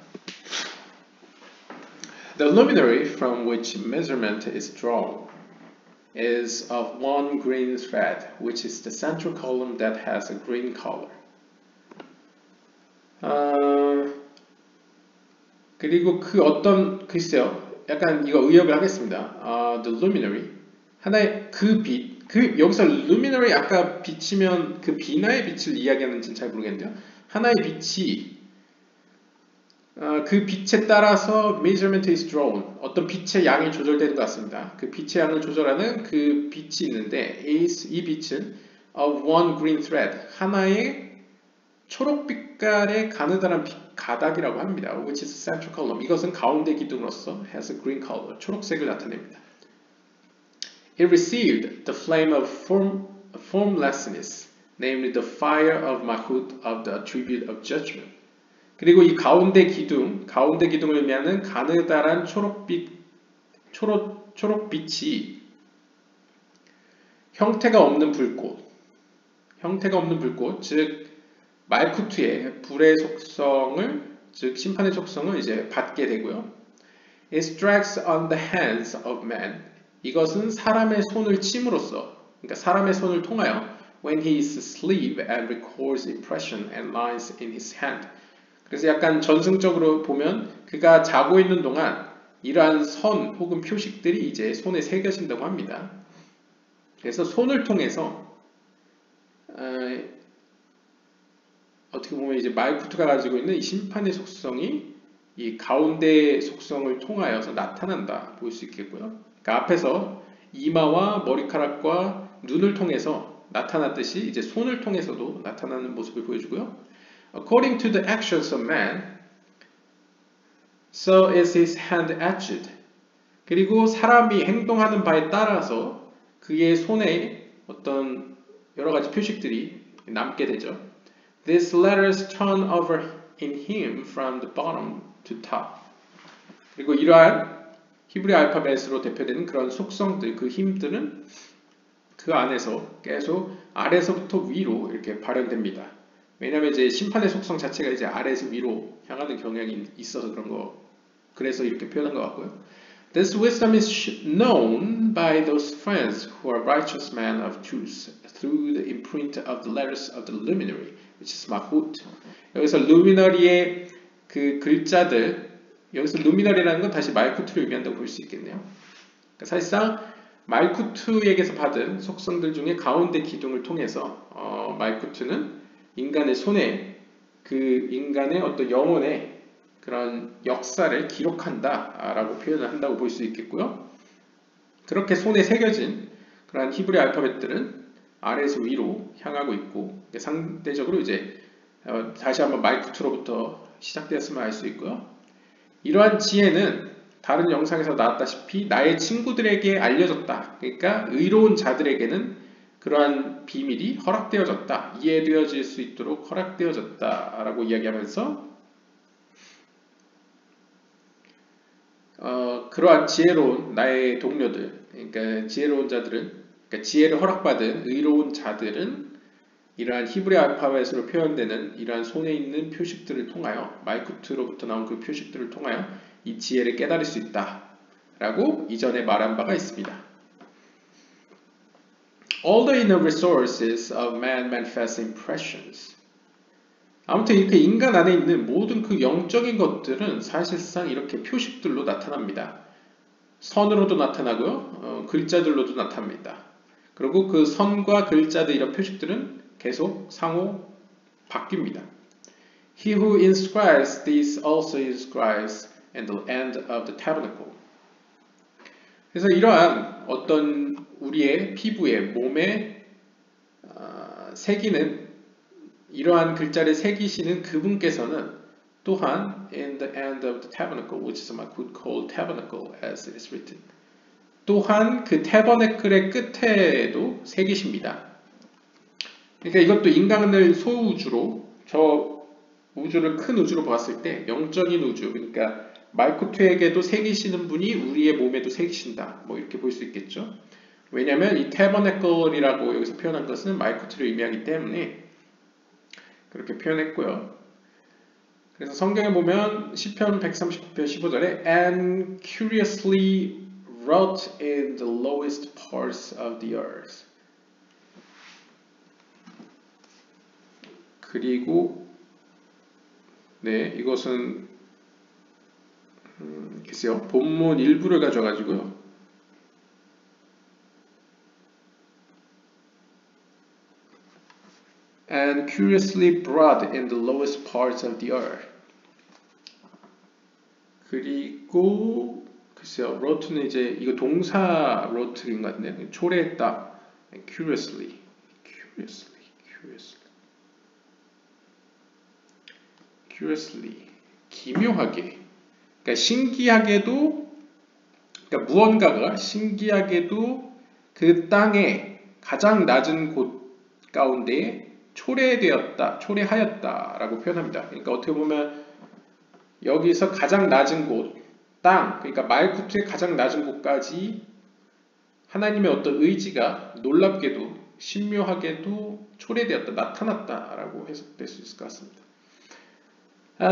The luminary from which measurement is drawn is of one green thread, which is the central column that has a green color. 그리고 그 어떤 글쎄요, 약간 이거 의역을 하겠습니다. The luminary 하나의 그 빛, 여기서 luminary 아까 빛이면 그 비나의 빛을 이야기하는지는 잘 모르겠는데요. 하나의 빛이 그 빛에 따라서 measurement is drawn. 어떤 빛의 양이 조절되는 것 같습니다. 그 빛의 양을 조절하는 그 빛이 있는데 이 빛은 of one green thread. 하나의 초록빛깔의 가느다란 가닥이라고 합니다. Which is central column. 이것은 가운데 기둥으로서 has a green color. 초록색을 나타냅니다. It received the flame of formlessness, namely the fire of Malchut of the attribute of judgment. 그리고 이 가운데 기둥을 의미하는 가느다란 초록빛이 형태가 없는 불꽃, 즉 말쿠트의 불의 속성을, 즉 심판의 속성을 이제 받게 되고요. It strikes on the hands of man. 이것은 사람의 손을 침으로써, 그러니까 사람의 손을 통하여 when he is asleep and records impression and lines in his hand. 그래서 약간 전승적으로 보면 그가 자고 있는 동안 이러한 선 혹은 표식들이 이제 손에 새겨진다고 합니다. 그래서 손을 통해서 어떻게 보면 이제 말쿠트가 가지고 있는 이 심판의 속성이 이 가운데 속성을 통하여서 나타난다 볼 수 있겠고요. 그러니까 앞에서 이마와 머리카락과 눈을 통해서 나타났듯이 이제 손을 통해서도 나타나는 모습을 보여주고요. According to the actions of man, so is his hand etched. 그리고 사람이 행동하는 바에 따라서 그의 손에 어떤 여러 가지 표식들이 남게 되죠. These letters turn over in him from the bottom to top. 그리고 이러한 히브리 알파벳으로 대표되는 그런 속성들, 그 힘들은 그 안에서 계속 아래서부터 위로 이렇게 발현됩니다. 왜냐하면 이제 심판의 속성 자체가 이제 아래에서 위로 향하는 경향이 있어서 그런 거, 그래서 이렇게 표현한 것 같고요. This wisdom is known by those friends who are righteous men of truth through the imprint of the letters of the luminary, which is Mahut. 여기서 luminary의 그 글자들, 여기서 luminary라는 건 다시 말쿠트를 의미한다고 볼 수 있겠네요. 그러니까 사실상 말쿠트에게서 받은 속성들 중에 가운데 기둥을 통해서 말쿠트는 인간의 손에 그 인간의 어떤 영혼의 그런 역사를 기록한다라고 표현을 한다고 볼 수 있겠고요. 그렇게 손에 새겨진 그러한 히브리 알파벳들은 아래에서 위로 향하고 있고 상대적으로 이제 다시 한번 말쿠트로부터 시작되었음을 알 수 있고요. 이러한 지혜는 다른 영상에서 나왔다시피 나의 친구들에게 알려졌다. 그러니까 의로운 자들에게는 그러한 비밀이 허락되어졌다. 이해되어질 수 있도록 허락되어졌다라고 이야기하면서 그러한 지혜로운 나의 동료들, 그러니까 지혜로운 자들은, 그러니까 지혜를 허락받은 의로운 자들은 이러한 히브리 알파벳으로 표현되는 이러한 손에 있는 표식들을 통하여 말쿠트로부터 나온 그 표식들을 통하여 이 지혜를 깨달을 수 있다라고 이전에 말한 바가 있습니다. All the inner resources of man manifest impressions. 아무튼 이렇게 인간 안에 있는 모든 그 영적인 것들은 사실상 이렇게 표식들로 나타납니다. 선으로도 나타나고요, 글자들로도 나타납니다. 그리고 그 선과 글자들 이런 표식들은 계속 상호 바뀝니다. He who inscribes these also inscribes at the end of the tabernacle. 그래서 이러한 어떤 우리의 피부에, 몸에 새기는 이러한 글자를 새기시는 그분께서는 또한 in the end of the tabernacle, which some could call tabernacle as it is written. 또한 그 태버네클의 끝에도 새기십니다. 그러니까 이것도 인간을 소우주로, 저 우주를 큰 우주로 봤을 때 영적인 우주, 그러니까 말쿠트에게도 새기시는 분이 우리의 몸에도 새기신다. 뭐 이렇게 볼 수 있겠죠. 왜냐하면 이 태버네클이라고 여기서 표현한 것은 말쿠트를 의미하기 때문에 그렇게 표현했고요. 그래서 성경에 보면 시편 139편 15절에 And curiously wrought in the lowest parts of the earth. 그리고 네, 이것은 글쎄요, 본문 일부를 가져가지고요. And curiously brought in the lowest parts of the earth. 그리고 글쎄요, wrought는 이제 이거 동사 wrought인 것 같네요. 초래했다. curiously. 기묘하게. 그러니까 신기하게도, 그러니까 무언가가 신기하게도 그 땅의 가장 낮은 곳 가운데에 초래하였다라고 표현합니다. 그러니까 어떻게 보면 여기서 가장 낮은 곳, 땅, 그러니까 말쿠트의 가장 낮은 곳까지 하나님의 어떤 의지가 놀랍게도 신묘하게도 초래되었다, 나타났다라고 해석될 수 있을 것 같습니다.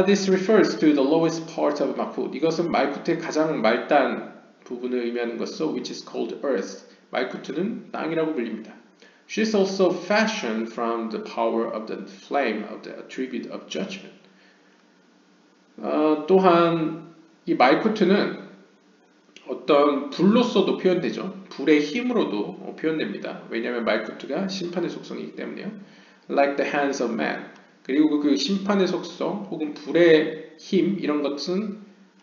This refers to the lowest part of Malkut. 이것은 말쿠트의 가장 말단 부분을 의미하는 것으로 which is called earth. 말쿠트는 땅이라고 불립니다. She is also fashioned from the power of the flame of the attribute of judgment. 또한 이 말쿠트는 어떤 불로서도 표현되죠. 불의 힘으로도 표현됩니다. 왜냐하면 말쿠트가 심판의 속성이기 때문에요. Like the hands of man. 그리고 그 심판의 속성 혹은 불의 힘 이런 것은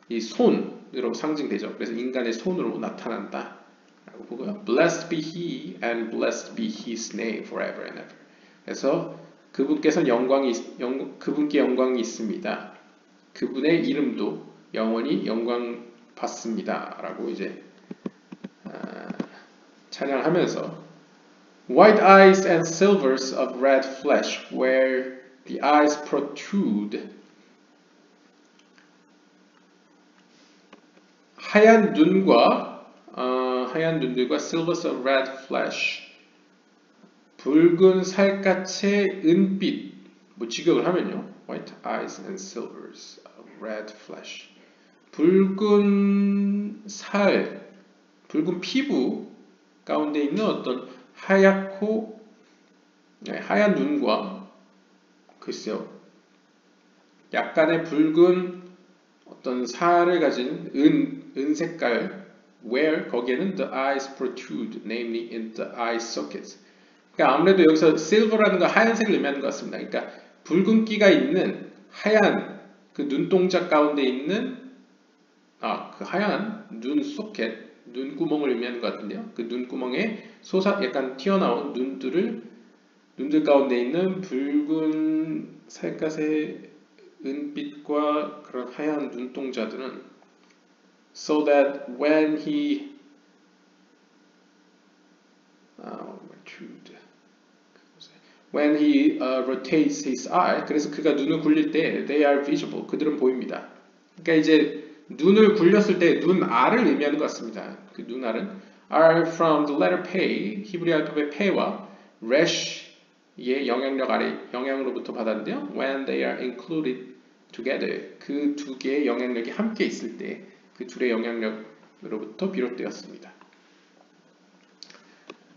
이 손으로 상징되죠. 그래서 인간의 손으로 나타난다 라고 보고요. Blessed be he and blessed be his name forever and ever. 그래서 그분께서는 그분께 영광이 있습니다. 그분의 이름도 영원히 영광 받습니다 라고 이제 찬양하면서 White eyes and silvers of red flesh where the eyes protrude 하얀 눈과 하얀 눈들과 silvers of red flesh 붉은 살갗의 은빛 뭐 직역을 하면요 white eyes and silvers of red flesh 붉은 살 붉은 피부 가운데 있는 어떤 하얗고 하얀 눈과 글쎄요 약간의 붉은 어떤 살을 가진 은 색깔 where 거기에는 the eyes protrude namely in the eye sockets 그러니까 아무래도 여기서 silver라는 거 하얀색을 의미하는 것 같습니다. 그러니까 붉은기가 있는 하얀 그 눈동자 가운데 있는 그 하얀 눈 소켓 눈구멍을 의미하는 것 같은데요. 그 눈구멍에 약간 튀어나온 눈들 가운데 있는 붉은 살갗의 은빛과 그런 하얀 눈동자들은 so that when he rotates his eye 그래서 그가 눈을 굴릴 때 they are visible 그들은 보입니다. 그러니까 이제 눈을 굴렸을 때 눈알을 의미하는 것 같습니다. 그 눈알은 are from the letter pei 히브리 알파벳 pei와 resh의 영향으로부터 받았는데요. When they are included together 그 두 개의 영향력이 함께 있을 때 그 둘의 영향력으로부터 비롯되었습니다.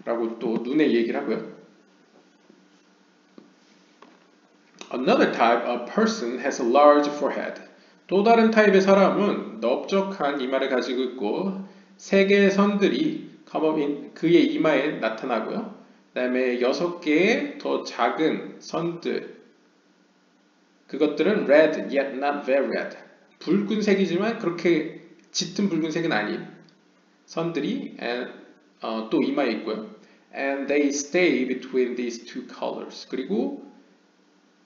라고 또 눈의 얘기를 하고요. Another type of person has a large forehead. 또 다른 타입의 사람은 넓적한 이마를 가지고 있고 세 개의 선들이 그의 이마에 나타나고요. 그 다음에 6개의 더 작은 선들 그것들은 red yet not very red 붉은색이지만 그렇게 짙은 붉은색은 아닌 선들이 또 이마에 있고요. And they stay between these two colors. 그리고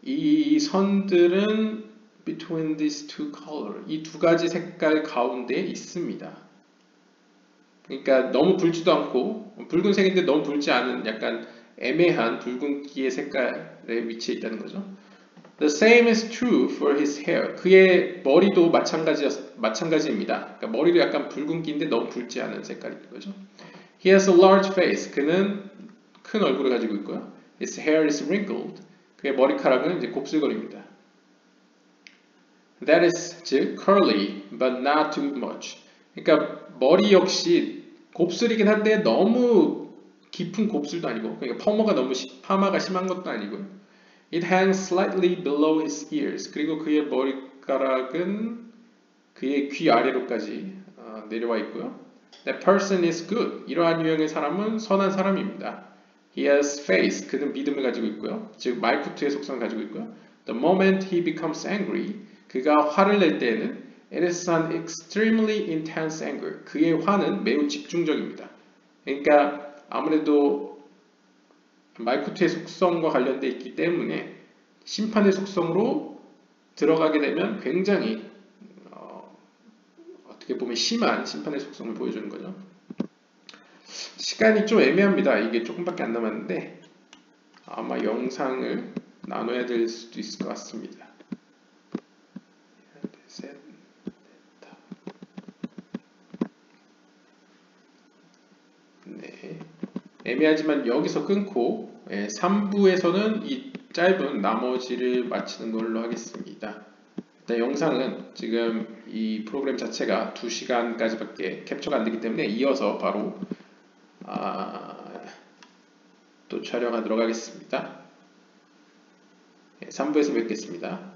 이 선들은 between these two colors. 이 두 가지 색깔 가운데 있습니다. 그러니까 너무 붉지도 않고 붉은색인데 너무 붉지 않은 약간 애매한 붉은기의 색깔에 위치해 있다는 거죠. The same is true for his hair. 그의 머리도 마찬가지입니다. 그러니까 머리도 약간 붉은기인데 너무 붉지 않은 색깔인 거죠. He has a large face. 그는 큰 얼굴을 가지고 있고요. His hair is wrinkled. 그의 머리카락은 이제 곱슬거립니다. That is, 즉 curly, but not too much. 그러니까 머리 역시 곱슬이긴 한데 너무 깊은 곱슬도 아니고, 그러니까 파마가 심한 것도 아니고요. It hangs slightly below his ears. 그리고 그의 머리카락은 그의 귀 아래로까지 내려와 있고요. That person is good. 이러한 유형의 사람은 선한 사람입니다. He has faith. 그는 믿음을 가지고 있고요. 즉 말쿠트의 속성을 가지고 있고요. The moment he becomes angry. 그가 화를 낼 때에는 it is an extremely intense anger. 그의 화는 매우 집중적입니다. 그러니까 아무래도 말쿠트의 속성과 관련되어 있기 때문에 심판의 속성으로 들어가게 되면 굉장히 어떻게 보면 심한 심판의 속성을 보여주는 거죠. 시간이 좀 애매합니다. 이게 조금밖에 안 남았는데 아마 영상을 나눠야 될 수도 있을 것 같습니다. 네, 애매하지만 여기서 끊고 3부에서는 이 짧은 나머지를 마치는 걸로 하겠습니다. 일단 영상은 지금 이 프로그램 자체가 2시간까지밖에 캡처가 안 되기 때문에 이어서 바로 또 촬영하도록 하겠습니다. 3부에서 뵙겠습니다.